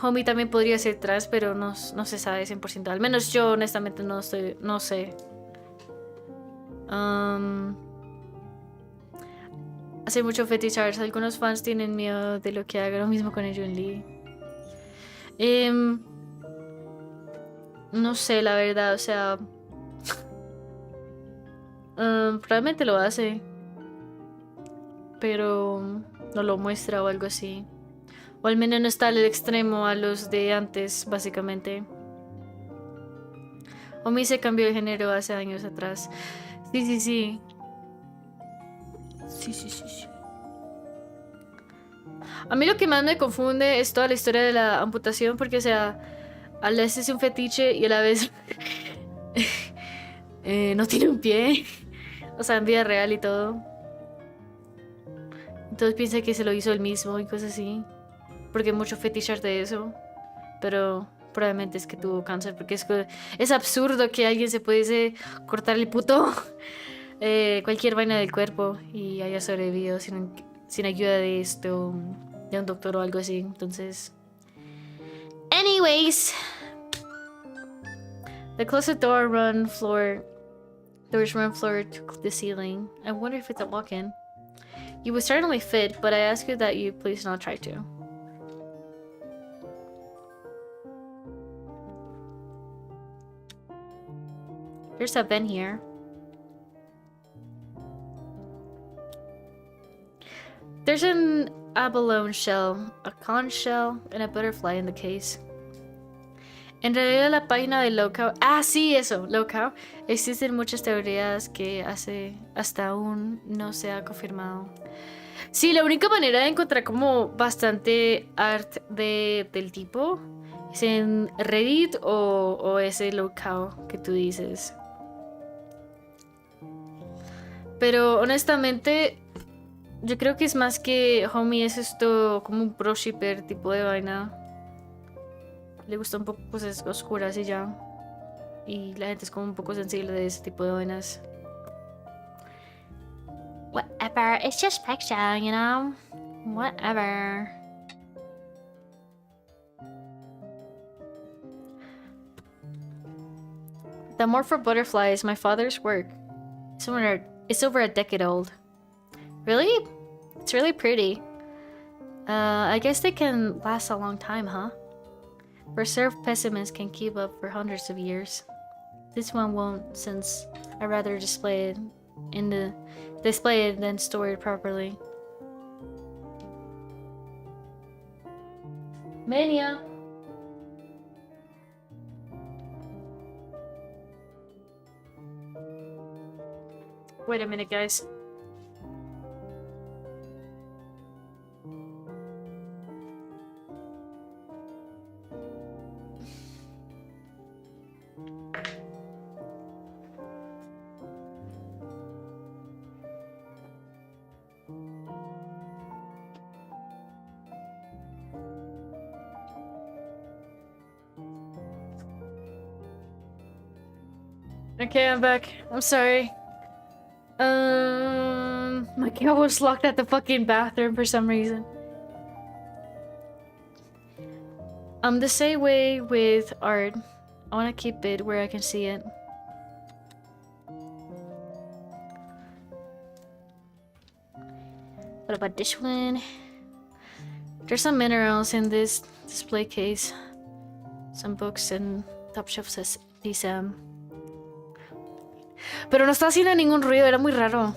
Homie también podría ser trans, pero no se sabe 100%. Al menos yo honestamente no sé. Hace mucho fetichars. Algunos fans tienen miedo de lo que haga lo mismo con el Jun-Lee. No sé, la verdad, o sea... probablemente lo hace. Pero no lo muestra o algo así. O al menos no está al extremo a los de antes, básicamente. Omi se cambió de género hace años atrás. Sí. Sí. A mí lo que más me confunde es toda la historia de la amputación, porque, o sea, a la vez es un fetiche y a la vez no tiene un pie. O sea, en vida real y todo. Entonces piensa que se lo hizo él mismo y cosas así. Porque hay mucho fetichar de eso. Pero probablemente es que tuvo cáncer. Porque es absurdo que alguien se pudiese cortar el puto cualquier vaina del cuerpo y haya sobrevivido sin ayuda de esto, de un doctor o algo así. Entonces, anyways, the closet doors run floor to the ceiling. I wonder if it's a walk-in. You would certainly fit, but I ask you that you please not try to. There's a vent here. There's an abalone shell, a conch shell, and a butterfly in the case. En realidad la página de Lookout... Ah, sí, eso, Lookout. Existen muchas teorías que hasta aún no se ha confirmado. Sí, la única manera de encontrar como bastante art del tipo es en Reddit o ese Lookout que tú dices. Pero honestamente, yo creo que es más que Homie es esto como un pro shipper tipo de vaina. Le gusta un poco cosas oscuras y ya. Y la gente es como un poco sensible de ese tipo de vainas. Whatever, it's just fiction, you know? Whatever. The Morpho Butterfly is my father's work. It's over a decade old. Really? It's really pretty. I guess they can last a long time, huh? Reserved specimens can keep up for hundreds of years. This one won't, since I'd rather display it than store it properly. Mania! Wait a minute, guys. Okay, I'm back. I'm sorry. My cat was locked at the fucking bathroom for some reason. The same way with art. I want to keep it where I can see it. What about this one? There's some minerals in this display case. Some books and top shelf says DSM. Pero no está haciendo ningún ruido, era muy raro.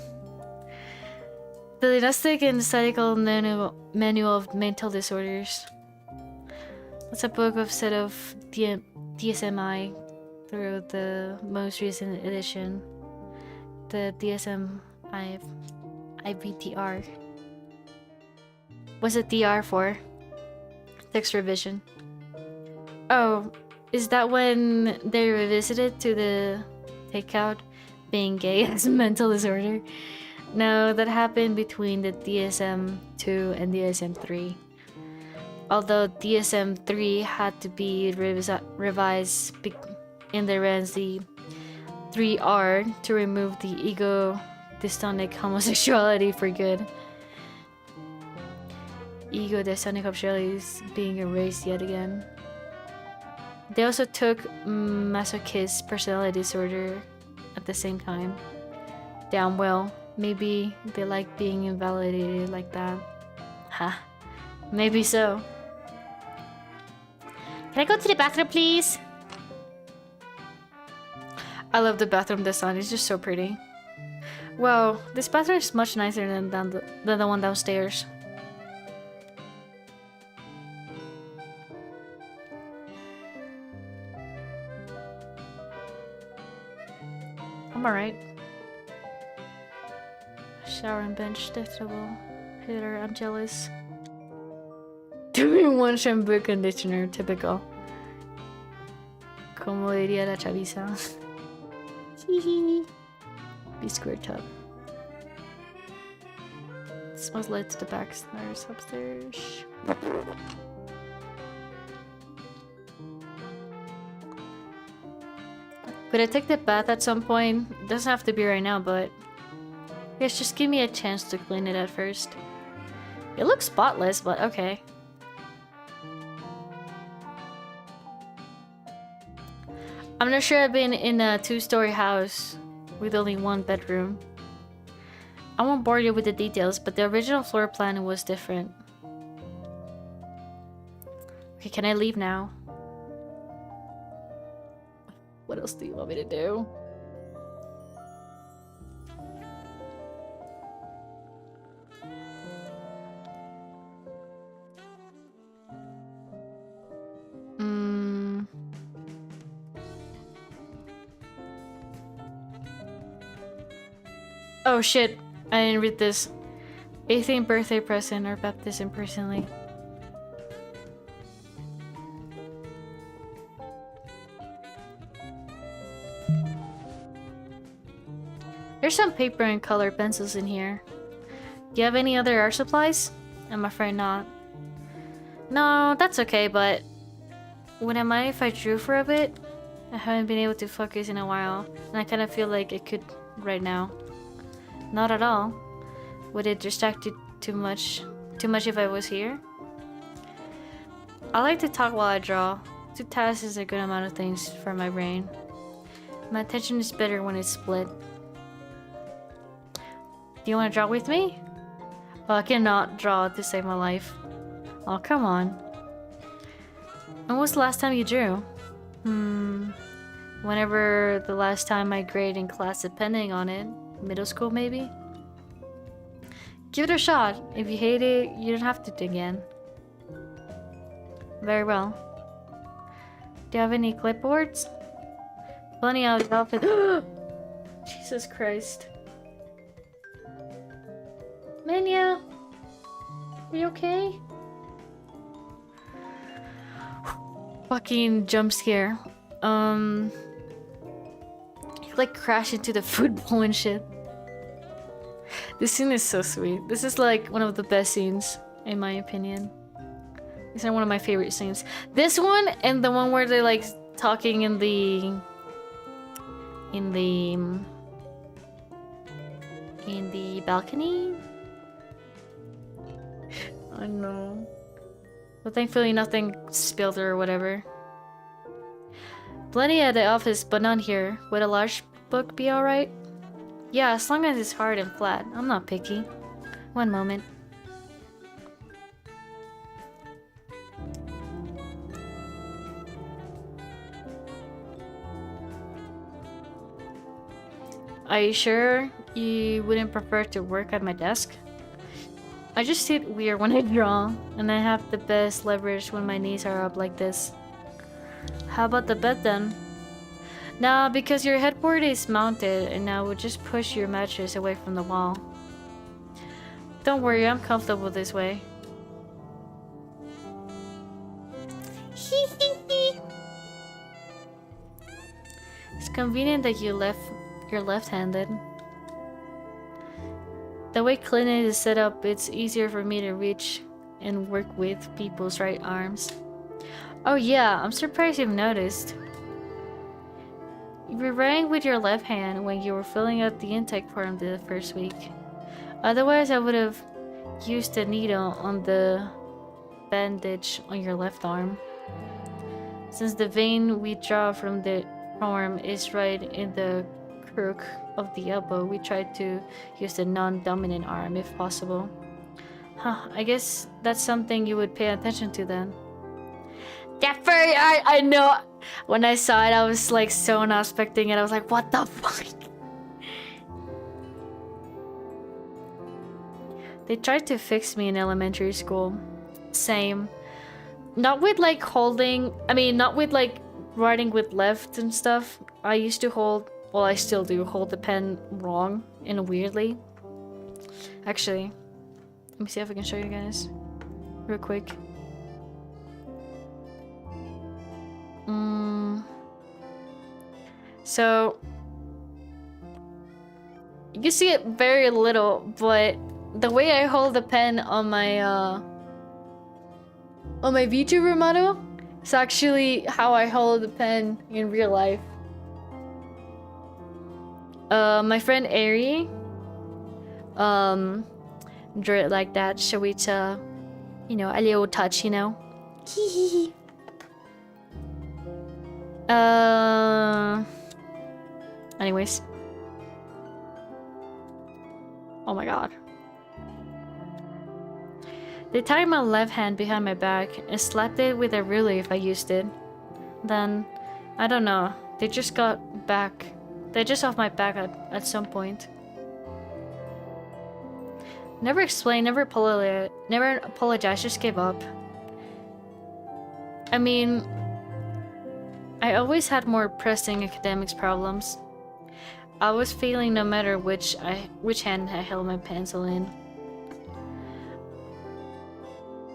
The Dynastic and Statical Manual of Mental Disorders. That's a book of set of DSMI through the most recent edition. The DSM IVTR. What's a DR for? Text revision. Oh, is that when they revisited to the takeout being gay as a mental disorder? No, that happened between the DSM-2 and DSM-3. Although DSM-3 had to be revised in the Ramsey 3R to remove the ego dystonic homosexuality for good. Ego dystonic homosexuality is being erased yet again. They also took masochist personality disorder at the same time. Damn well, maybe they like being invalidated like that. Ha, maybe so. Can I go to the bathroom, please? I love the bathroom design, it's just so pretty. Wow, this bathroom is much nicer than the one downstairs. I'm alright. Shower and bench, delectable. Hitter, I'm jealous. 2-in-1 shampoo conditioner, typical. Como diría la chaviza. B square tub. This must lead to the back stairs upstairs. Could I take the bath at some point? It doesn't have to be right now, but yes, just give me a chance to clean it at first. It looks spotless, but okay. I'm not sure I've been in a 2-story house with only 1 bedroom. I won't bore you with the details, but the original floor plan was different. Okay, can I leave now? What else do you want me to do? Oh shit, I didn't read this. 18th birthday present or baptism personally. There's some paper and colored pencils in here. Do you have any other art supplies? I'm afraid not. No, that's okay, but would I mind if I drew for a bit? I haven't been able to focus in a while, and I kind of feel like it could right now. Not at all. Would it distract you too much if I was here? I like to talk while I draw. 2 tasks is a good amount of things for my brain. My attention is better when it's split. Do you want to draw with me? Well, I cannot draw to save my life. Oh, come on. When was the last time you drew? Whenever the last time I graded in class, depending on it. Middle school, maybe? Give it a shot. If you hate it, you don't have to do it again. Very well. Do you have any clipboards? Plenty out of the office. Jesus Christ. Mania! Are you okay? Fucking jump scare. Like crash into the food bowl and shit. This scene is so sweet. This is like one of the best scenes, in my opinion. These are one of my favorite scenes. This one and the one where they're like talking in the balcony. I know. But thankfully nothing spilled or whatever. Plenty at the office, but not here. Would a large book be alright? Yeah, as long as it's hard and flat. I'm not picky. One moment. Are you sure you wouldn't prefer to work at my desk? I just sit weird when I draw, and I have the best leverage when my knees are up like this. How about the bed then? Nah, because your headboard is mounted and I would just push your mattress away from the wall. Don't worry, I'm comfortable this way. It's convenient that you're left-handed. The way clinic is set up, it's easier for me to reach and work with people's right arms. Oh yeah, I'm surprised you've noticed. You were writing with your left hand when you were filling out the intake form the first week. Otherwise, I would have used a needle on the bandage on your left arm. Since the vein we draw from the form is right in the crook of the elbow, we tried to use the non-dominant arm if possible. Huh, I guess that's something you would pay attention to then. That furry art, I know. When I saw it, I was like so not expecting it. I was like, what the fuck? They tried to fix me in elementary school. Same. Not with like holding, not with like writing with left and stuff. I used to hold, well, I still do hold the pen wrong and weirdly. Actually, let me see if I can show you guys real quick. So You see it very little, but the way I hold the pen on my VTuber model is actually how I hold the pen in real life. My friend Ari drew it like that, show it you know, a little touch, you know. Anyways. Oh my god. They tied my left hand behind my back and slapped it with a ruler if I used it. Then, I don't know, they just got back. They just off my back at some point. Never explained, never apologized, just gave up. I mean, I always had more pressing academics problems. I was failing no matter which hand I held my pencil in.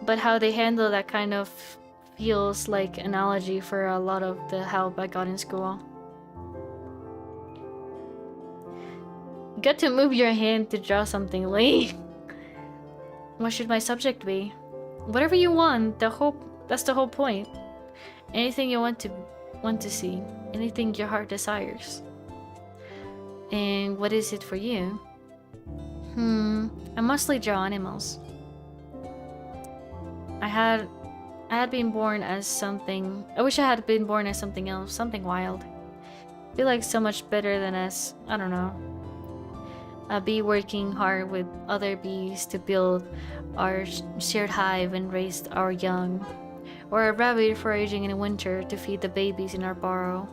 But how they handle that kind of feels like analogy for a lot of the help I got in school. You got to move your hand to draw something, Lee. What should my subject be? Whatever you want. That's the whole point. Anything you want to see. Anything your heart desires. And what is it for you? I mostly draw animals. I had been born as something. I wish I had been born as something else, something wild. I feel like so much better than as, I don't know, a bee working hard with other bees to build our shared hive and raise our young, or a rabbit foraging in winter to feed the babies in our burrow.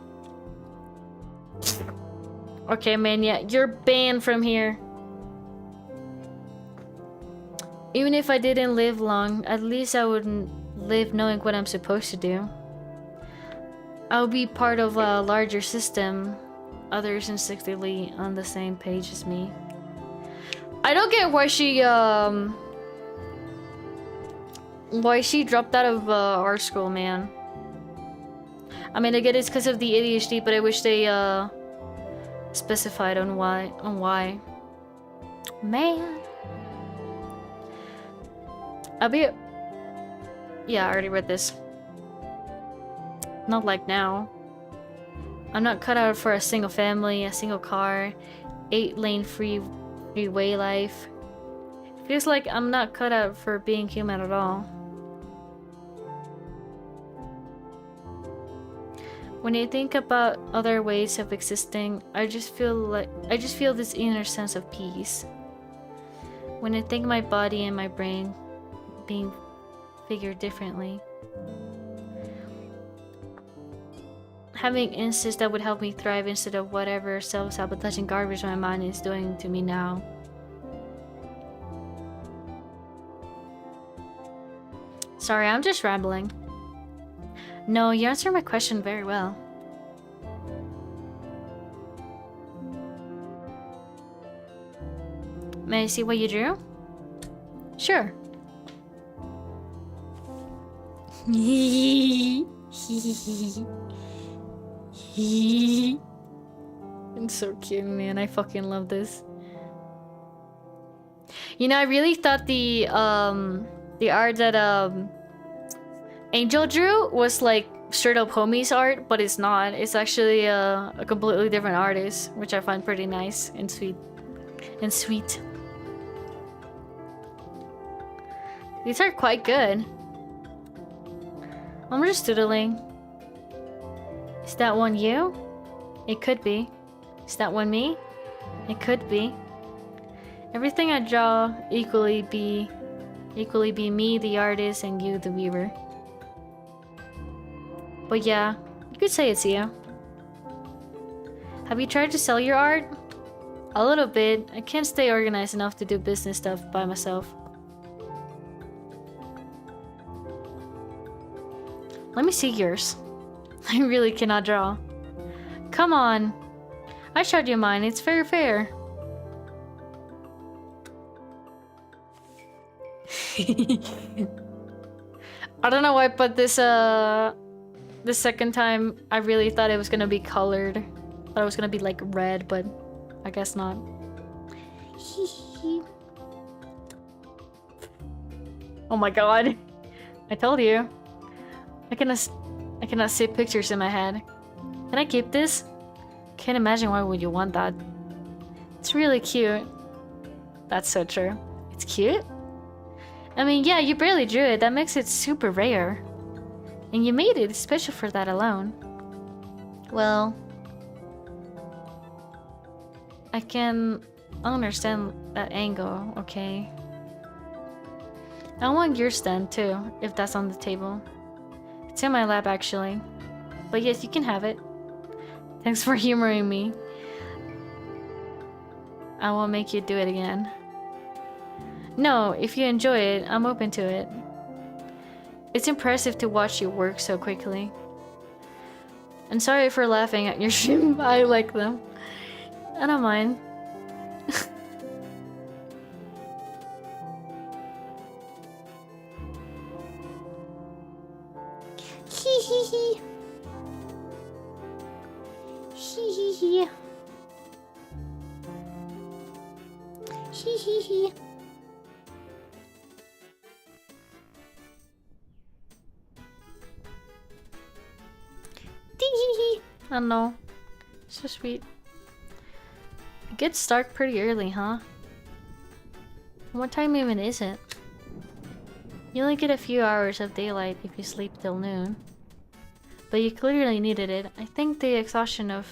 Okay, man, yeah, you're banned from here. Even if I didn't live long, at least I wouldn't live knowing what I'm supposed to do. I'll be part of a larger system, others instinctively on the same page as me. I don't get why she dropped out of art school, man. I mean, I get it's because of the ADHD, but I wish they specified on why. Man. Yeah, I already read this. Not like now. I'm not cut out for a single family, a single car, 8-lane freeway life. Feels like I'm not cut out for being human at all. When I think about other ways of existing, I just feel this inner sense of peace. When I think my body and my brain being figured differently. Having instincts that would help me thrive instead of whatever self-sabotaging garbage my mind is doing to me now. Sorry, I'm just rambling. No, you answered my question very well. May I see what you drew? Sure. It's so cute, man. I fucking love this. You know, I really thought the art that Angel drew was like straight up homie's art, but it's not. It's actually a completely different artist, which I find pretty nice and sweet. These are quite good. I'm just doodling. Is that one you? It could be. Is that one me? It could be. Everything I draw equally be me, the artist, and you, the viewer. But yeah, you could say it's you. Have you tried to sell your art? A little bit. I can't stay organized enough to do business stuff by myself. Let me see yours. I really cannot draw. Come on. I showed you mine. It's very fair. I don't know why, but this the second time I really thought it was gonna be colored. I thought it was gonna be like red, but I guess not. Oh my god. I told you. I cannot see pictures in my head. Can I keep this? Can't imagine why would you want that. It's really cute. That's so true. It's cute? I mean, yeah, you barely drew it. That makes it super rare. And you made it special for that alone. Well, I can understand that angle, okay? I want your stand too, if that's on the table. It's in my lap actually. But yes, you can have it. Thanks for humoring me. I won't make you do it again. No, if you enjoy it, I'm open to it. It's impressive to watch you work so quickly. And sorry for laughing at your stream. I like them. I don't mind. Hee hee hee. Hee hee hee. Hee hee hee. I don't know. So sweet. It gets dark pretty early, huh? What time even is it? You only get a few hours of daylight if you sleep till noon. But you clearly needed it. I think the exhaustion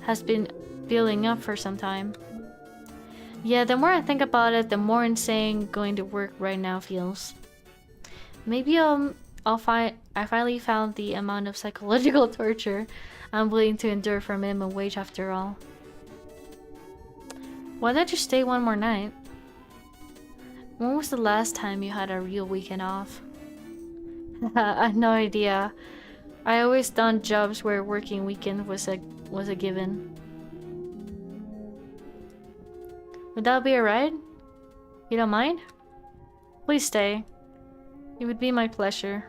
has been building up for some time. Yeah, the more I think about it, the more insane going to work right now feels. Maybe I finally found the amount of psychological torture I'm willing to endure for minimum wage after all. Why not just stay one more night? When was the last time you had a real weekend off? I have no idea. I always done jobs where working weekend was a given. Would that be alright? You don't mind? Please stay. It would be my pleasure.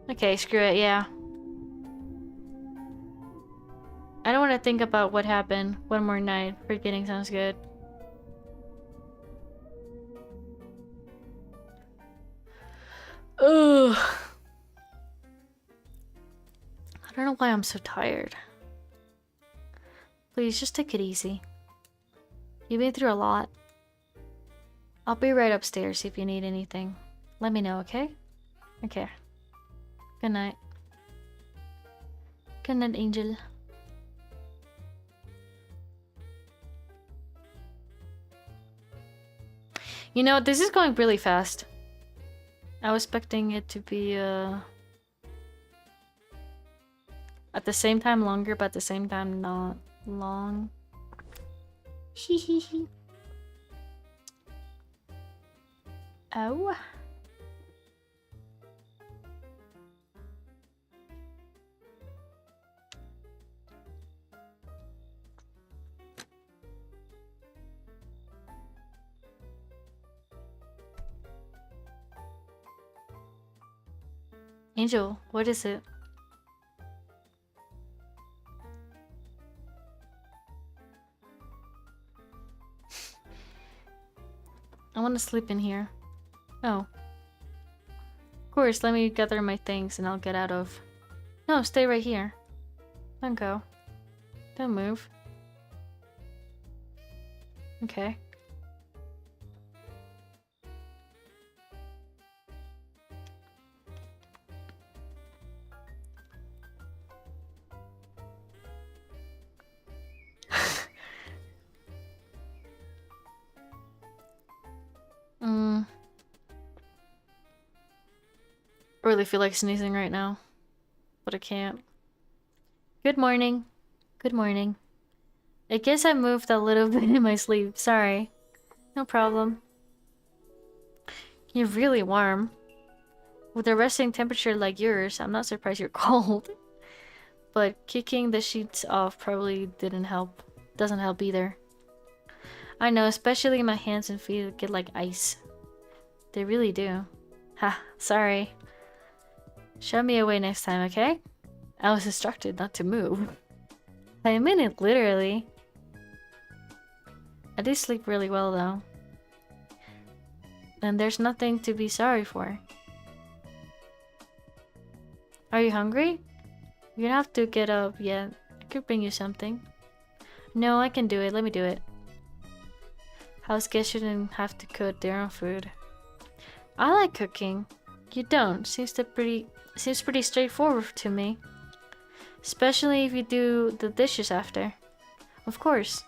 Okay, screw it, yeah. I don't want to think about what happened. One more night. Forgetting sounds good. Ugh. I don't know why I'm so tired. Please, just take it easy. You've been through a lot. I'll be right upstairs if you need anything. Let me know, okay? Okay. Good night. Good night, Angel. You know, this is going really fast. I was expecting it to be, at the same time longer, but at the same time not long. Hehehe. Oh. Angel, what is it? I want to sleep in here. Oh. Of course, let me gather my things and I'll get out of... No, stay right here. Don't go. Don't move. Okay. I really feel like sneezing right now, but I can't. Good morning. Good morning. I guess I moved a little bit in my sleep. Sorry. No problem. You're really warm. With a resting temperature like yours, I'm not surprised you're cold. But kicking the sheets off probably didn't help. Doesn't help either. I know, especially my hands and feet get like ice. They really do. Ha, sorry. Show me away next time, okay? I was instructed not to move. I mean it literally. I did sleep really well though. And there's nothing to be sorry for. Are you hungry? You don't have to get up yet. I could bring you something. No, I can do it. Let me do it. House guests shouldn't have to cook their own food. I like cooking. You don't. Seems pretty straightforward to me. Especially if you do the dishes after. Of course.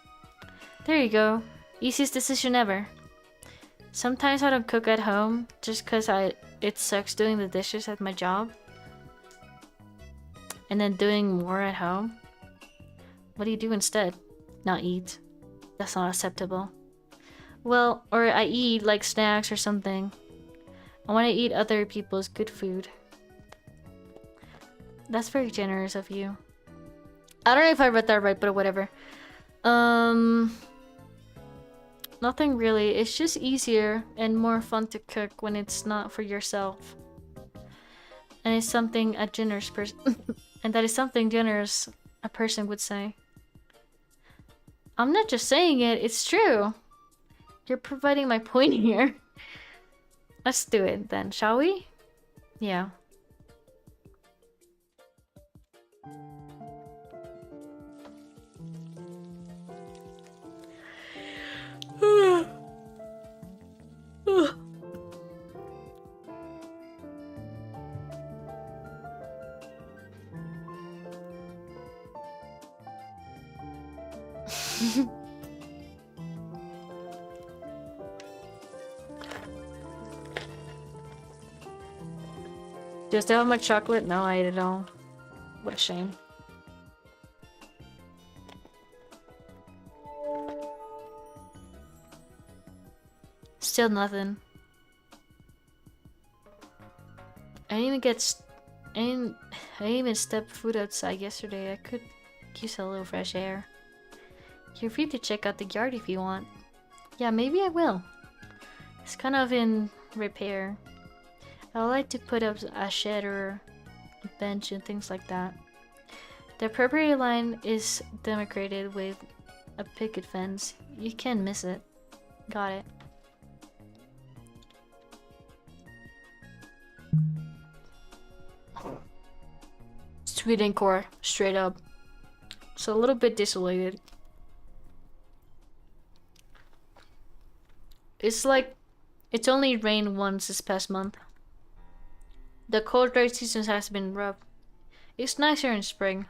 There you go. Easiest decision ever. Sometimes I don't cook at home just cause it sucks doing the dishes at my job. And then doing more at home. What do you do instead? Not eat. That's not acceptable. Well, or I eat like snacks or something. I want to eat other people's good food. That's very generous of you. I don't know if I read that right, but whatever. Nothing really. It's just easier and more fun to cook when it's not for yourself. And it's something a generous person and that is something generous a person would say. I'm not just saying it, it's true. You're providing my point here. Let's do it then, shall we? Yeah. Do I still have my chocolate? No, I ate it all. What a shame. Still nothing. I didn't even step foot outside yesterday. I could use a little fresh air. You're free to check out the yard if you want. Yeah, maybe I will. It's kind of in repair. I would like to put up a shed or a bench and things like that. The property line is demarcated with a picket fence. You can't miss it. Got it. Sweden core, straight up. So a little bit desolated. It's like it's only rained once this past month. The cold dry season has been rough. It's nicer in spring.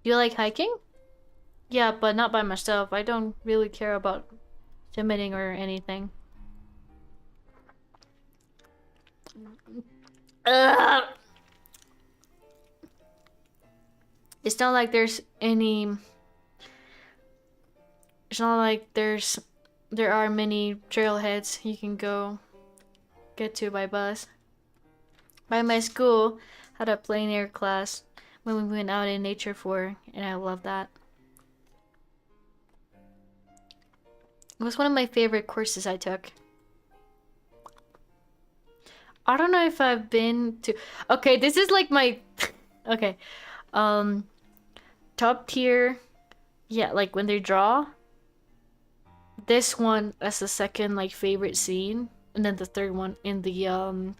You like hiking? Yeah, but not by myself. I don't really care about submitting or anything. Ugh. It's not like there's any. It's not like there are many trailheads you can go get to by bus. By my school had a plein air class when we went out in nature for, and I love that. It was one of my favorite courses I took. I don't know if I've been to. Okay, this is like my. Okay, top tier. Yeah, like when they draw. This one as the second like favorite scene, and then the third one in the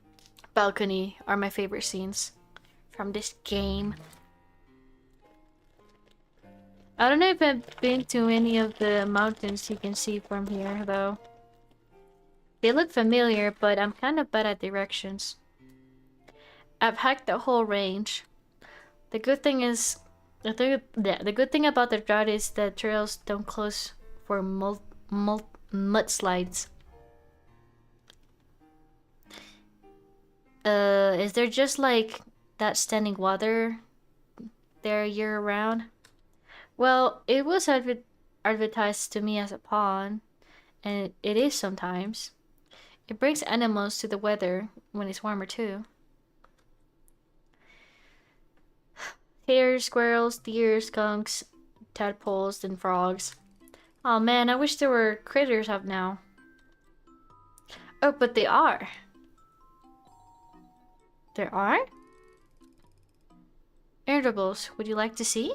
balcony are my favorite scenes from this game. I don't know if I've been to any of the mountains you can see from here though. They look familiar, but I'm kind of bad at directions. I've hiked the whole range. The good thing is, the good thing about the drought is that trails don't close for mudslides. Is there just like that standing water there year round? Well, it was advertised to me as a pond, and it is sometimes. It brings animals to the weather when it's warmer too. Hares, squirrels, deer, skunks, tadpoles, and frogs. Oh man, I wish there were critters up now. Oh, but they are. There are? Air dribbles, would you like to see?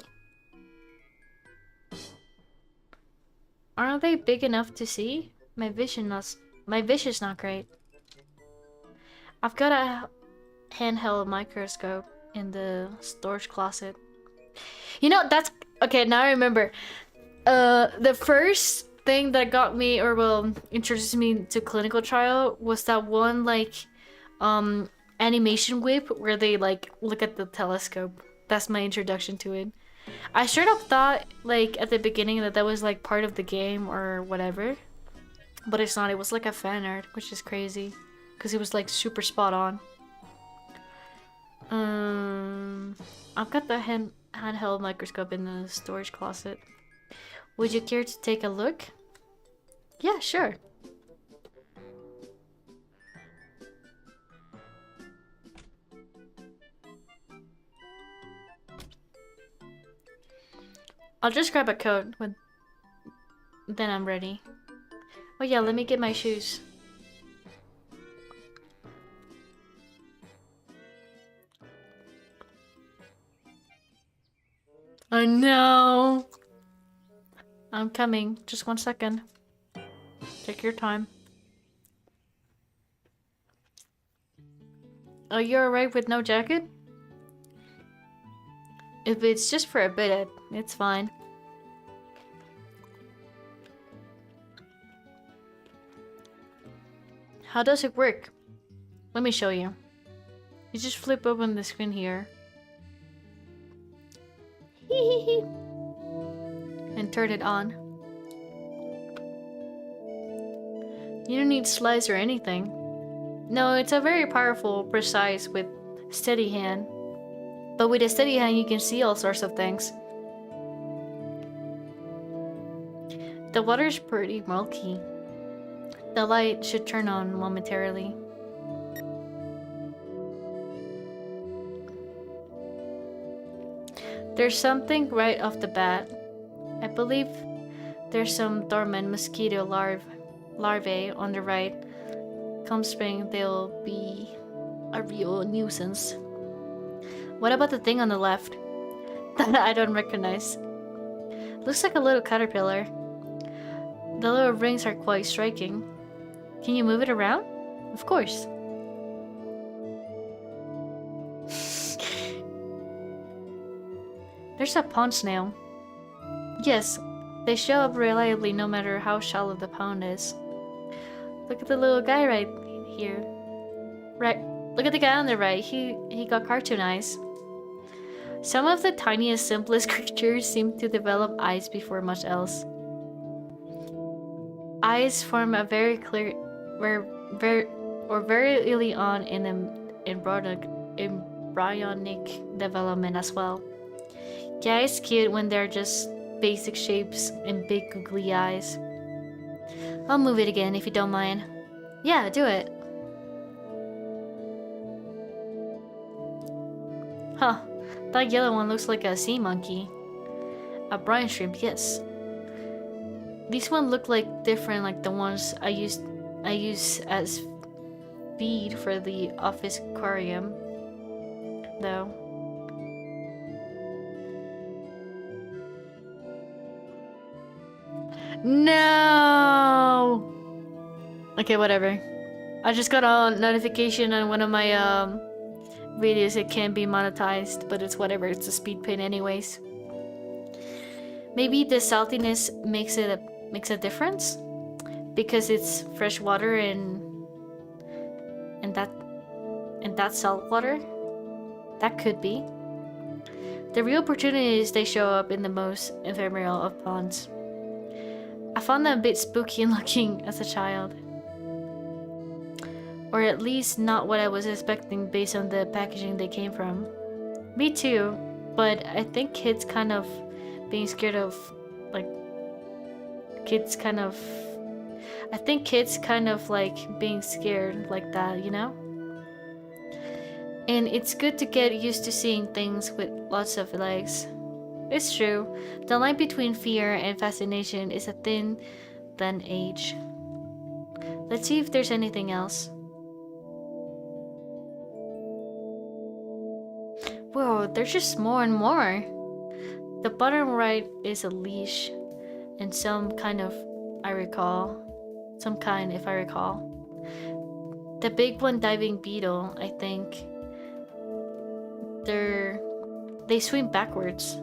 Aren't they big enough to see? My vision's not great. I've got a handheld microscope in the storage closet. You know, that's okay, now I remember. The first thing that got me, or well, introduced me to clinical trial was that one like animation whip where they like look at the telescope. That's my introduction to it. I straight up thought like at the beginning that was like part of the game or whatever, but it's not. It was like a fan art, which is crazy because it was like super spot on. I've got the handheld microscope in the storage closet. Would you care to take a look? Yeah, sure. I'll just grab a coat when then I'm ready. Oh yeah, let me get my shoes. Oh no! I'm coming. Just 1 second. Take your time. Oh, you're alright with no jacket? If it's just for a bit, it's fine. How does it work? Let me show you. You just flip open the screen here. And turn it on. You don't need slides or anything. No, it's a very powerful, precise with steady hand. But with a steady hand you can see all sorts of things. The water's pretty murky. The light should turn on momentarily. There's something right off the bat. I believe there's some dormant mosquito larvae on the right. Come spring, they'll be a real nuisance. What about the thing on the left? That I don't recognize. Looks like a little caterpillar. The little rings are quite striking. Can you move it around? Of course. There's a pond snail. Yes, they show up reliably no matter how shallow the pond is. Look at the little guy right here. Right, look at the guy on the right. He got cartoon eyes. Some of the tiniest, simplest creatures seem to develop eyes before much else. Eyes form a very clear, very early on in embryonic development as well. Yeah, it's cute when they're just basic shapes and big googly eyes. I'll move it again if you don't mind. Yeah, do it. Huh, that yellow one looks like a sea monkey. A brine shrimp, yes. These ones look like different, like the ones I use as feed for the office aquarium, though. No. Okay, whatever. I just got a notification on one of my videos. It can't be monetized, but it's whatever. It's a speed paint anyways. Maybe the saltiness makes a difference because it's fresh water and that salt water. That could be. The real opportunities they show up in the most ephemeral of ponds. I found them a bit spooky looking as a child. Or at least not what I was expecting based on the packaging they came from. Me too, but I think kids kind of being scared of, like, I think kids kind of like being scared like that, you know? And it's good to get used to seeing things with lots of legs. It's true, the line between fear and fascination is a thin than age. Let's see if there's anything else. Whoa, there's just more and more. The bottom right is a leash. and some kind of, I recall. Some kind, if I recall. The big one diving beetle, I think. They swim backwards.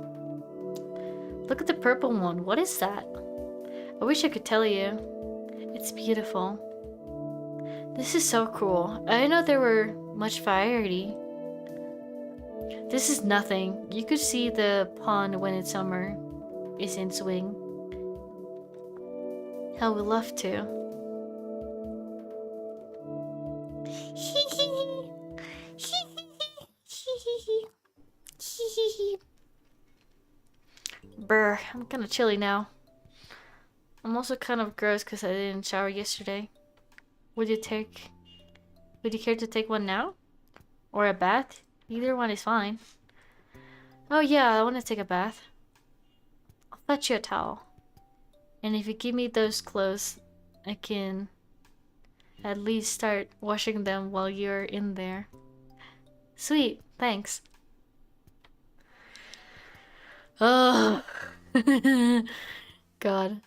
Look at the purple one. What is that? I wish I could tell you. It's beautiful. This is so cool. I didn't know there were much variety. This is nothing. You could see the pond when it's summer is in swing. I would love to. Brr, I'm kind of chilly now. I'm also kind of gross because I didn't shower yesterday. Would you care to take one now? Or a bath? Either one is fine. Oh yeah, I want to take a bath. I'll fetch you a towel. And if you give me those clothes, I can at least start washing them while you're in there. Sweet, thanks. Oh, God.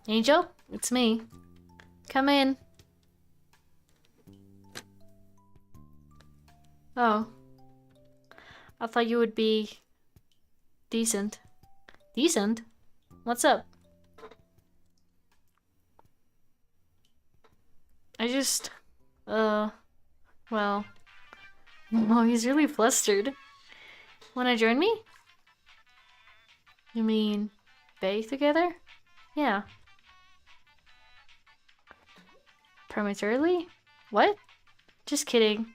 Angel, it's me. Come in. Oh. I thought you would be decent. Decent? What's up? I just... well... Oh, he's really flustered. Wanna join me? You mean... bathe together? Yeah. Prematurely? What? Just kidding.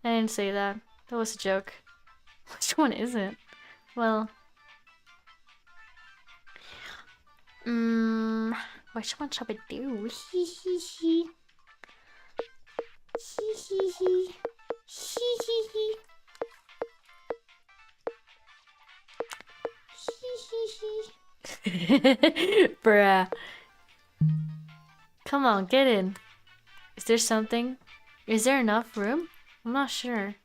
I didn't say that. That was a joke. Which one is it? Well... which one shall we do? Hee hee hee. Hee hee hee. Hee hee hee. Hee hee hee. Bruh. Come on, get in. Is there something? Is there enough room? I'm not sure.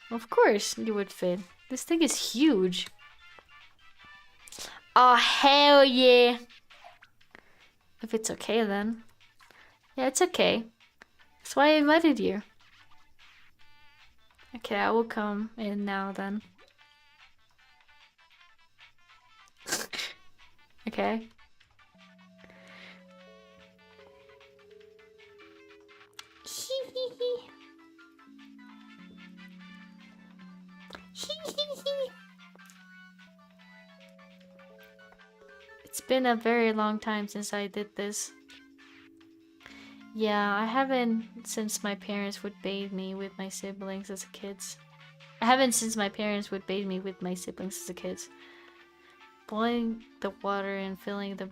Of course you would fit. This thing is huge. Oh, hell yeah. If it's okay then. Yeah, it's okay. That's why I invited you. Okay, I will come in now then. Okay. It's been a very long time since I did this. Yeah, I haven't since my parents would bathe me with my siblings as a kid. Boiling the water and filling the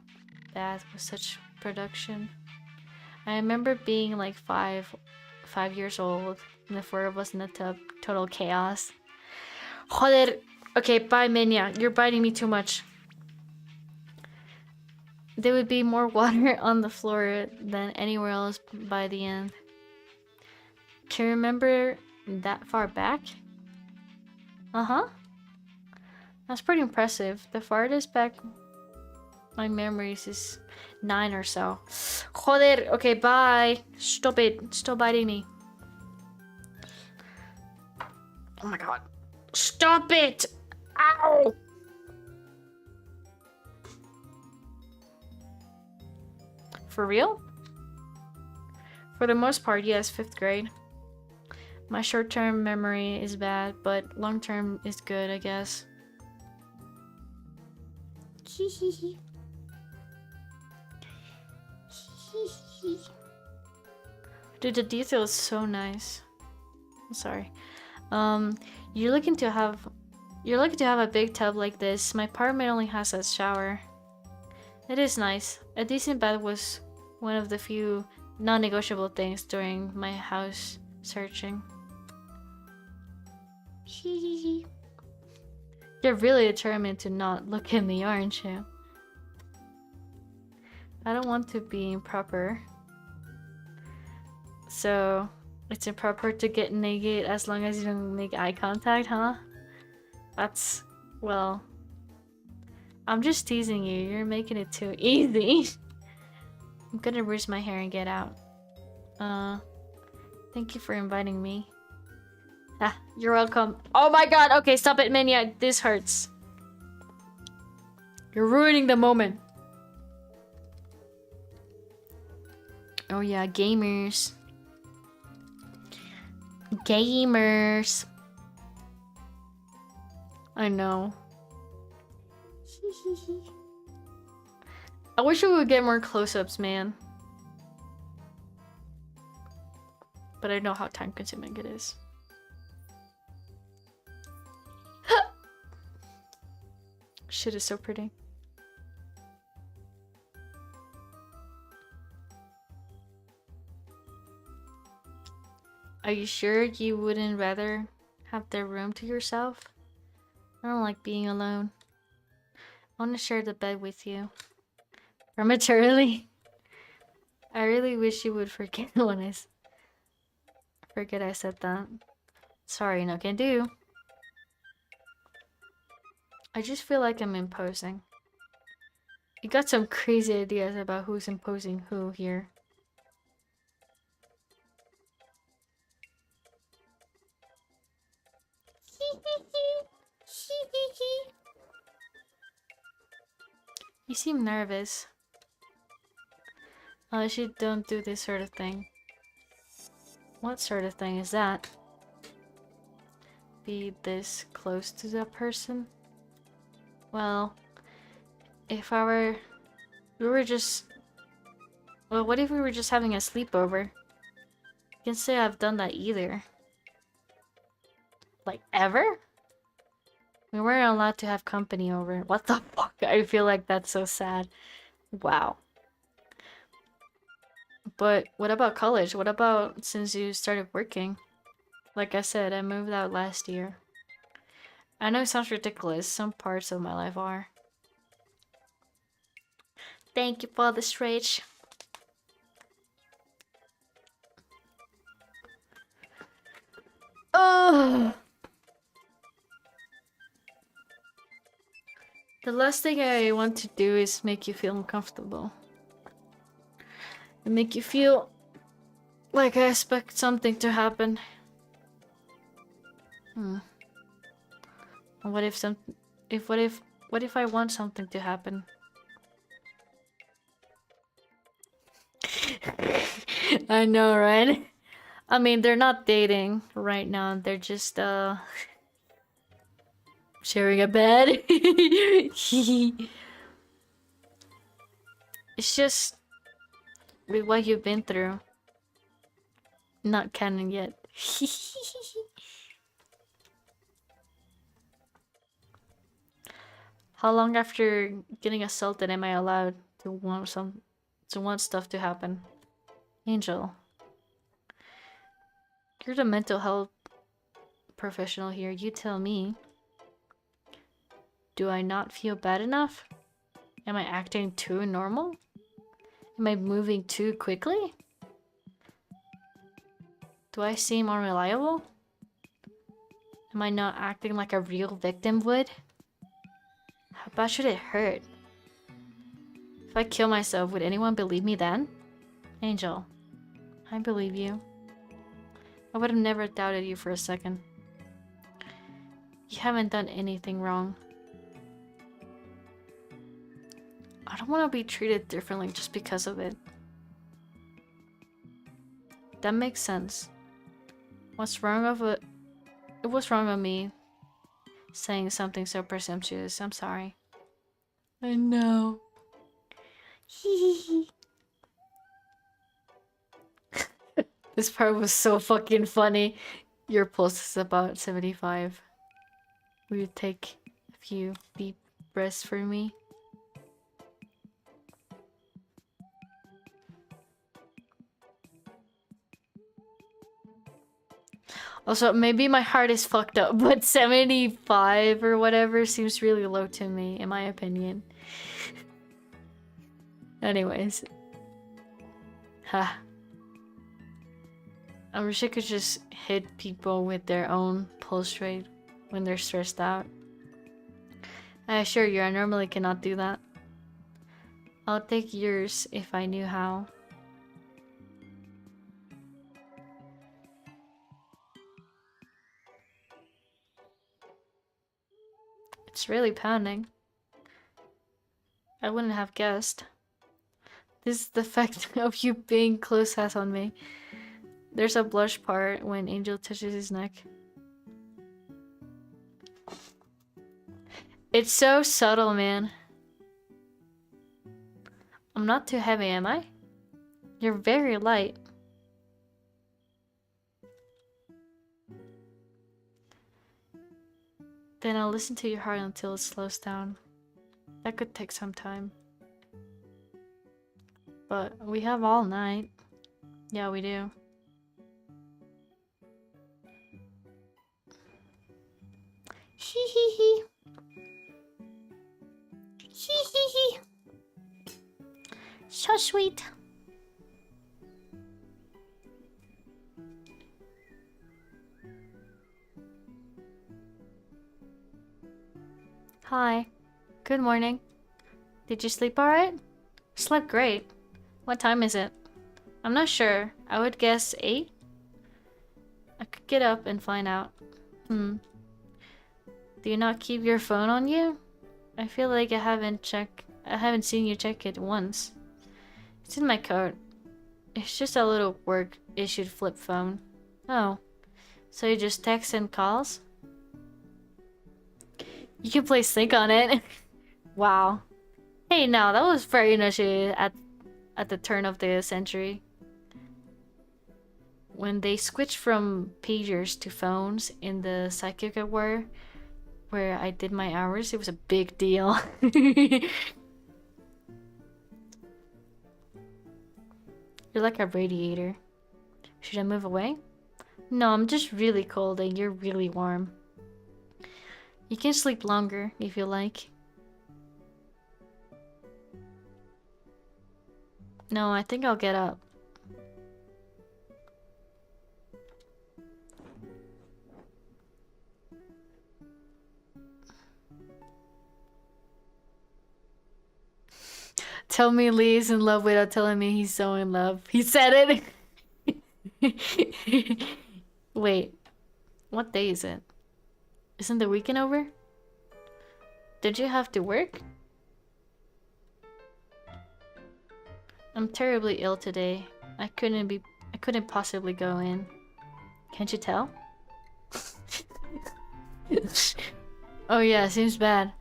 bath was such production. I remember being like 5 years old and the 4 of us in the tub. Total chaos. Joder. Okay, bye Minya. You're biting me too much. There would be more water on the floor than anywhere else by the end. Can you remember that far back? Uh-huh. That's pretty impressive. The farthest back my memories is 9 or so. Joder. Okay, bye. Stop it. Stop biting me. Oh my god. Stop it! Ow! For real? For the most part, yes, 5th grade. My short-term memory is bad, but long-term is good, I guess. Dude, the detail is so nice. I'm sorry. You're looking to have a big tub like this. My apartment only has a shower. It is nice. A decent bath was one of the few non-negotiable things during my house searching. You're really determined to not look at me, aren't you? I don't want to be improper. So, It's improper to get naked as long as you don't make eye contact, huh? That's... well... I'm just teasing you. You're making it too easy. I'm gonna bruise my hair and get out. Thank you for inviting me. Ah, you're welcome. Oh my god, okay, stop it, Minya. This hurts. You're ruining the moment. Oh yeah, gamers. Gamers. I know. I wish we would get more close-ups, man. But I know how time-consuming it is. Shit is so pretty. Are you sure you wouldn't rather have the room to yourself? I don't like being alone. I want to share the bed with you. Prematurely? I really wish you would forget when I said that. Sorry, no can do. I just feel like I'm imposing. You got some crazy ideas about who's imposing who here. You seem nervous. Unless you don't do this sort of thing. What sort of thing is that? Be this close to that person? Well, if I were... we were just... well, what if we were just having a sleepover? I can't say I've done that either. Like, ever? We weren't allowed to have company over. What the fuck? I feel like that's so sad. Wow. But what about college? What about since you started working? Like I said, I moved out last year. I know it sounds ridiculous. Some parts of my life are. Thank you for the stretch. Oh! The last thing I want to do is make you feel uncomfortable. And make you feel like I expect something to happen. What if I want something to happen? I know, right? I mean, they're not dating right now. They're just sharing a bed. It's just with what you've been through. Not canon yet. How long after getting assaulted am I allowed to want stuff to happen? Angel. You're the mental health professional here. You tell me. Do I not feel bad enough? Am I acting too normal? Am I moving too quickly? Do I seem unreliable? Am I not acting like a real victim would? How bad should it hurt? If I kill myself, would anyone believe me then? Angel, I believe you. I would have never doubted you for a second. You haven't done anything wrong. I don't want to be treated differently just because of it. That makes sense. What's wrong with me saying something so presumptuous? I'm sorry. I know. This part was so fucking funny. Your pulse is about 75. Will you take a few deep breaths for me? Also, maybe my heart is fucked up, but 75 or whatever seems really low to me, in my opinion. Anyways. Ha. I wish I could just hit people with their own pulse rate when they're stressed out. I assure you, I normally cannot do that. I'll take yours if I knew how. It's really pounding. I wouldn't have guessed. This is the effect of you being close has on me. There's a blush part when Angel touches his neck. It's so subtle, man. I'm not too heavy, am I? You're very light. Then I'll listen to your heart until it slows down. That could take some time. But we have all night. Yeah, we do. Hee hee hee. Hee hee hee. So sweet. Hi. Good morning. Did you sleep alright? Slept great. What time is it? I'm not sure. I would guess 8? I could get up and find out. Do you not keep your phone on you? I feel like I haven't seen you check it once. It's in my coat. It's just a little work-issued flip phone. Oh. So you just text and calls? You can play Sync on it. Wow. Hey, now that was very initiated at the turn of the century. When they switched from pagers to phones in the psychic war, where I did my hours, it was a big deal. You're like a radiator. Should I move away? No, I'm just really cold and you're really warm. You can sleep longer if you like. No, I think I'll get up. Tell me Lee is in love without telling me he's so in love. He said it! Wait, what day is it? Isn't the weekend over? Did you have to work? I'm terribly ill today. I couldn't possibly go in. Can't you tell? Oh yeah, seems bad.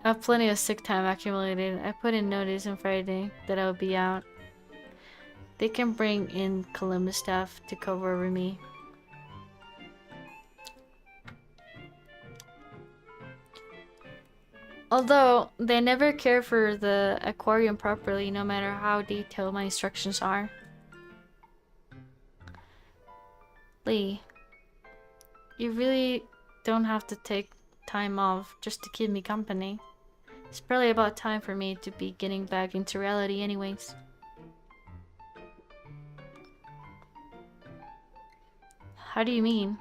I have plenty of sick time accumulated. I put in notice on Friday that I would be out. They can bring in Columbus staff to cover over me. Although, they never care for the aquarium properly, no matter how detailed my instructions are. Lee, you really don't have to take time off just to keep me company. It's probably about time for me to be getting back into reality anyways. How do you mean?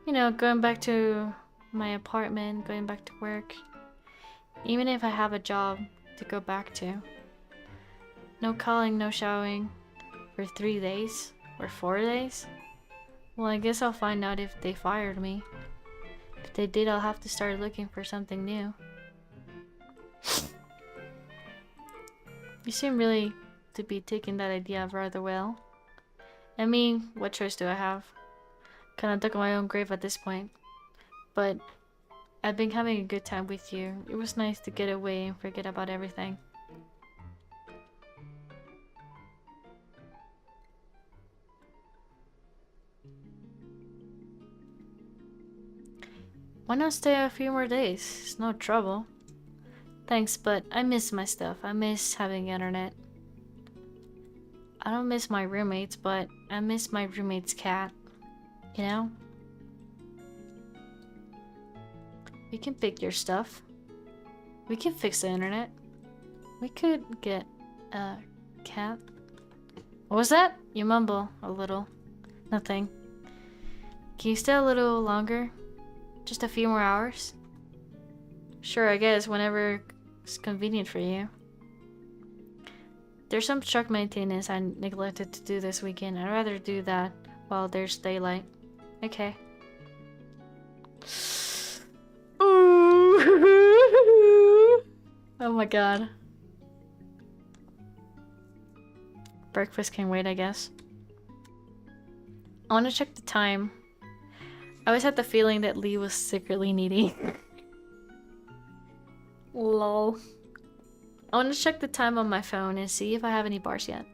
You know, going back to my apartment, going back to work. Even if I have a job to go back to. No calling, no showering for 3 days or 4 days. Well, I guess I'll find out if they fired me. If they did, I'll have to start looking for something new. You seem really to be taking that idea rather well. I mean, what choice do I have? Kinda dug my own grave at this point. But I've been having a good time with you. It was nice to get away and forget about everything. Why not stay a few more days? It's no trouble. Thanks, but I miss my stuff. I miss having internet. I don't miss my roommates, but I miss my roommate's cat. You know? We can pick your stuff. We can fix the internet. We could get a cat. What was that? You mumble a little. Nothing. Can you stay a little longer? Just a few more hours? Sure, I guess, whenever it's convenient for you. There's some truck maintenance I neglected to do this weekend. I'd rather do that while there's daylight. Okay. Ooh. Oh my god. Breakfast can wait, I guess. I want to check the time. I always had the feeling that Lee was secretly needy. Lol. I want to check the time on my phone and see if I have any bars yet.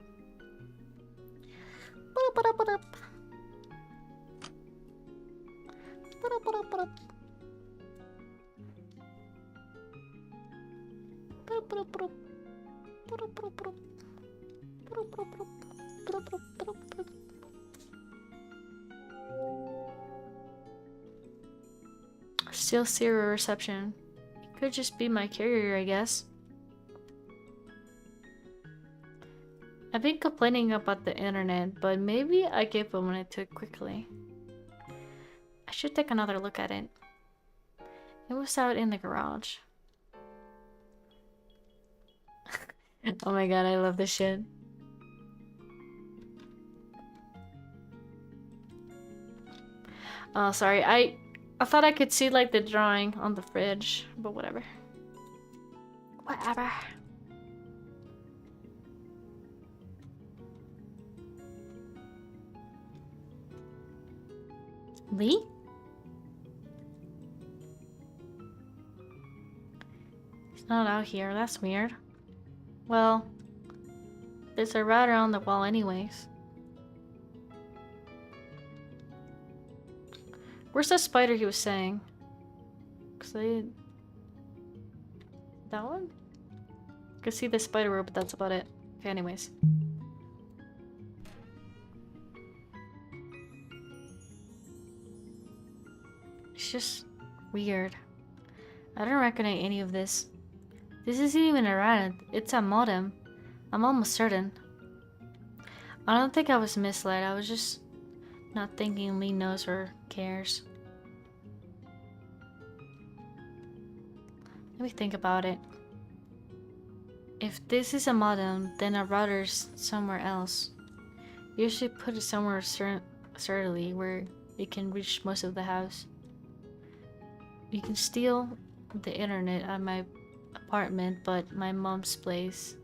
Still zero reception. It could just be my carrier, I guess. I've been complaining about the internet, but maybe I gave up on it too quickly. I should take another look at it. It was out in the garage. Oh my god, I love this shit. Oh, sorry. I thought I could see like the drawing on the fridge, but whatever. Whatever. Lee? He's not out here. That's weird. Well, there's a router on the wall anyways. Where's the spider he was saying? Cause I... That one? I could see the spider web, but that's about it. Okay, anyways. It's just weird. I don't recognize any of this. This isn't even a router. It's a modem. I'm almost certain. I don't think I was misled. I was just not thinking Lee knows or cares. Let me think about it. If this is a modem, then a router's somewhere else. You should put it somewhere certainly where it can reach most of the house. You can steal the internet at my apartment, but at my mom's place,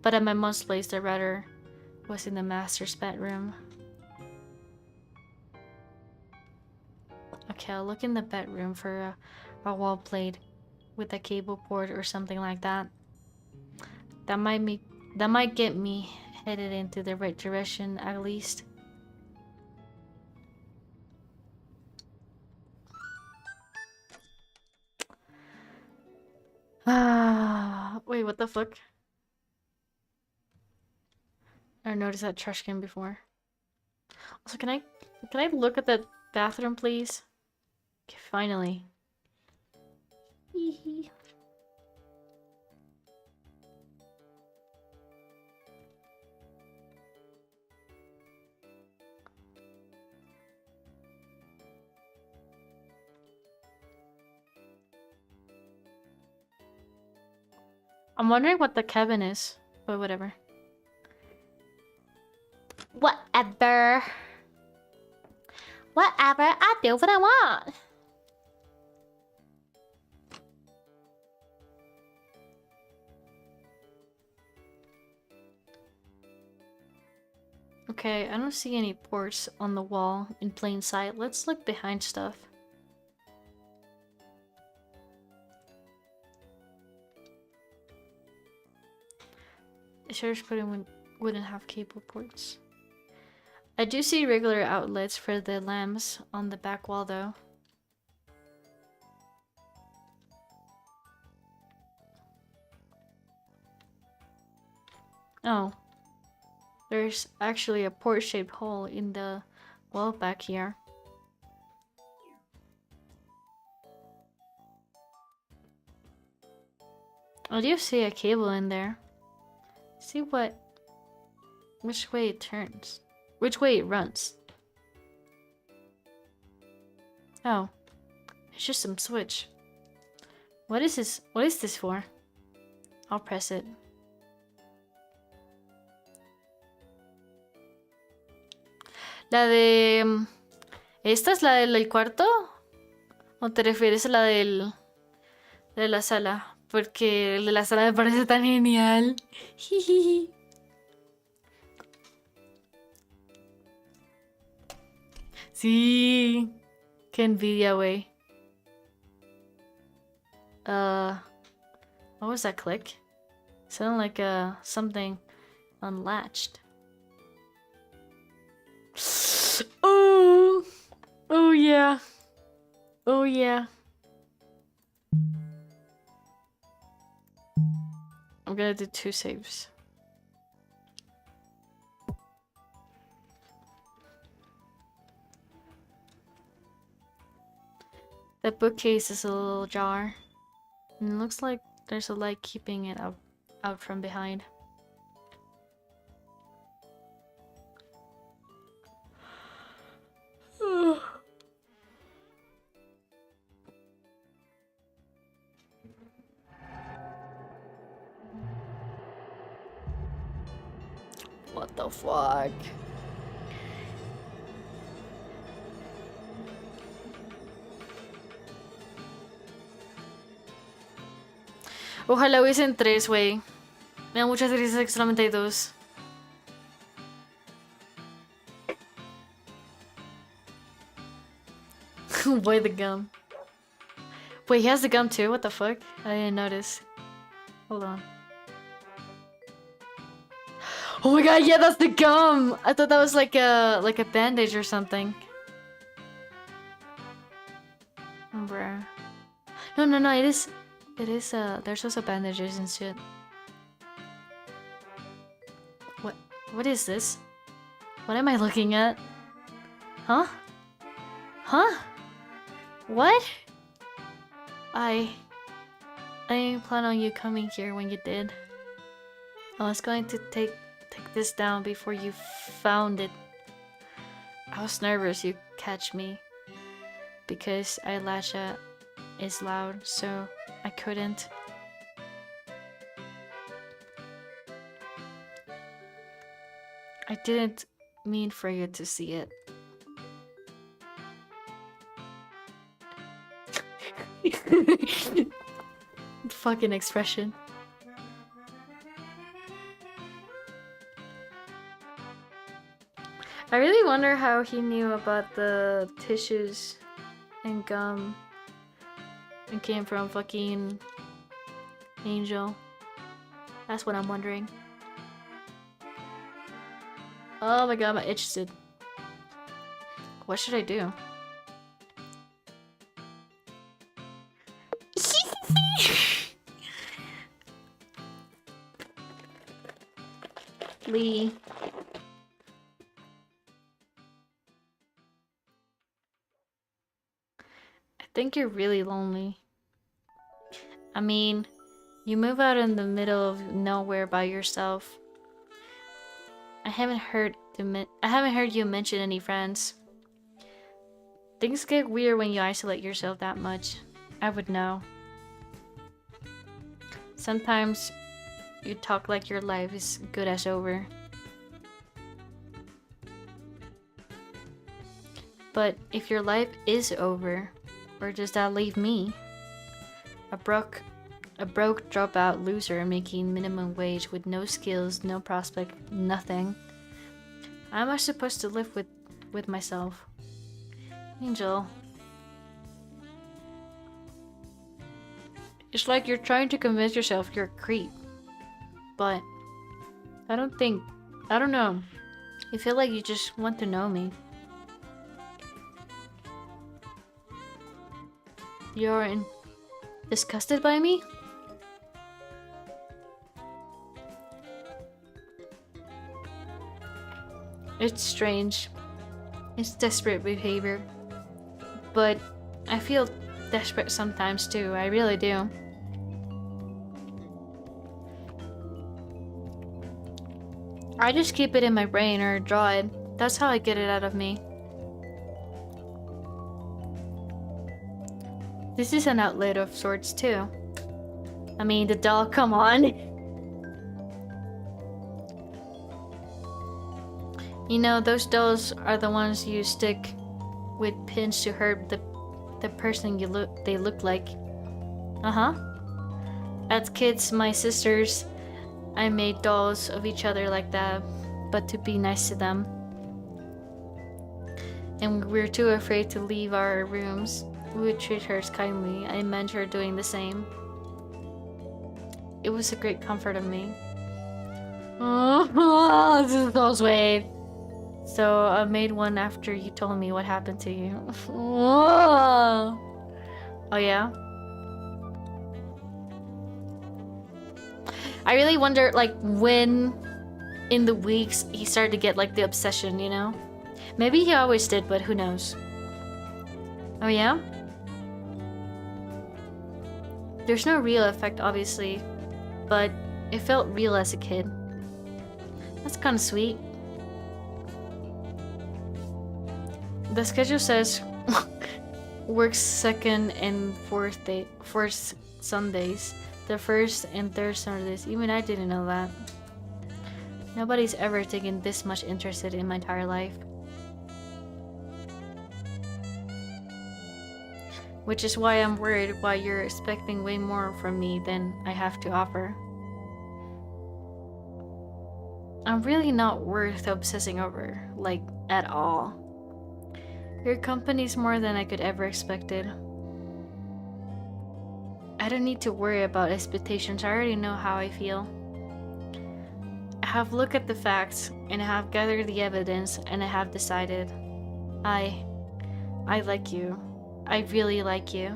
the router was in the master's bedroom. Okay, I'll look in the bedroom for a wall plate with a cable port or something like that. That might get me headed into the right direction at least. Ah, wait, what the fuck? I noticed that trash can before. Also, can I look at the bathroom, please? Okay, finally. Hee. I'm wondering what the cabin is, but whatever. Whatever. Whatever. I do what I want. Okay, I don't see any ports on the wall in plain sight. Let's look behind stuff. Sure, wouldn't have cable ports. I do see regular outlets for the lamps on the back wall though. Oh. There's actually a port-shaped hole in the wall back here. I do see a cable in there. See which way it turns. Which way it runs. Oh. It's just some switch. What is this? What is this for? I'll press it. La de... ¿Esta es la del cuarto? ¿O te refieres a la del... de la sala? Porque el de la sala me parece tan genial. Jijiji. Sí. Qué envidia, güey. What was that click? Sounded like something unlatched. Oh, oh yeah, oh yeah. I'm gonna do 2 saves. The bookcase is a little ajar. And it looks like there's a light keeping it out from behind. What the fuck? Ojalá hubiesen 3, güey. Me da mucha tristeza que solamente hay 2. Boy, the gum. Wait, he has the gum too? What the fuck? I didn't notice. Hold on. Oh my god, yeah, that's the gum! I thought that was like a bandage or something. Bruh. No, it is, there's also bandages and shit. What is this? What am I looking at? Huh? Huh? What? I didn't plan on you coming here when you did. I was going to take this down before you found it. I was nervous you'd catch me because Eyelash is loud, so I couldn't. I didn't mean for you to see it. Fucking expression. I really wonder how he knew about the tissues and gum. It came from fucking Angel. That's what I'm wondering. Oh my god, my itch did. What should I do? Lee. I think you're really lonely. I mean, you move out in the middle of nowhere by yourself. I haven't heard you mention any friends. Things get weird when you isolate yourself that much. I would know. Sometimes you talk like your life is good as over. But if your life is over, where does that leave me? A broke dropout loser making minimum wage with no skills, no prospect, nothing. How am I supposed to live with myself? Angel. It's like you're trying to convince yourself you're a creep. But I don't know. You feel like you just want to know me. You're disgusted by me? It's strange. It's desperate behavior. But I feel desperate sometimes too, I really do. I just keep it in my brain or draw it. That's how I get it out of me. This is an outlet of sorts too. I mean, the doll, come on. You know, those dolls are the ones you stick with pins to hurt the person they look like. Uh-huh. As kids, my sisters, I made dolls of each other like that, but to be nice to them. And we were too afraid to leave our rooms. We would treat her kindly. I meant her doing the same. It was a great comfort of me. Oh, this is so sweet. So I made one after you told me what happened to you. Oh yeah? I really wonder, like, when in the weeks he started to get, like, the obsession, you know? Maybe he always did, but who knows? Oh yeah? There's no real effect, obviously, but it felt real as a kid. That's kind of sweet. The schedule says works second and fourth Sundays, the first and third Saturdays. Even I didn't know that. Nobody's ever taken this much interest in my entire life. Which is why I'm worried why you're expecting way more from me than I have to offer. I'm really not worth obsessing over, like, at all. Your company's more than I could ever expected. I don't need to worry about expectations. I already know how I feel. I have looked at the facts and I have gathered the evidence and I have decided. I like you. I really like you.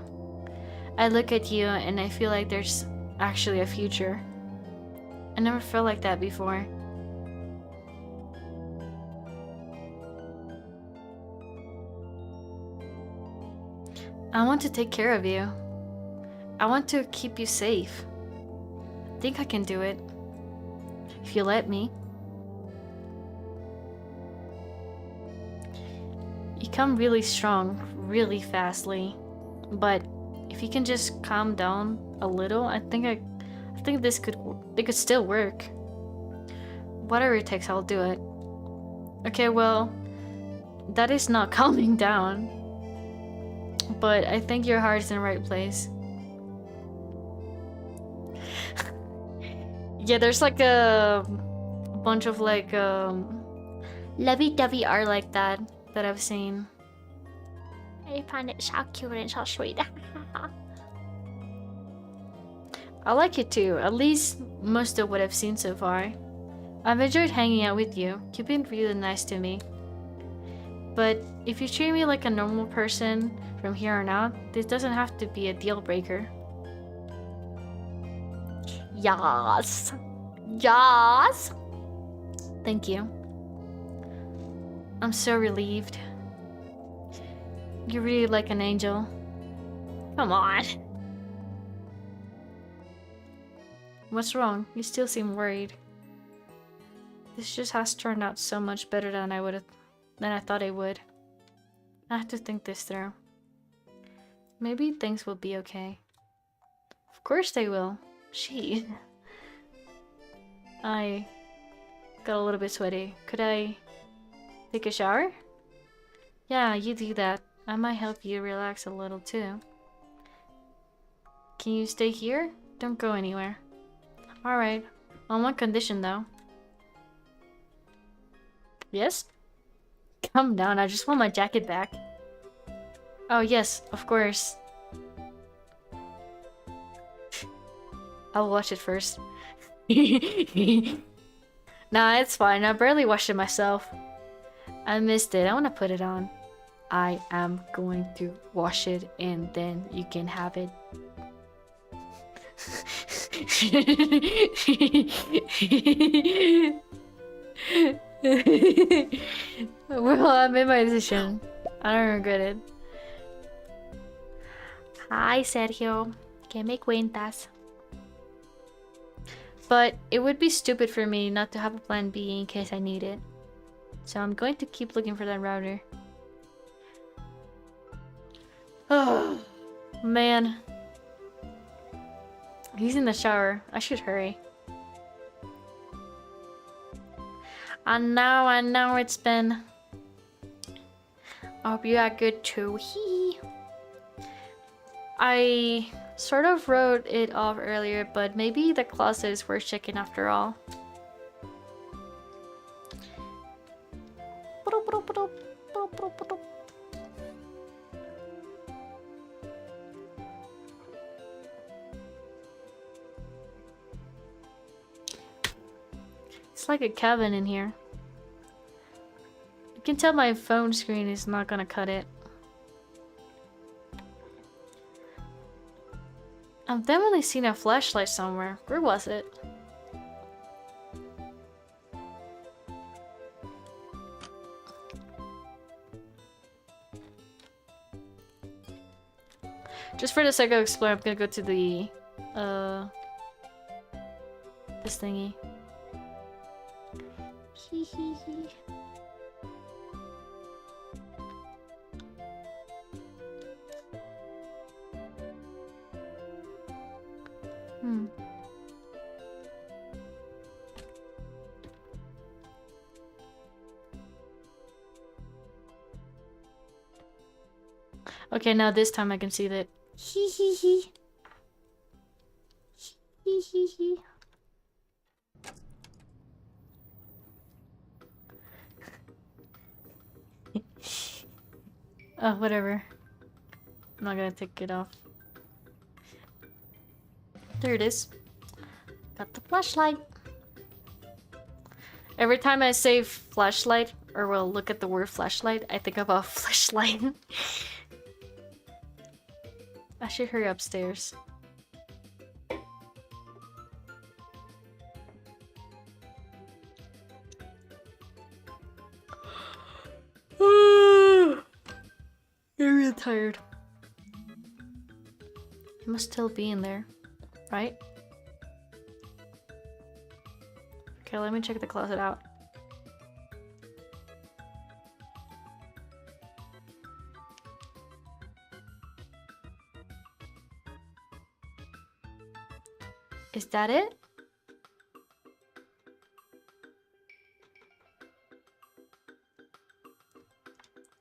I look at you and I feel like there's actually a future. I never felt like that before. I want to take care of you. I want to keep you safe. I think I can do it. If you let me. You come really strong, really fastly. But if you can just calm down a little, I think this could still work. Whatever it takes, I'll do it. Okay, well, that is not calming down. But I think your heart is in the right place. Yeah, there's like a bunch of like lovey-dovey art like that I've seen. I find it so cute and so sweet. I like it too, at least most of what I've seen so far. I've enjoyed hanging out with you. You've been really nice to me. But if you treat me like a normal person from here on out, this doesn't have to be a deal breaker. Yes. Yes. Thank you. I'm so relieved. You're really like an angel. Come on. What's wrong? You still seem worried. This just has turned out so much better than I thought it would. I have to think this through. Maybe things will be okay. Of course they will. Gee. I got a little bit sweaty. Could I take a shower? Yeah, you do that. I might help you relax a little too. Can you stay here? Don't go anywhere. Alright. On one condition though. Yes? Calm down, I just want my jacket back. Oh yes, of course. I'll wash it first. Nah, it's fine. I barely washed it myself. I missed it. I want to put it on. I am going to wash it and then you can have it. Well, I made my decision. I don't regret it. Hi, Sergio. Que me cuentas? But it would be stupid for me not to have a plan B in case I need it. So I'm going to keep looking for that router. Man. He's in the shower. I should hurry. I know it's been... I hope you had good too. I sort of wrote it off earlier, but maybe the closet is worth checking after all. It's like a cabin in here. You can tell my phone screen is not gonna cut it. I've definitely seen a flashlight somewhere. Where was it? Just for the sake of exploring, I'm gonna go to the this thingy. Okay, now this time I can see that. Oh, whatever. I'm not gonna take it off. There it is. Got the flashlight. Every time I say flashlight, or will look at the word flashlight, I think about flashlight. I should hurry upstairs. You're real tired. It must still be in there, right? Okay, let me check the closet out. Is that it?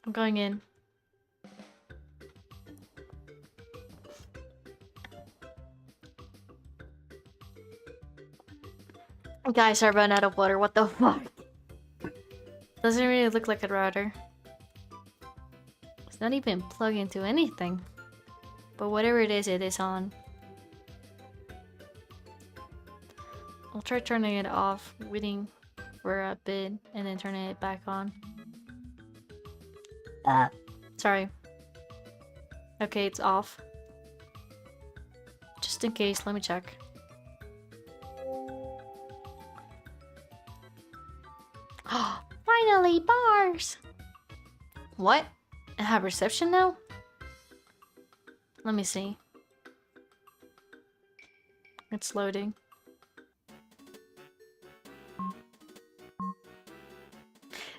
I'm going in. Guys, I ran out of water. What the fuck? Doesn't really look like a router. It's not even plugged into anything. But whatever it is on. I'll try turning it off, waiting for a bit, and then turning it back on. Sorry. Okay, it's off. Just in case, let me check. Finally, bars! What? I have reception now? Let me see. It's loading.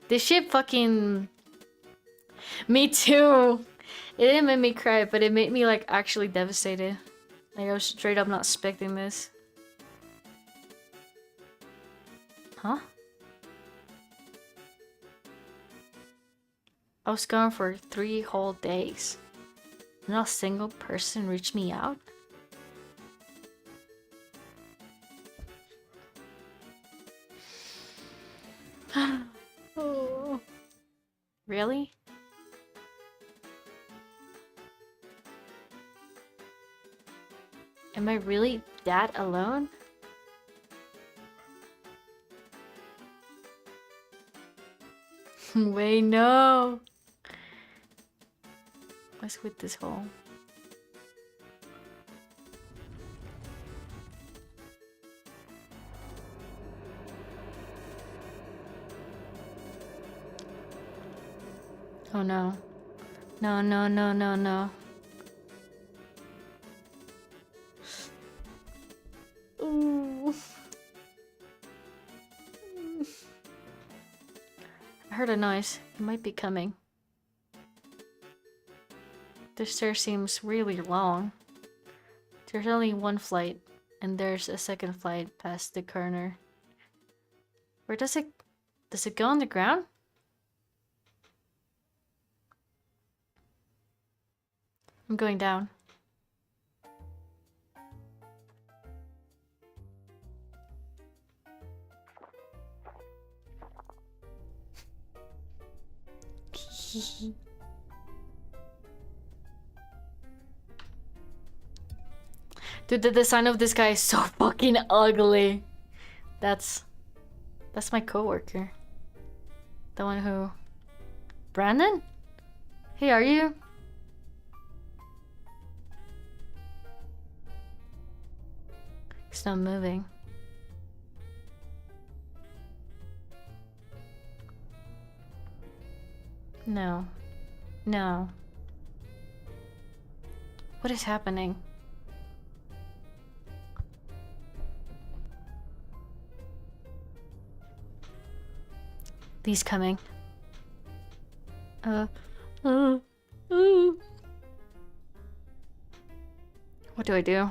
This shit fucking... Me too! It didn't make me cry, but it made me like actually devastated. Like I was straight up not expecting this. Huh? I was gone for 3 whole days. Not a single person reached me out? Oh. Really? Am I really that alone? Wait, no. What's with this hole? Oh no. No, no, no, no, no. Ooh. I heard a noise. It might be coming. The stair seems really long. There's only one flight, and there's a second flight past the corner. Where does it go on the ground? I'm going down. Dude, the design of this guy is so fucking ugly. That's my coworker. The one who... Brandon? Hey, are you? He's not moving. No. No. What is happening? He's coming. What do I do?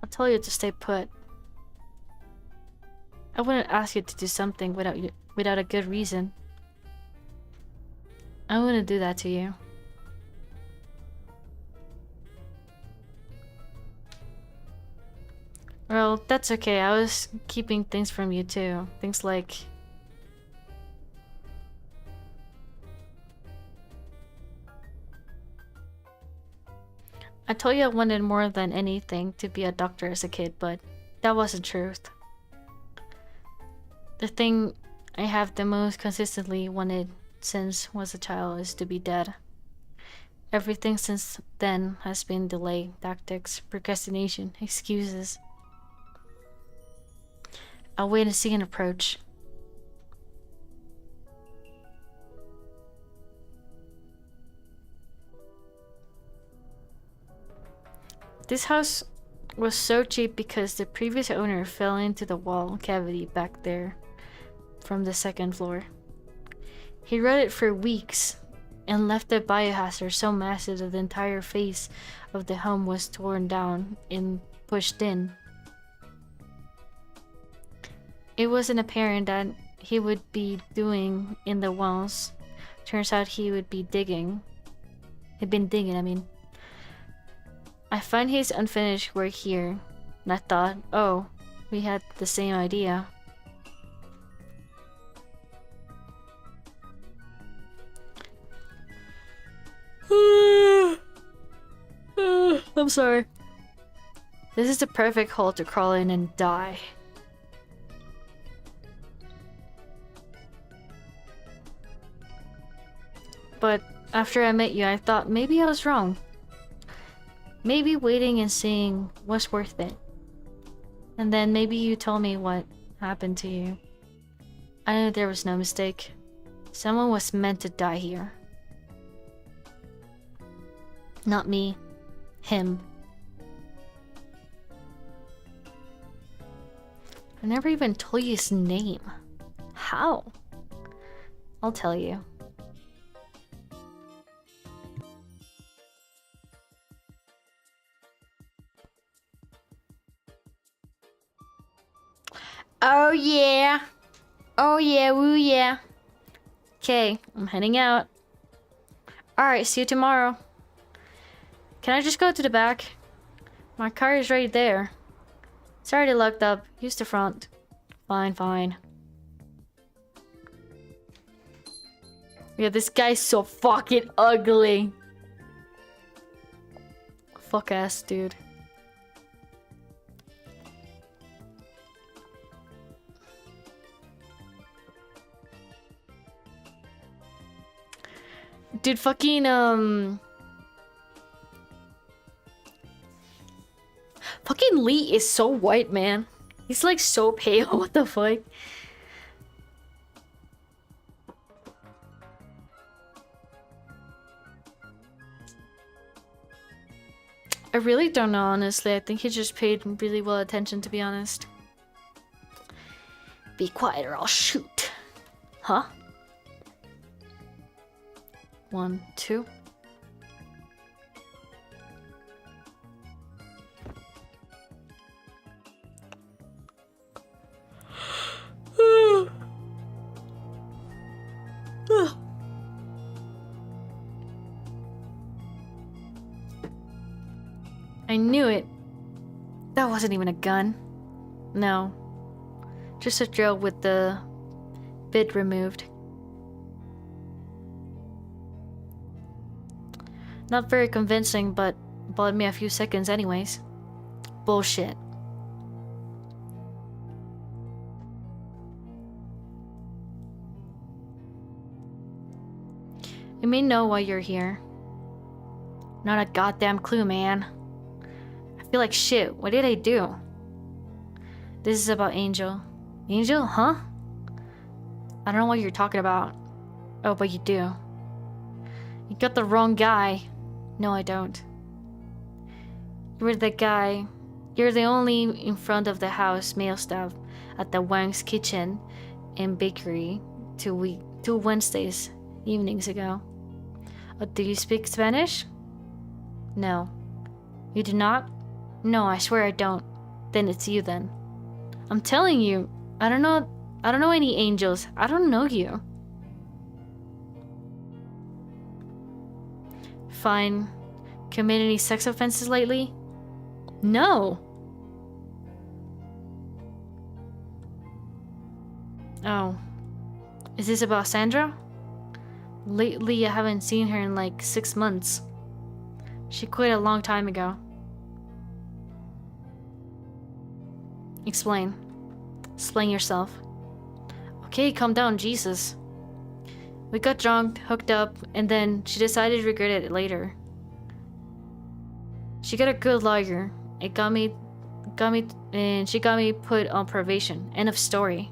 I'll tell you to stay put. I wouldn't ask you to do something without a good reason. I wouldn't do that to you. Well, that's okay. I was keeping things from you too. Things like... I told you I wanted more than anything to be a doctor as a kid, but that wasn't truth. The thing I have the most consistently wanted since was a child is to be dead. Everything since then has been delay, tactics, procrastination, excuses. I'll wait and see an approach. This house was so cheap because the previous owner fell into the wall cavity back there from the second floor. He rode it for weeks and left the biohazard so massive that the entire face of the home was torn down and pushed in. It wasn't apparent that he would be doing in the walls. Turns out he would be digging. He'd been digging, I mean. I find his unfinished work here, and I thought, oh, we had the same idea. I'm sorry. This is the perfect hole to crawl in and die. But after I met you, I thought maybe I was wrong. Maybe waiting and seeing was worth it. And then maybe you told me what happened to you. I knew there was no mistake. Someone was meant to die here. Not me. Him. I never even told you his name. How? I'll tell you. Oh yeah. Oh yeah, woo yeah. Okay, I'm heading out. Alright, see you tomorrow. Can I just go to the back? My car is right there. It's already locked up. Use the front. Fine, fine. Yeah, this guy's so fucking ugly. Fuck ass dude. Dude, fucking, fucking Lee is so white, man. He's like so pale, what the fuck? really don't know, honestly. I think he just paid really well attention, to be honest. Be quiet or I'll shoot. Huh? 1, 2. I knew it. That wasn't even a gun. No. Just a drill with the bit removed. Not very convincing, but bought me a few seconds anyways. Bullshit. You may know why you're here. Not a goddamn clue, man. I feel like shit. What did I do? This is about Angel. Angel, huh? I don't know what you're talking about. Oh, but you do. You got the wrong guy. No, I don't. You're the guy. You're the only in front of the house male staff at the Wang's Kitchen and Bakery 2 Wednesdays evenings ago. Do you speak Spanish? No. You do not? No, I swear I don't. Then it's you then. I'm telling you, I don't know any angels. I don't know you. Fine. Commit any sex offenses lately? No. Oh. Is this about Sandra? Lately, I haven't seen her in like 6 months. She quit a long time ago. Explain. Explain yourself. Okay, calm down, Jesus. We got drunk, hooked up, and then she decided to regret it later. She got a good lawyer. She got me put on probation. End of story.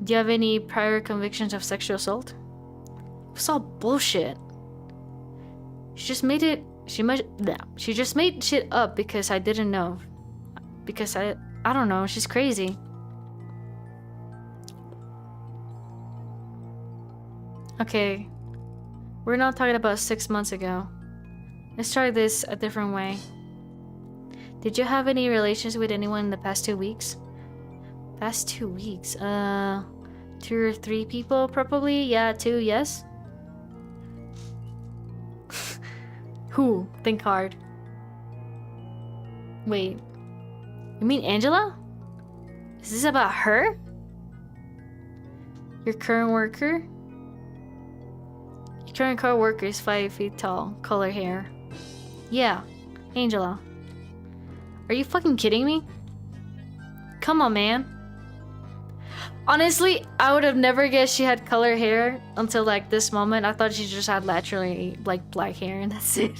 Do you have any prior convictions of sexual assault? It was all bullshit. She just made shit up because I didn't know. Because I don't know, she's crazy. Okay. We're not talking about 6 months ago. Let's try this a different way. Did you have any relations with anyone in the past 2 weeks? Past 2 weeks? 2 or 3 people probably? Yeah, 2, yes? Who? Think hard. Wait. You mean Angela? Is this about her? Your current worker? Your current co-worker is 5 feet tall, color hair. Yeah, Angela. Are you fucking kidding me? Come on, man. Honestly, I would have never guessed she had color hair until like this moment. I thought she just had naturally like black hair and that's it.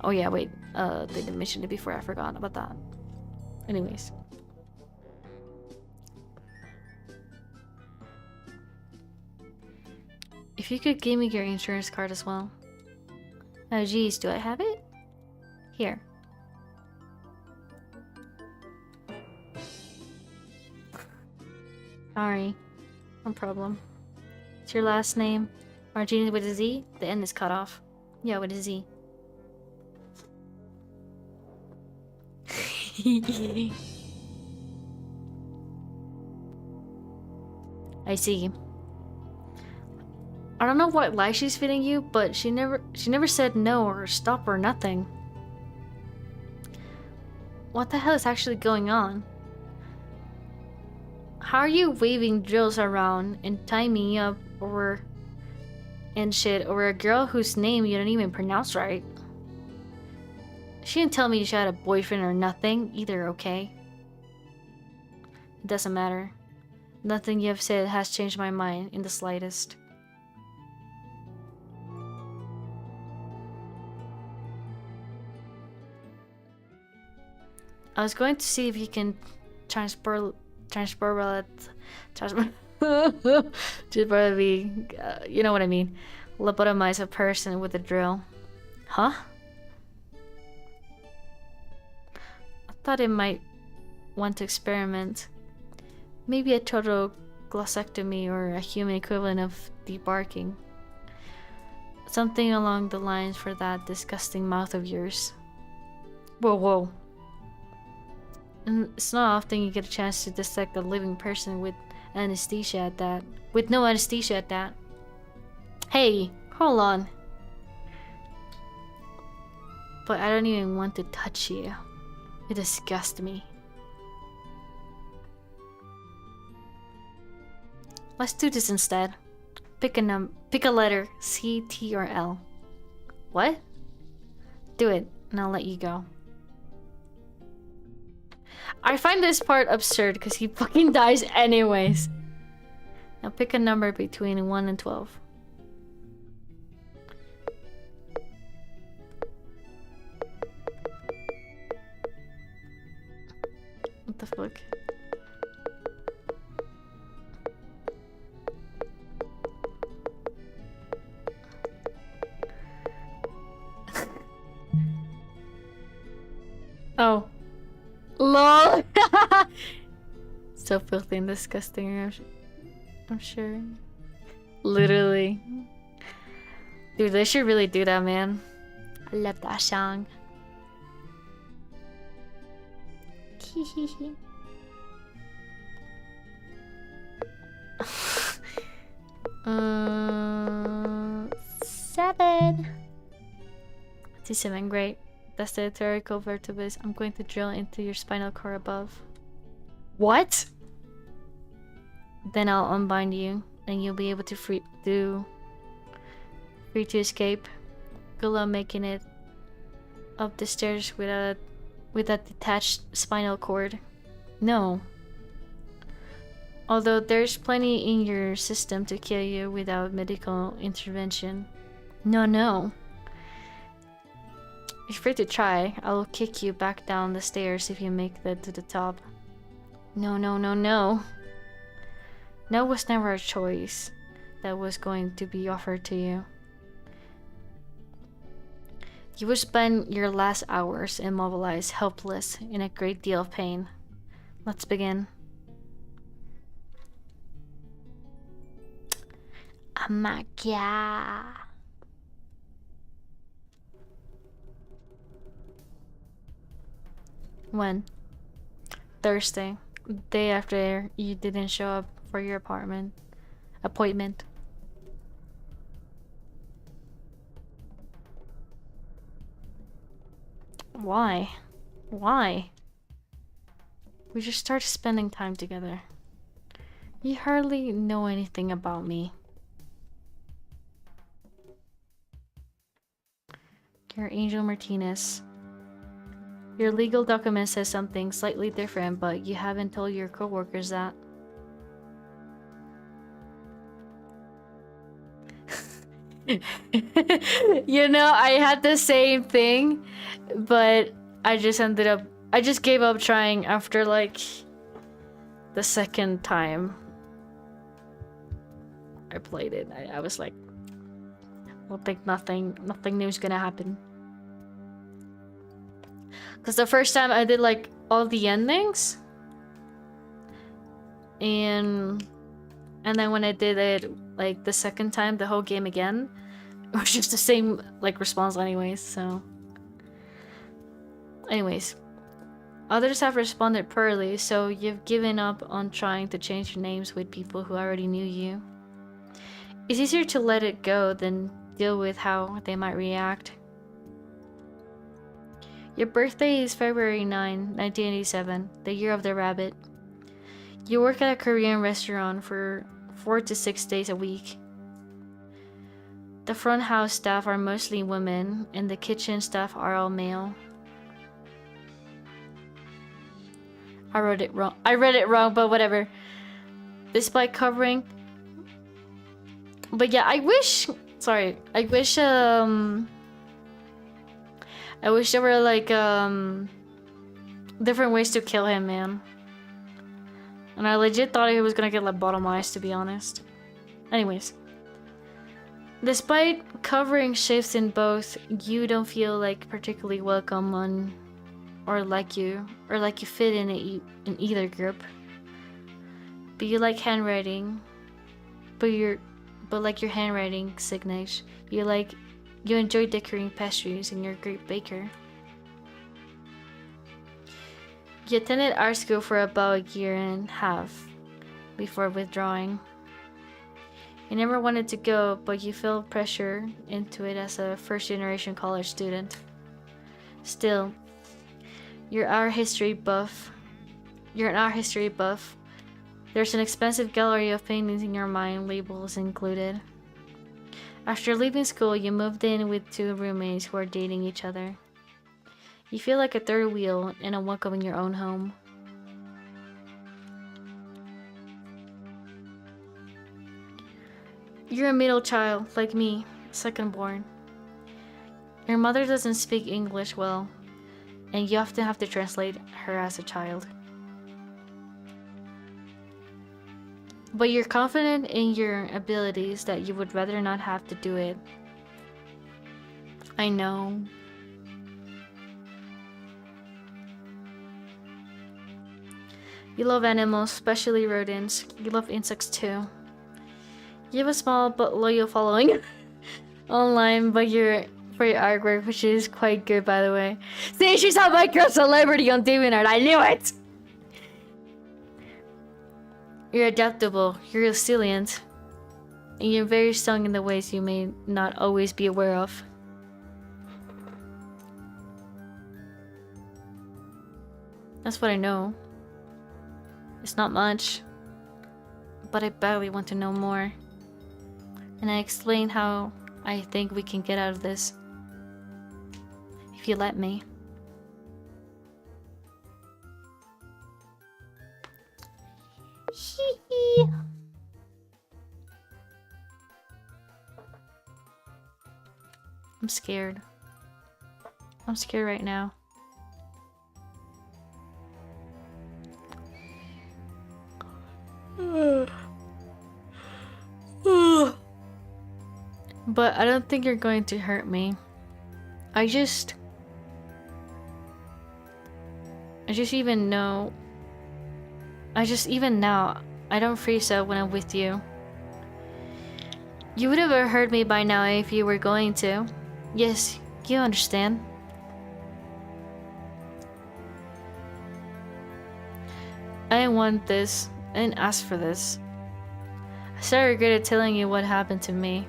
Oh yeah, wait. They didn't mention it before. I forgot about that. Anyways. If you could give me your insurance card as well. Oh geez, do I have it? Here. Sorry. No problem. It's your last name. Margine with a Z? The N is cut off. Yeah, with a Z. I see. I don't know what lie she's feeding you, but she never said no or stop or nothing. What the hell is actually going on? How are you waving drills around and tying me up over and shit over a girl whose name you don't even pronounce right? She didn't tell me she had a boyfriend or nothing either, okay? It doesn't matter. Nothing you have said has changed my mind in the slightest. I was going to see if you can transport you know what I mean. lobotomize a person with a drill. Huh? I thought it might want to experiment. Maybe a total glossectomy or a human equivalent of debarking. Something along the lines for that disgusting mouth of yours. Whoa, whoa. And it's not often you get a chance to dissect a living person with anesthesia at that. With no anesthesia at that. Hey, hold on. But I don't even want to touch you. You disgust me. Let's do this instead. Pick a letter, C, T, or L. What? Do it, and I'll let you go. I find this part absurd because he fucking dies anyways. Now pick a number between 1 and 12. What the fuck? Oh. LOL! So filthy and disgusting, I'm sure. Literally. Dude, they should really do that, man. I love that song. Hehehe. 7. 7, great. That's the theoretical vertebrae. I'm going to drill into your spinal cord above. What? Then I'll unbind you, and you'll be able to free to escape. Good luck making it up the stairs without a detached spinal cord. No. Although there's plenty in your system to kill you without medical intervention. No, no. You're free to try. I'll kick you back down the stairs if you make that to the top. No, no, no, no. No was never a choice that was going to be offered to you. You will spend your last hours immobilized, helpless, in a great deal of pain. Let's begin. Amakia. When? Thursday. Day after you didn't show up for your appointment. Why? Why? We just started spending time together. You hardly know anything about me. You're Angel Martinez. Your legal document says something slightly different, but you haven't told your coworkers that. You know, I had the same thing, but I just gave up trying after like the second time I played it. I was like, I think nothing new is gonna happen. Because the first time I did like all the endings, and then when I did it like the second time, the whole game again, it was just the same like response anyways. So anyways, others have responded poorly, so you've given up on trying to change your names with people who already knew you. It's easier to let it go than deal with how they might react. Your birthday is February 9, 1987, the year of the rabbit. You work at a Korean restaurant for 4 to 6 days a week. The front house staff are mostly women, and the kitchen staff are all male. I wrote it wrong. I read it wrong, but whatever. Despite covering... But yeah, I wish there were like different ways to kill him, man. And I legit thought he was gonna get lobotomized, to be honest. Anyways. Despite covering shifts in both, you don't feel like particularly welcome on, or like you fit in either group. But you like handwriting, but like your handwriting signature, you enjoy decorating pastries and you're a great baker. You attended art school for about a year and a half before withdrawing. You never wanted to go, but you felt pressure into it as a first-generation college student. Still, you're an art history buff. There's an expensive gallery of paintings in your mind, labels included. After leaving school, you moved in with 2 roommates who are dating each other. You feel like a third wheel and unwelcome in your own home. You're a middle child, like me, second born. Your mother doesn't speak English well, and you often have to translate her as a child. But you're confident in your abilities that you would rather not have to do it. I know. You love animals, especially rodents. You love insects too. You have a small but loyal following online, for your artwork, which is quite good, by the way. See, she's a micro celebrity on DeviantArt. I knew it. You're adaptable. You're resilient, and you're very strong in the ways you may not always be aware of. That's what I know. It's not much, but I badly want to know more. And I explain how I think we can get out of this. If you let me. I'm scared. I'm scared right now. But I don't think you're going to hurt me. I just even now, I don't freeze out when I'm with you. You would have heard me by now if you were going to. Yes, you understand. I didn't want this. I didn't ask for this. I started regretted telling you what happened to me.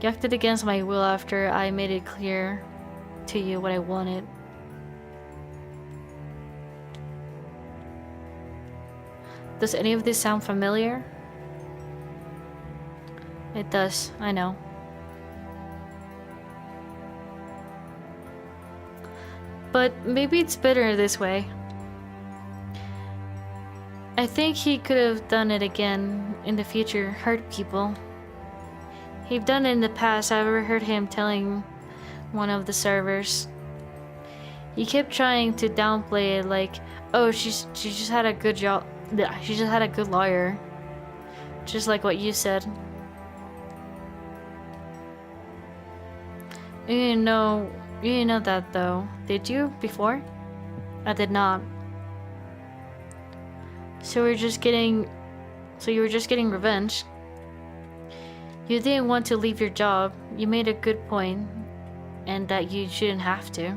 You acted against my will after I made it clear to you what I wanted. Does any of this sound familiar? It does, I know. But maybe it's better this way. I think he could have done it again in the future, hurt people. He'd done it in the past. I overheard him telling one of the servers. He kept trying to downplay it like, oh, she just had a good job. She just had a good lawyer. Just like what you said. You didn't know that though, did you, before? I did not. So you were just getting revenge. You didn't want to leave your job. You made a good point, and that you shouldn't have to.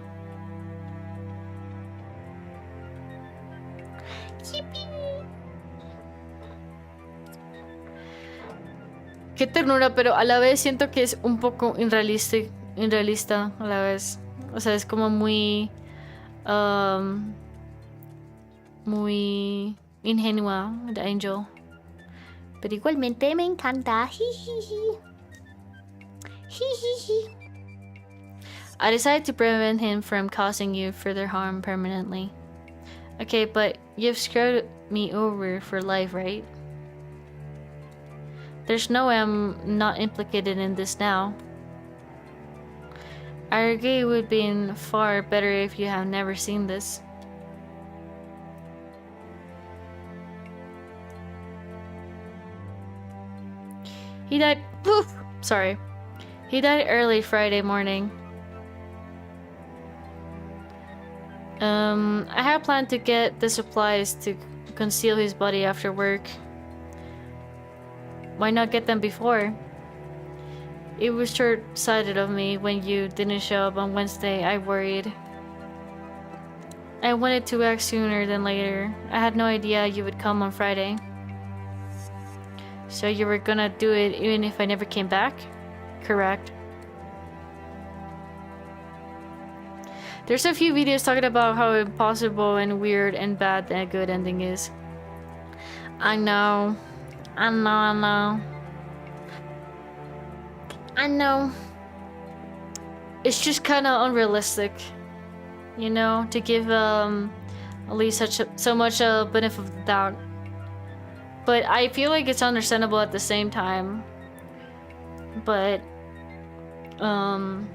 Qué ternura, pero a la vez siento que es un poco irrealista a la vez. O sea, es como muy ingenua de Angel. Pero igualmente me encanta. Jijiji. Jijiji. I decided to prevent him from causing you further harm permanently. Okay, but you've screwed me over for life, right? There's no way I'm not implicated in this now. I agree it would have been far better if you have never seen this. He died. Poof! Sorry. He died early Friday morning. I had planned to get the supplies to conceal his body after work. Why not get them before? It was short-sighted of me when you didn't show up on Wednesday. I worried. I wanted to act sooner than later. I had no idea you would come on Friday. So you were gonna do it even if I never came back? Correct. There's a few videos talking about how impossible and weird and bad a good ending is. I know. I know. It's just kind of unrealistic, you know, to give at least so much benefit of the doubt. But I feel like it's understandable at the same time. But I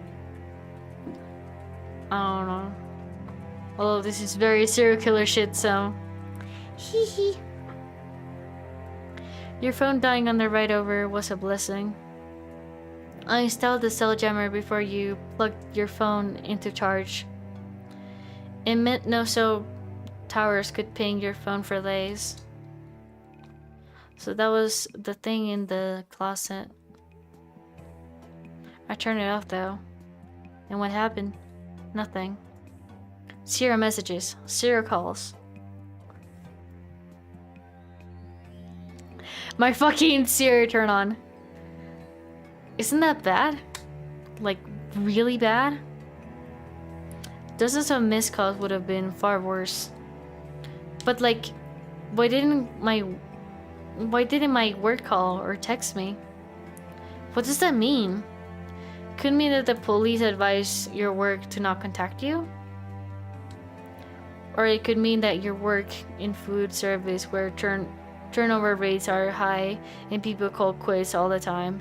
don't know. Although this is very serial killer shit, so Hehe. your phone dying on the ride over was a blessing. I installed the cell jammer before you plugged your phone into charge. It meant no cell towers could ping your phone for days. So that was the thing in the closet. I turned it off though. And what happened? Nothing. 0 messages, 0 calls. My fucking Siri turn on. Isn't that bad? Like, really bad? Dozens of missed calls would have been far worse. But like, why didn't my work call or text me? What does that mean? Could mean that the police advise your work to not contact you? Or it could mean that your work in food service where turnover rates are high and people call quits all the time.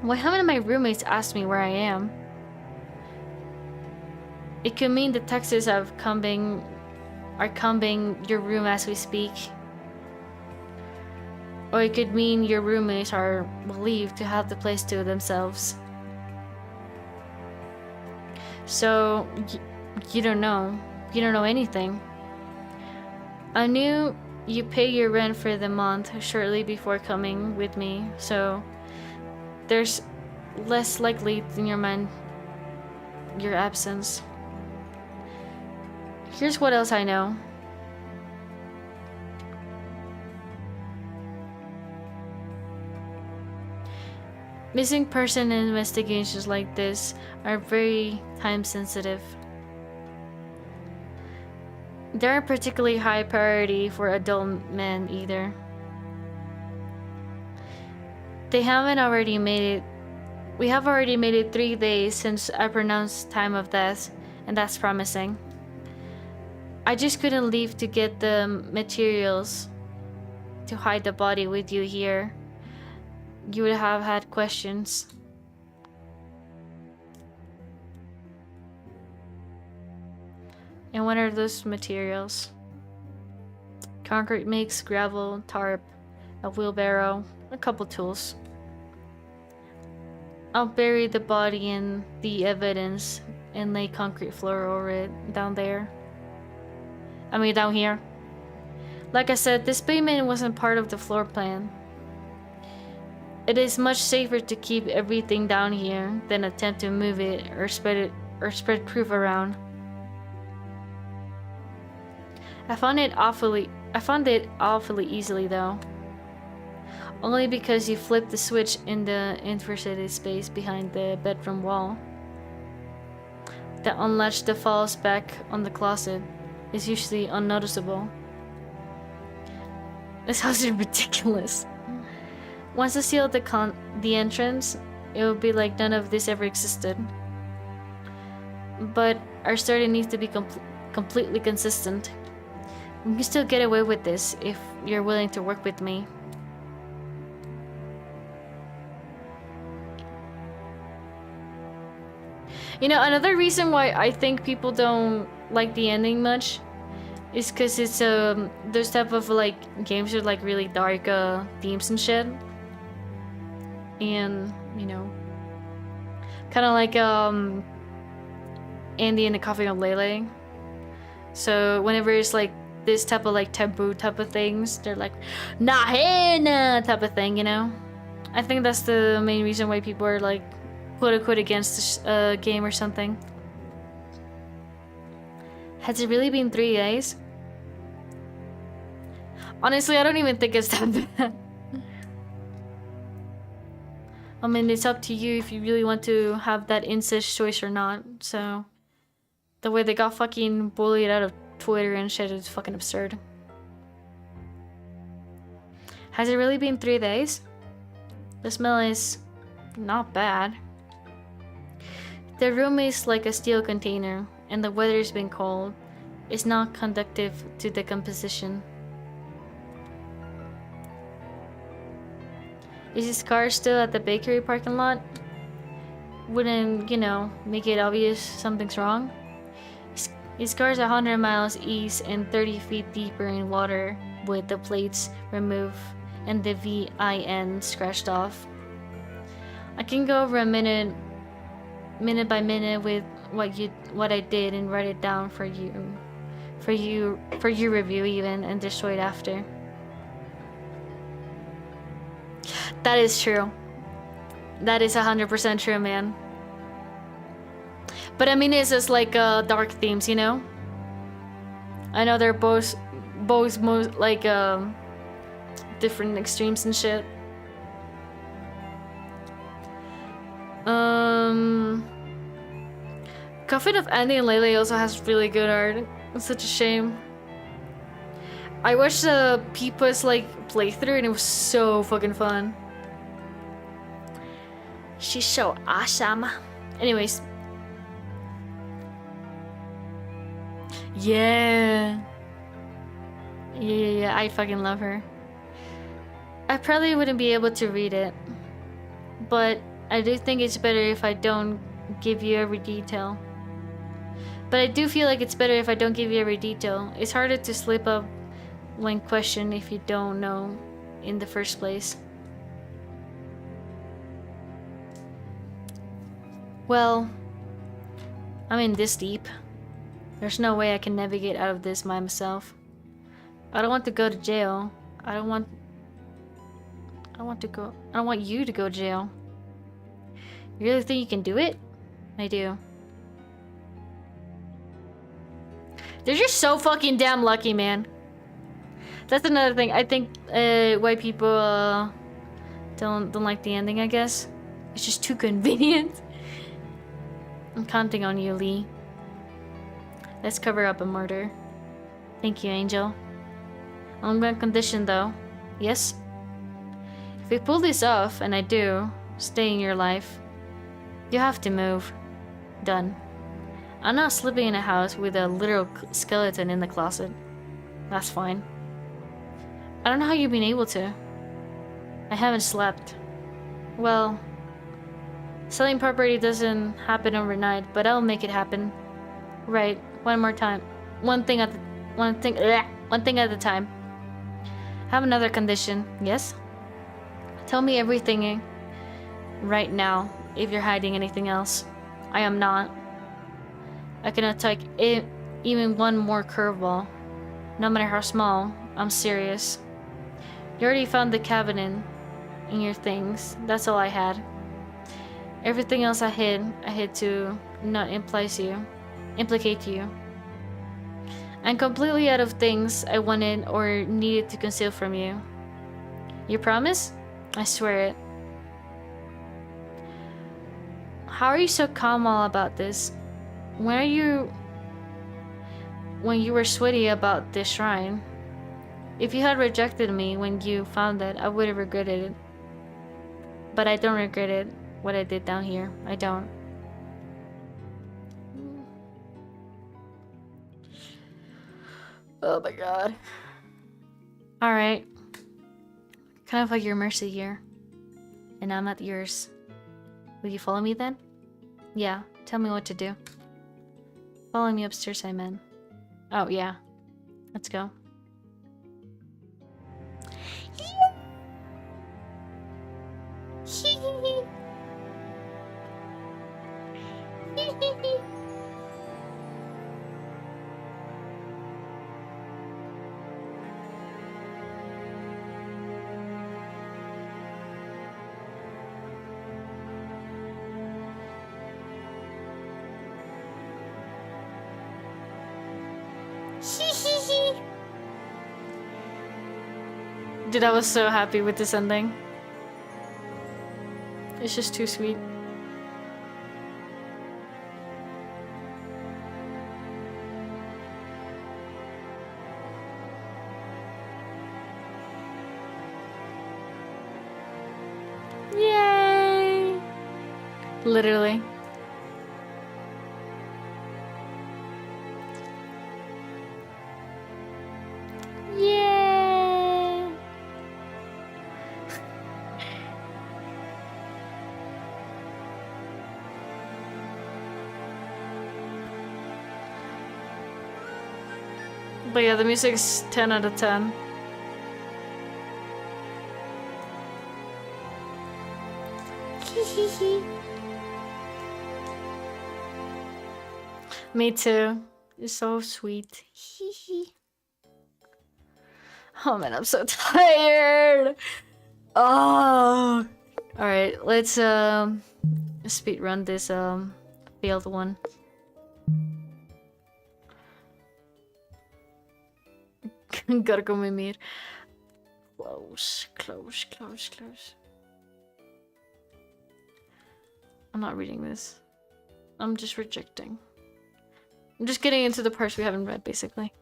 Why haven't my roommates asked me where I am? It could mean the texts are combing your room as we speak. Or it could mean your roommates are relieved to have the place to themselves. So, you don't know. You don't know anything. I knew you pay your rent for the month shortly before coming with me, so there's less likely in your mind your absence. Here's what else I know. Missing person investigations like this are very time sensitive. They aren't particularly high priority for adult men either. We have already made it 3 days since I pronounced time of death, and that's promising. I just couldn't leave to get the materials to hide the body with you here. You would have had questions. And what are those materials? Concrete mix, gravel, tarp, a wheelbarrow, a couple tools. I'll bury the body in the evidence and lay concrete floor over it down there. I mean down here. Like I said, this basement wasn't part of the floor plan. It is much safer to keep everything down here than attempt to move it or spread proof around. I found it awfully easily though. Only because you flipped the switch in the intercity space behind the bedroom wall. The unlatch that falls back on the closet is usually unnoticeable. This house is ridiculous. Once I sealed the entrance, it would be like none of this ever existed. But our story needs to be completely consistent. We can still get away with this if you're willing to work with me. You know, another reason why I think people don't like the ending much is because it's those type of like games with like really dark themes and shit. and you know, kind of like Andy and the Coffee of Lele. So whenever it's like this type of like taboo type of things, they're like, nah, hey, nah, type of thing, you know? I think that's the main reason why people are like, quote unquote, against this game or something. Has it really been 3 days? Honestly, I don't even think it's that bad. I mean, it's up to you if you really want to have that incest choice or not, so... The way they got fucking bullied out of Twitter and shit is fucking absurd. Has it really been 3 days? The smell is not bad. The room is like a steel container, and the weather's been cold. It's not conducive to decomposition. Is his car still at the bakery parking lot? Wouldn't, you know, make it obvious something's wrong? His car's 100 miles east and 30 feet deeper in water with the plates removed and the VIN scratched off. I can go over a minute by minute with what I did and write it down for your review even and destroy it after. That is true. That is 100% true, man. But I mean, it's just like dark themes, you know? I know they're both most like different extremes and shit. Coffin of Andy and Lele also has really good art. It's such a shame. I watched Peepa's like playthrough and it was so fucking fun. She's so awesome. Anyways. Yeah. Yeah, I fucking love her. I probably wouldn't be able to read it, but I do think it's better if I don't give you every detail. But I do feel like it's better if I don't give you every detail. It's harder to slip up when questioned if you don't know in the first place. Well, I'm in this deep. There's no way I can navigate out of this by myself. I don't want to go to jail. I don't want you to go to jail. You really think you can do it? I do. They're just so fucking damn lucky, man. That's another thing. I think white people don't like the ending, I guess. It's just too convenient. I'm counting on you, Lee. Let's cover up a murder. Thank you, Angel. On one condition, though. Yes? If we pull this off, and I do, stay in your life, you have to move. Done. I'm not sleeping in a house with a literal skeleton in the closet. That's fine. I don't know how you've been able to. I haven't slept. Well, selling property doesn't happen overnight, but I'll make it happen. Right, one more time. One thing at a time. Have another condition, yes? Tell me everything right now if you're hiding anything else. I am not. I cannot take even one more curveball. No matter how small, I'm serious. You already found the cabinet in your things. That's all I had. Everything else I hid to not implicate you. I'm completely out of things I wanted or needed to conceal from you. You promise? I swear it. How are you so calm all about this? When you were sweaty about this shrine? If you had rejected me when you found that, I would have regretted it. But I don't regret it, what I did down here. I don't. Oh my god. Alright. Kind of like your mercy here. And I'm at yours. Will you follow me then? Yeah, tell me what to do. Follow me upstairs, I meant. Oh, yeah. Let's go. Dude, I was so happy with this ending. It's just too sweet. Yay! Literally. Yay! But yeah, the music's 10 out of 10. Me too. It's so sweet. Oh man, I'm so tired. Oh. All right, let's speed run this failed one. Gotta go mimir. Close, close, close, close. I'm not reading this. I'm just rejecting. I'm just getting into the parts we haven't read, basically.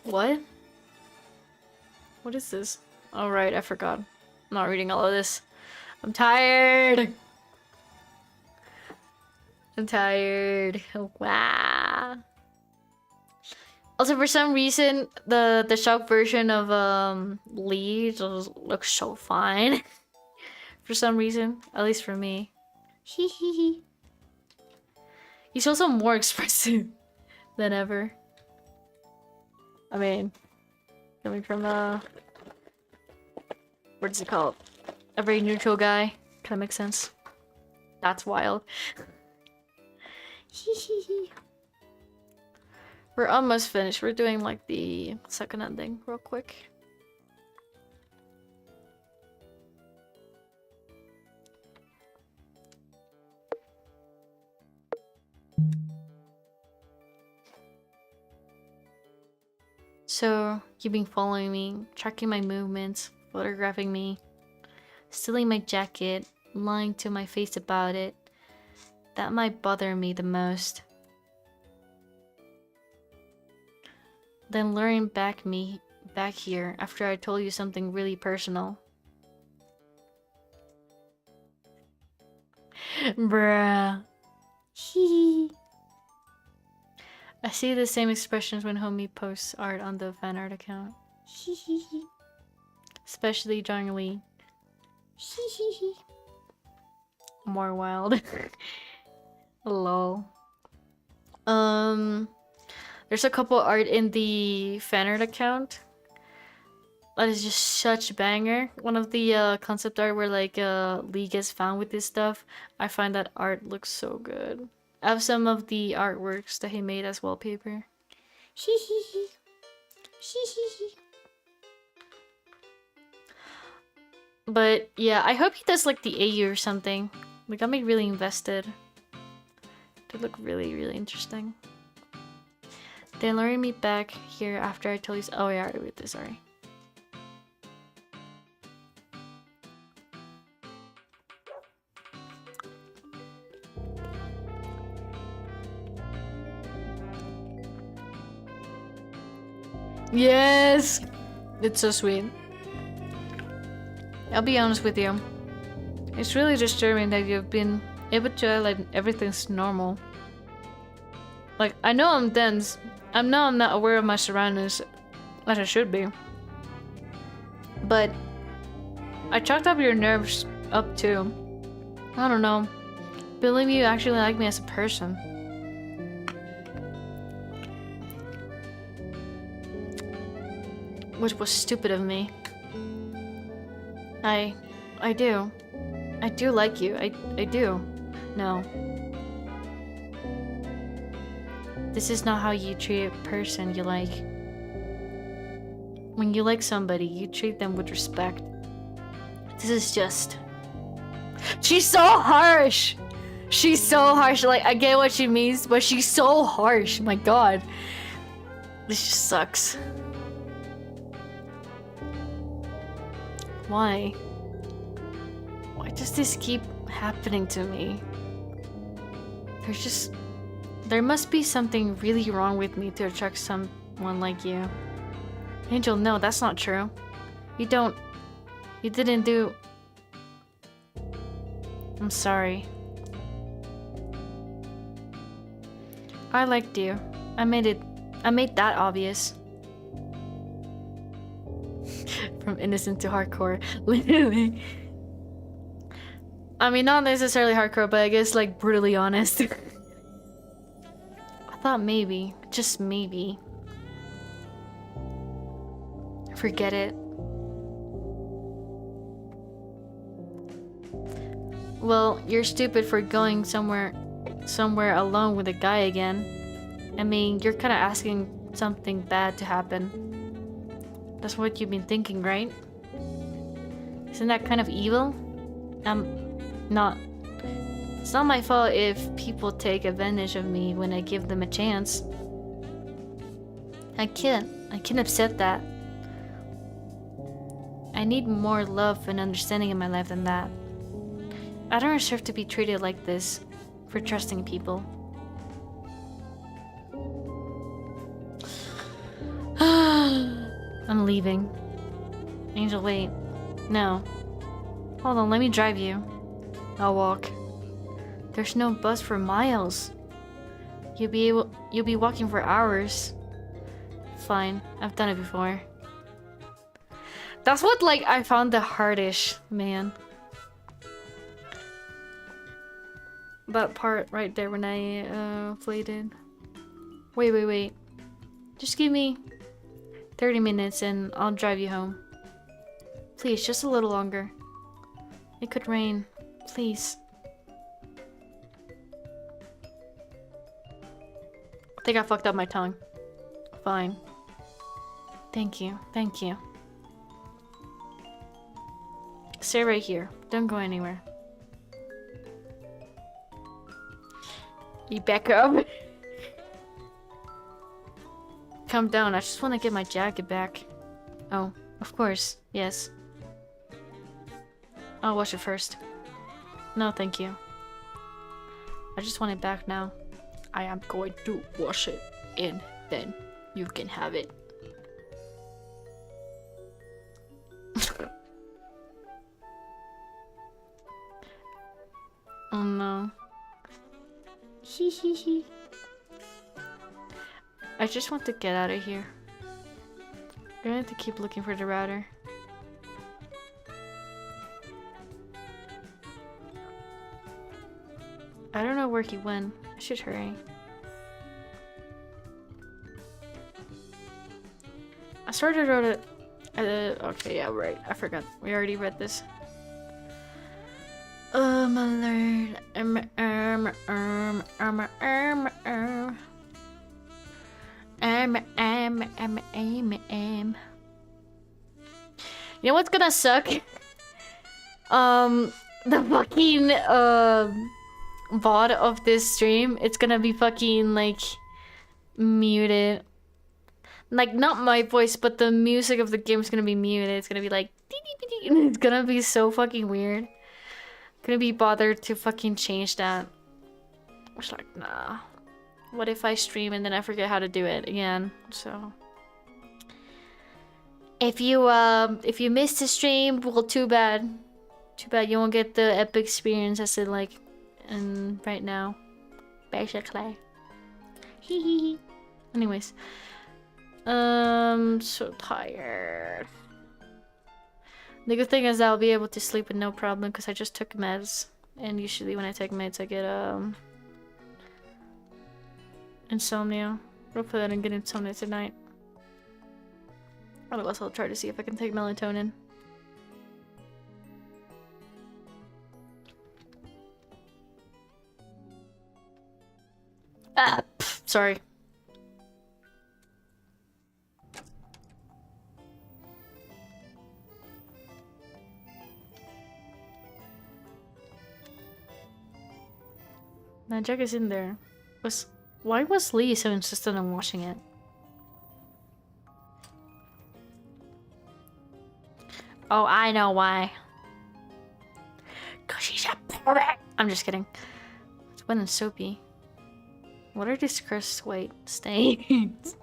What? What is this? Oh right, I forgot. I'm not reading all of this. I'm tired. I'm tired. Wow. Also, for some reason, the shop version of Lee just looks so fine. For some reason, at least for me. Hehehe. He's also more expressive than ever. I mean, coming from what is it called? A very neutral guy. Kinda makes sense. That's wild. We're almost finished. We're doing like the second ending real quick. So, you've been following me, tracking my movements, photographing me, stealing my jacket, lying to my face about it. That might bother me the most. Then luring back here after I told you something really personal. Bruh. Hee. I see the same expressions when homie posts art on the fan art account. Hee. Especially Jong Lee. Hee. More wild. Lol. There's a couple art in the fan art account that is just such a banger. One of the concept art where like Lee gets found with this stuff. I find that art looks so good. I have some of the artworks that he made as wallpaper. But yeah, I hope he does like the AU or something. Like, got me really invested. They look really, really interesting. Then luring me back here after I told you. Oh yeah, I already read this. Sorry. Yes, it's so sweet. I'll be honest with you. It's really disturbing that you've been able to act like everything's normal. Like, I know I'm dense. I know I'm not aware of my surroundings as I should be. But I chalked up your nerves up too. I don't know. Believe you actually like me as a person. Which was stupid of me. I do. I do like you. I do. No. This is not how you treat a person you like. When you like somebody, you treat them with respect. This is just... She's so harsh! She's so harsh. Like, I get what she means, but she's so harsh. My god. This just sucks. Why? Why does this keep happening to me? There must be something really wrong with me to attract someone like you. Angel, no, that's not true. You didn't do... I'm sorry. I liked you. I made that obvious. From innocent to hardcore. Literally. I mean, not necessarily hardcore, but I guess like brutally honest. I thought maybe, just maybe. Forget it. Well, you're stupid for going somewhere alone with a guy again. I mean, you're kind of asking something bad to happen. That's what you've been thinking, right? Isn't that kind of evil? Not. It's not my fault if people take advantage of me when I give them a chance. I can't accept that. I need more love and understanding in my life than that. I don't deserve to be treated like this for trusting people. I'm leaving. Angel, wait. No. Hold on, let me drive you. I'll walk. There's no bus for miles. You'll be walking for hours. Fine, I've done it before. That's what, like, I found the hardest, man. That part right there when I flated. Wait. Just give me 30 minutes and I'll drive you home. Please, just a little longer. It could rain. Please. I think I fucked up my tongue. Fine. Thank you. Stay right here. Don't go anywhere. You back up. Calm down. I just want to get my jacket back. Oh, of course. Yes. I'll wash it first. No, thank you. I just want it back now. I am going to wash it and then you can have it. Oh no. Hehehe. I just want to get out of here. I'm gonna have to keep looking for the router. I don't know where he went. I should hurry. I sort of wrote it. Okay, yeah, right. I forgot. We already read this. Oh my lord. You know what's gonna suck? The fucking VOD of this stream, it's gonna be fucking like muted. Like not my voice, but the music of the game is gonna be muted. It's gonna be like it's gonna be so fucking weird. Gonna be bothered to fucking change that. I was like, nah. What if I stream and then I forget how to do it again? So if you missed the stream, well, too bad. Too bad you won't get the epic experience as it like right now. Basically. Hee. Anyways. So tired. The good thing is I'll be able to sleep with no problem because I just took meds. And usually when I take meds I get insomnia. Hopefully I didn't get insomnia tonight. Otherwise I'll try to see if I can take melatonin. Sorry. My jug is in there. Why was Lee so insistent on washing it? Oh, I know why. Cause she's a pervert. I'm just kidding. It's wet and soapy. What are these cursed white stains?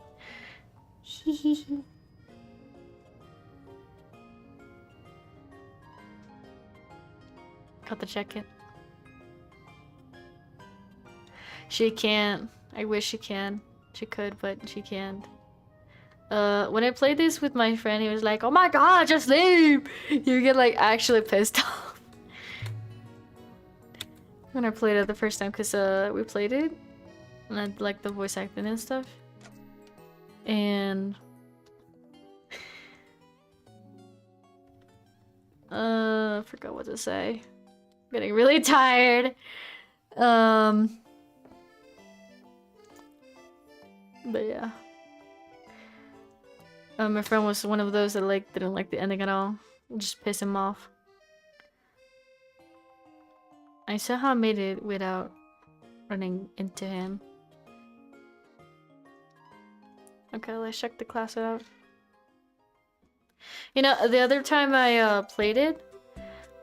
Cut the jacket. She can't. I wish she can. She could, but she can't. When I played this with my friend, he was like, "Oh my god, just leave!" You get like actually pissed off. When I played it the first time, cause we played it, and I like the voice acting and stuff, and I forgot what to say. I'm getting really tired. But yeah. My friend was one of those that like didn't like the ending at all. It just pissed him off. I somehow made it without running into him. Okay, let's check the class out. You know, the other time I played it,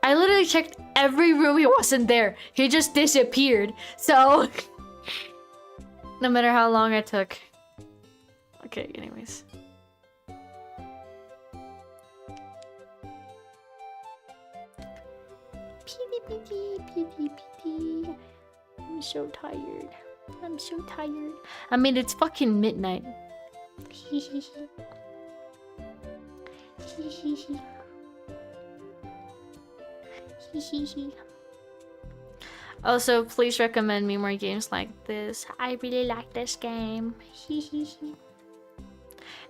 I literally checked every room. He wasn't there. He just disappeared. So no matter how long I took. Okay, anyways. PT. I'm so tired. I'm so tired. I mean, it's fucking midnight. Also, please recommend me more games like this. I really like this game.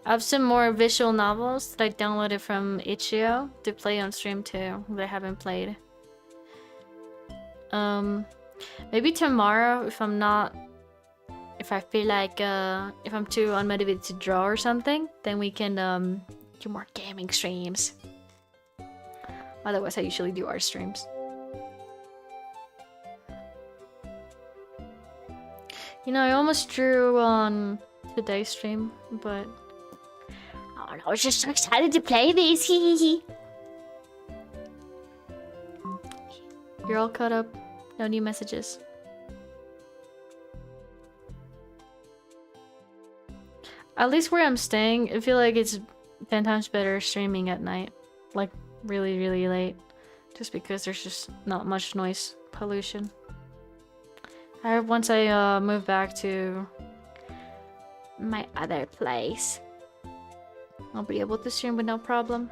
I have some more visual novels that I downloaded from itch.io to play on stream too that I haven't played. Maybe tomorrow if I feel like if I'm too unmotivated to draw or something, then we can do more gaming streams. Otherwise I usually do art streams. You know, I almost drew on today's stream, but Oh, I was just so excited to play this. Hehehe. you're all caught up. No new messages. At least where I'm staying, I feel like it's 10 times better streaming at night. Like, really, really late. Just because there's just not much noise pollution. I hope once I move back to my other place, I'll be able to stream with no problem.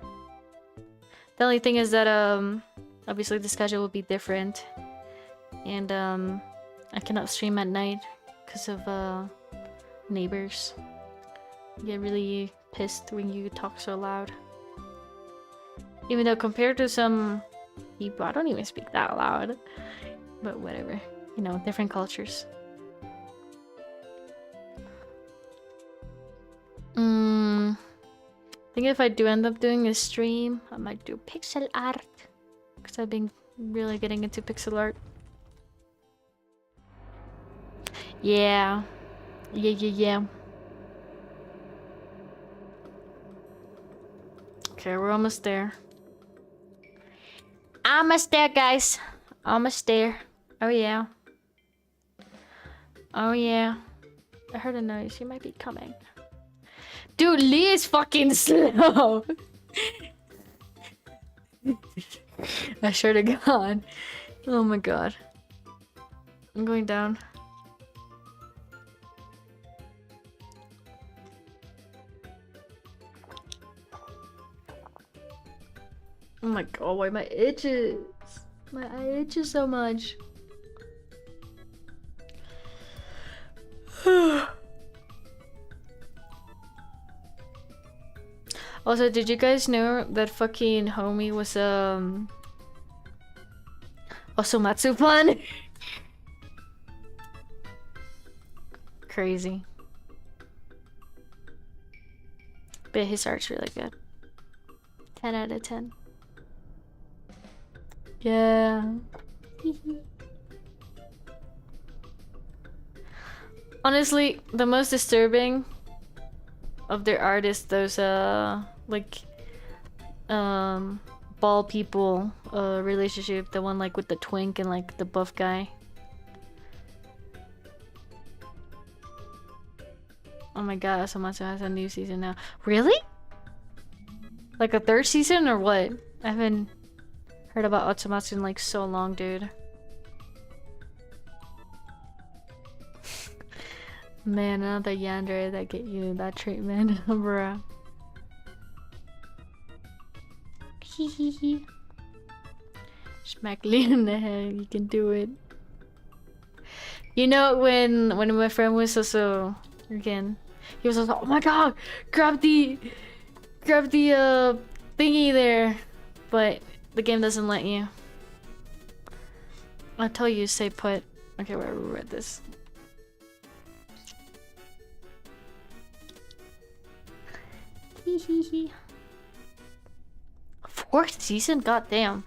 The only thing is that obviously the schedule will be different. And I cannot stream at night because of neighbors. Get really pissed when you talk so loud. Even though compared to some people, I don't even speak that loud. But whatever. You know, different cultures. I think if I do end up doing a stream, I might do pixel art. Because I've been really getting into pixel art. Yeah. Yeah. Okay, we're almost there. Almost there, guys. Almost there. Oh, yeah. Oh, yeah. I heard a noise. He might be coming. Dude, Lee is fucking slow. I swear to God. Oh my God. I'm going down. Oh my God, why my itches? My eye itches so much. Also, did you guys know that fucking homie was Osomatsu-pan? Crazy. But his art's really good. 10 out of 10. Yeah. Honestly, the most disturbing of their art is those like bald people relationship, the one like with the twink and like the buff guy. Oh my god, Asamatsu has a new season now. Really? Like a third season or what? I haven't heard about Otsumatsu in like so long, dude. Man, another yandere that get you that treatment, bruh. Hehehe. Smack Lee in the head, you can do it. You know when my friend was also again, he was also, oh my god, grab the thingy there, but the game doesn't let you. I'll tell you, stay put. Okay, where we read this. Hehehe. Fourth season? Goddamn.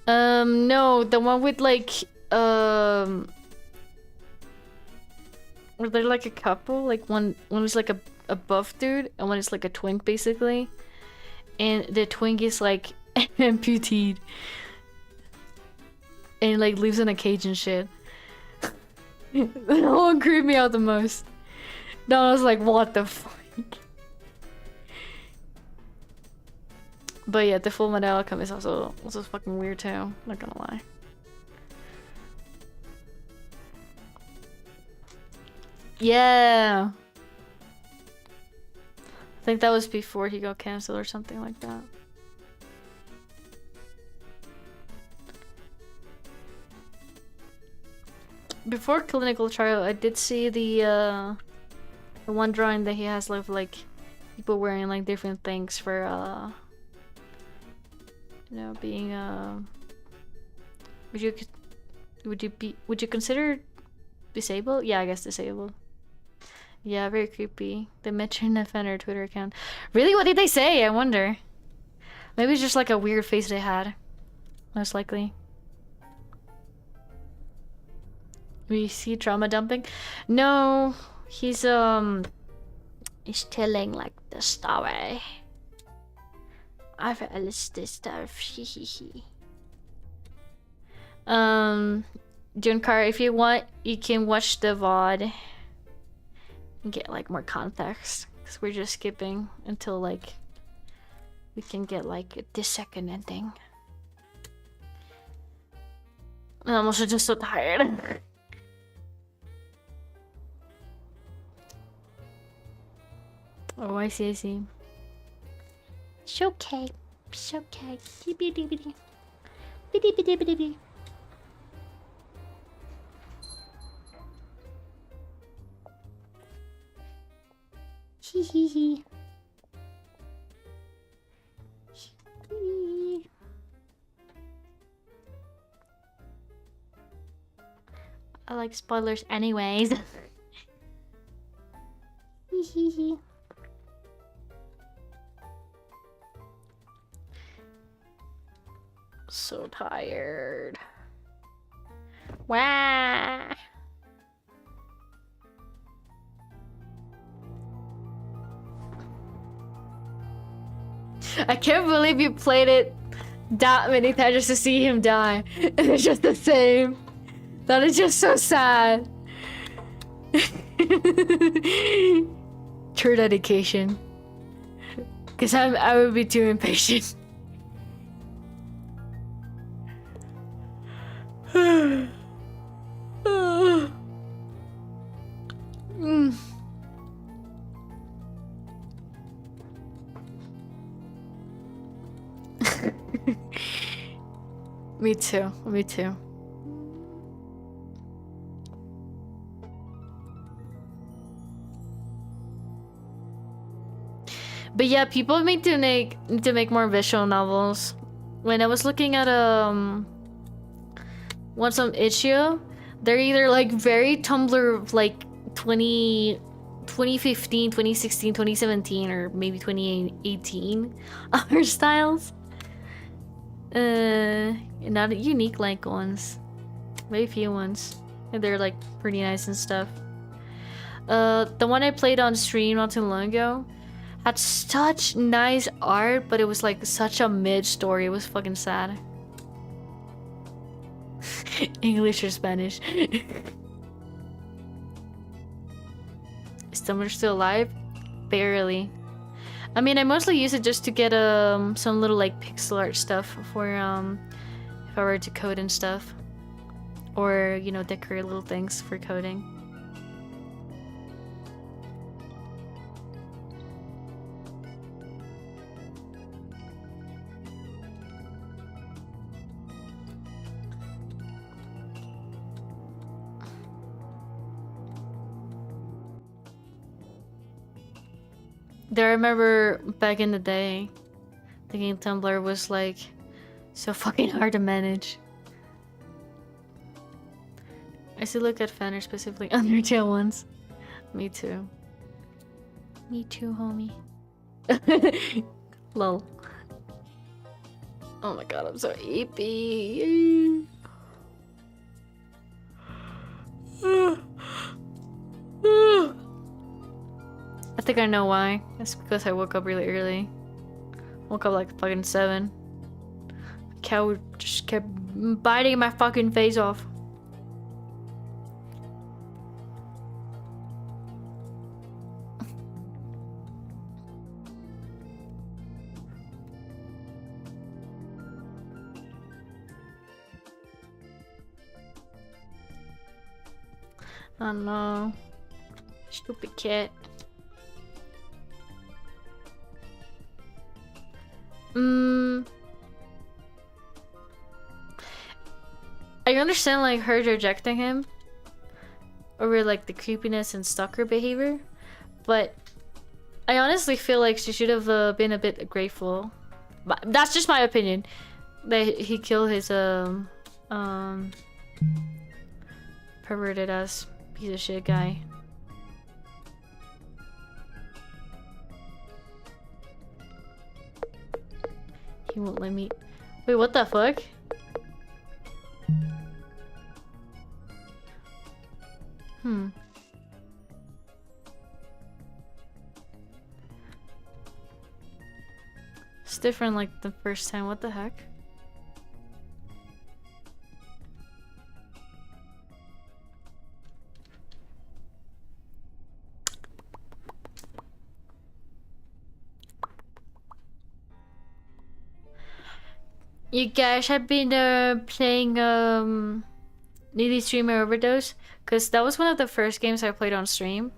No, the one with like, were they like a couple? Like one was like a buff dude, and one is like a twink, basically. And the twink is like amputated. And like lives in a cage and shit. That one creeped me out the most. No, I was like, what the fuck? But yeah, the Full Metal Alchemist is also fucking weird too, not gonna lie. Yeah! I think that was before he got cancelled or something like that. Before Clinical Trial, I did see the one drawing that he has of like people wearing like different things for you know, being would you consider disabled? Yeah, I guess disabled. Yeah, very creepy. They mentioned it on her Twitter account. Really? What did they say? I wonder. Maybe it's just like a weird face they had. Most likely. We see trauma dumping? No, he's telling like the story. I've realized this stuff. Junkar, if you want, you can watch the VOD and get like more context, because we're just skipping until like we can get like this second ending. I'm also just so tired. Oh, I see, I see. It's okay. It's okay. Bidi-bidi-bidi. Bidi-bidi-bidi-bidi. Hee hee hee. Hee. I like spoilers anyways. Hee hee hee. So tired. Wah. I can't believe you played it that many times just to see him die. And it's just the same. That is just so sad. True dedication. Because I would be too impatient. Me too, me too. But yeah, people need to make more visual novels. When I was looking at some issue, they're either like very Tumblr like 2015, 2016, 2017, or maybe 2018 art styles. Not unique like ones. Very few ones. And they're like pretty nice and stuff. The one I played on stream not too long ago had such nice art, but it was like such a mid story. It was fucking sad. English or Spanish? Is Tumblr still alive? Barely. I mean, I mostly use it just to get some little like pixel art stuff for if I were to code and stuff, or you know, decorate little things for coding. I remember back in the day thinking Tumblr was like so fucking hard to manage. I still look at fan art, specifically Undertale ones. Me too. Me too, homie. Lol. Oh my god, I'm so eepy. I think I know why. It's because I woke up really early. Woke up like fucking 7. Cow just kept biting my fucking face off. Oh no. Stupid cat. I understand like her rejecting him over like the creepiness and stalker behavior, but I honestly feel like she should have been a bit grateful. But that's just my opinion. That he killed his perverted ass piece of shit guy. He won't let me. Wait, what the fuck? It's different like the first time. What the heck? You guys have been playing Needy Streamer Overdose? Because that was one of the first games I played on stream.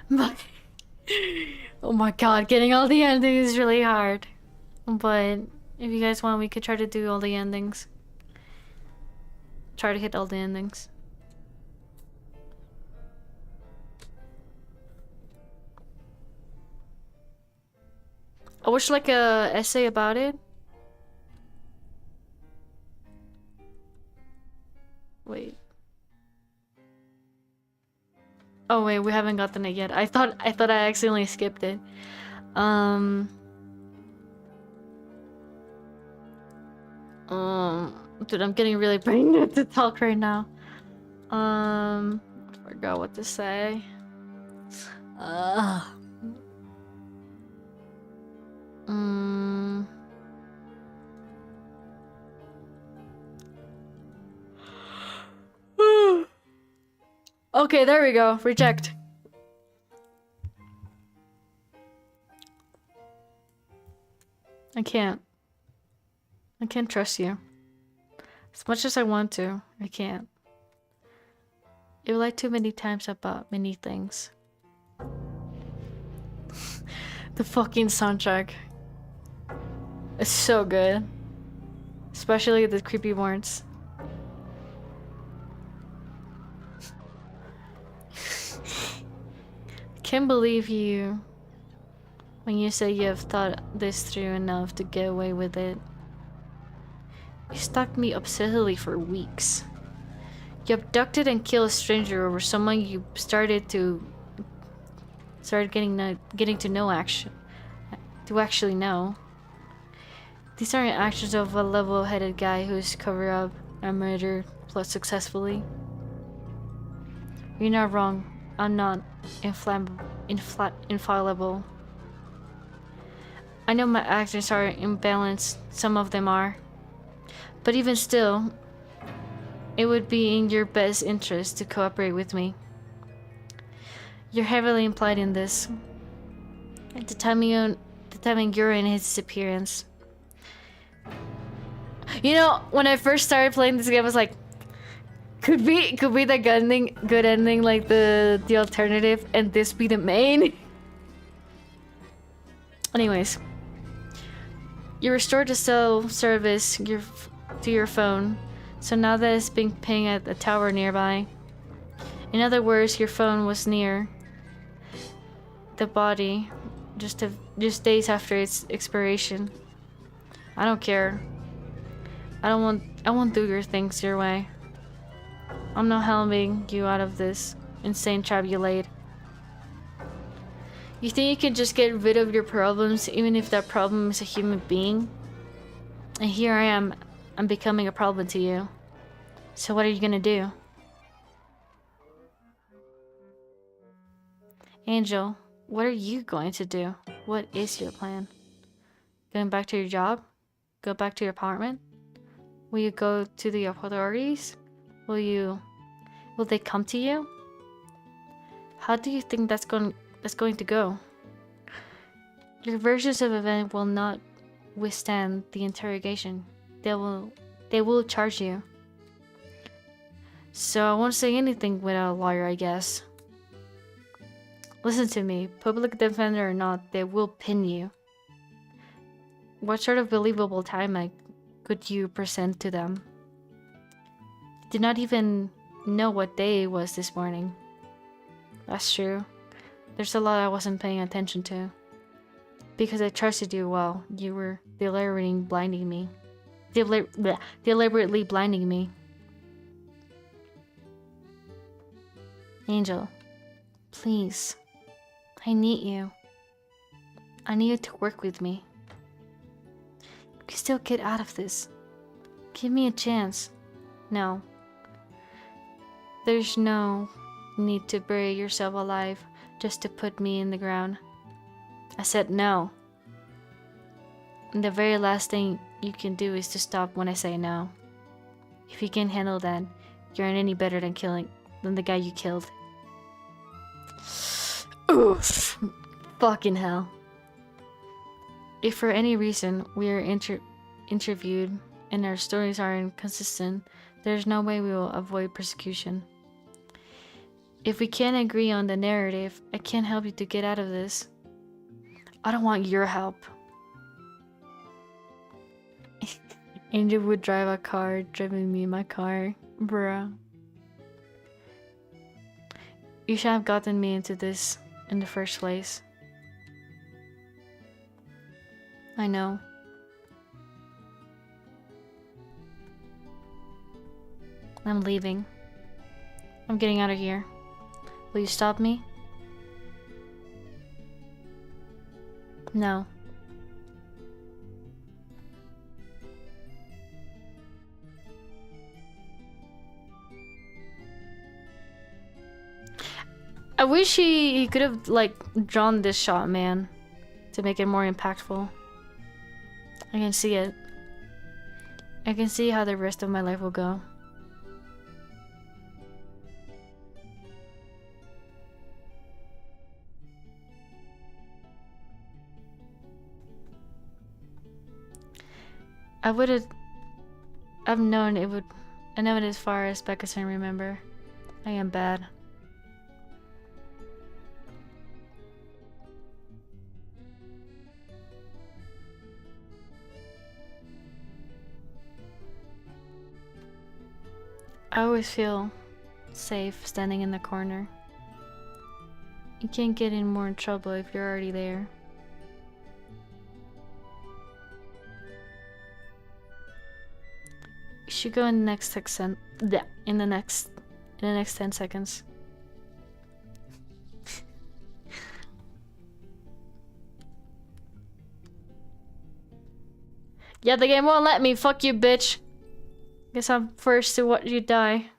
But oh my god, getting all the endings is really hard. But if you guys want, we could try to do all the endings. Try to hit all the endings. I wish like a essay about it. Wait. Oh wait, we haven't gotten it yet. I thought I accidentally skipped it. Dude, I'm getting really brain dead to talk right now. I forgot what to say. Okay, there we go. Reject. I can't trust you. As much as I want to, I can't. You lied too many times about many things. The fucking soundtrack. It's so good. Especially the creepy words. Can't believe you when you say you have thought this through enough to get away with it. You stalked me obsessively for weeks. You abducted and killed a stranger over someone you started getting to know actually know. These aren't actions of a level-headed guy who's covered up a murder plot successfully. You're not wrong. I'm not infallible. I know my actions are imbalanced, some of them are. But even still, it would be in your best interest to cooperate with me. You're heavily implied in this. The timing you're in his disappearance. You know, when I first started playing this game, I was like, could be the good ending, like the alternative, and this be the main. Anyways, you restored the cell service to your phone, so now that it's being pinged at a tower nearby. In other words, your phone was near the body just days after its expiration. I don't care. I won't do your things your way. I'm not helping you out of this insane trap you laid. You think you can just get rid of your problems even if that problem is a human being? And here I am, I'm becoming a problem to you. So what are you gonna do? Angel, what are you going to do? What is your plan? Going back to your job? Go back to your apartment? Will you go to the authorities? Will they come to you? How do you think that's going to go? Your versions of event will not withstand the interrogation. They will charge you. So I won't say anything without a lawyer, I guess. Listen to me, public defender or not, they will pin you. What sort of believable timeline could you present to them? You did not even know what day it was this morning. That's true. There's a lot I wasn't paying attention to. Because I trusted you well, you were deliberately blinding me. Deliberately blinding me. Angel, please. I need you. I need you to work with me. You can still get out of this. Give me a chance. No. There's no need to bury yourself alive just to put me in the ground. I said no. And the very last thing you can do is to stop when I say no. If you can't handle that, you aren't any better than the guy you killed. Oof. Fucking hell. If for any reason we are interviewed and our stories are inconsistent, there's no way we will avoid persecution. If we can't agree on the narrative, I can't help you to get out of this. I don't want your help. Angel would drive a car, driving me in my car. Bruh. You should have gotten me into this in the first place. I know. I'm leaving. I'm getting out of here. Will you stop me? No. I wish he could have like drawn this shot, man, to make it more impactful. I can see it. I can see how the rest of my life will go. I've known it would. I know it as far as Becca can remember. I am bad. I always feel safe standing in the corner. You can't get in more trouble if you're already there. You should go in the next in the next 10 seconds. Yeah, the game won't let me. Fuck you, bitch. Guess I'm first to watch you die.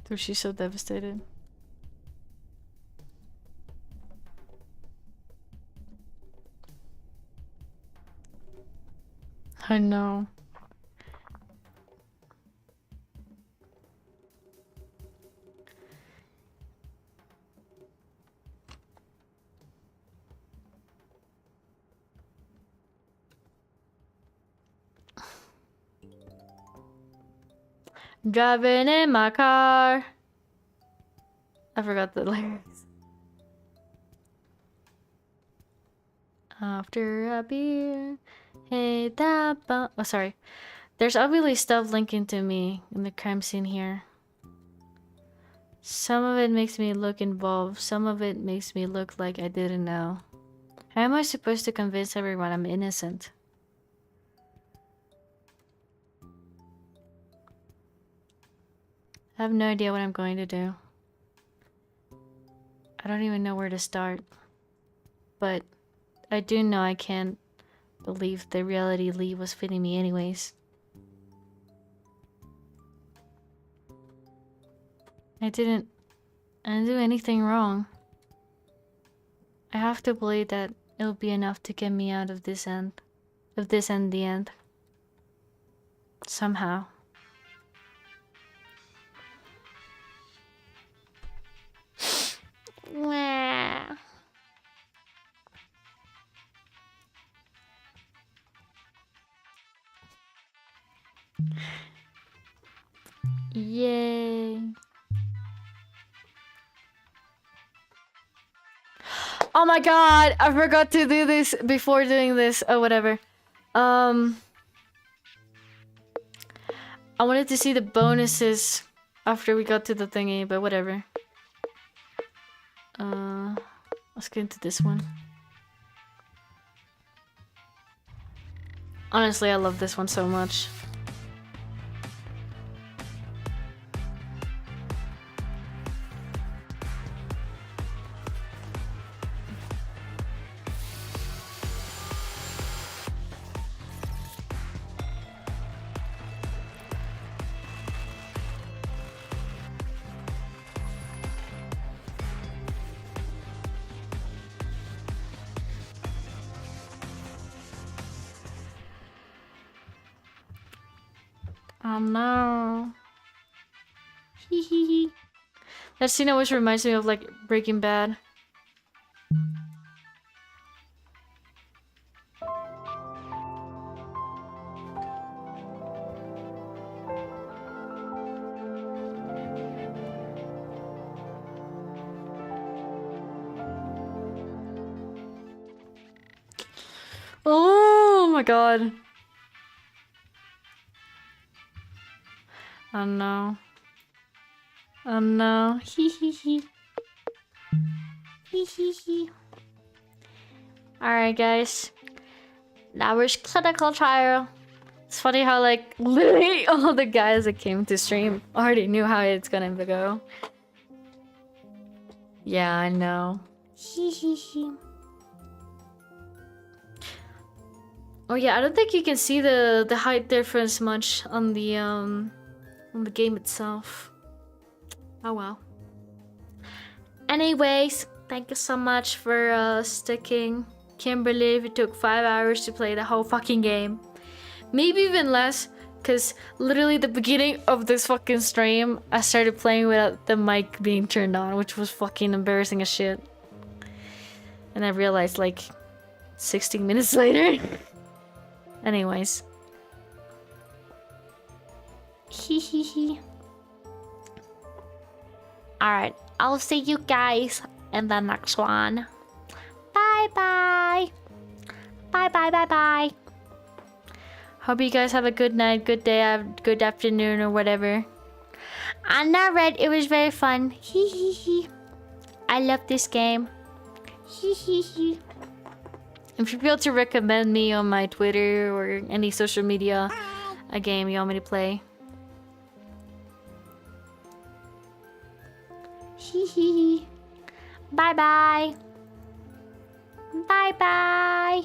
Dude, she's so devastated. I know. Driving in my car. I forgot the lyrics. After a beer, hey that oh sorry. There's obviously stuff linking to me in the crime scene here. Some of it makes me look involved. Some of it makes me look like I didn't know. How am I supposed to convince everyone I'm innocent? I have no idea what I'm going to do. I don't even know where to start. But I do know I can't believe the reality Lee was fitting me anyways. I didn't do anything wrong. I have to believe that it'll be enough to get me out of this end. Of this and the end. Somehow. Mwah. Yay. Oh my god, I forgot to do this before doing this. Oh, whatever. I wanted to see the bonuses after we got to the thingy, but whatever. Let's get into this one. Honestly, I love this one so much. Oh no. Hee hee hee. That scene always reminds me of like Breaking Bad. Oh my god. Oh no. Oh no. Hee hee hee. Hee hee hee. Alright guys. Now we're clinical trial. It's funny how like literally all the guys that came to stream already knew how it's gonna go. Yeah, I know. Hee hee hee. Oh yeah, I don't think you can see the height difference much on the game itself. Oh well. Anyways, thank you so much for sticking. Can't believe it took 5 hours to play the whole fucking game. Maybe even less, cause literally the beginning of this fucking stream, I started playing without the mic being turned on, which was fucking embarrassing as shit. And I realized like 16 minutes later. Anyways. Hee hee hee. Alright, I'll see you guys in the next one. Bye bye. Bye bye bye bye. Hope you guys have a good night, good day, good afternoon, or whatever. I know, Red, it was very fun. Hee hee hee. I love this game. Hee hee hee. If you're able to recommend me on my Twitter or any social media a game you want me to play. Hee hee. Bye bye. Bye bye.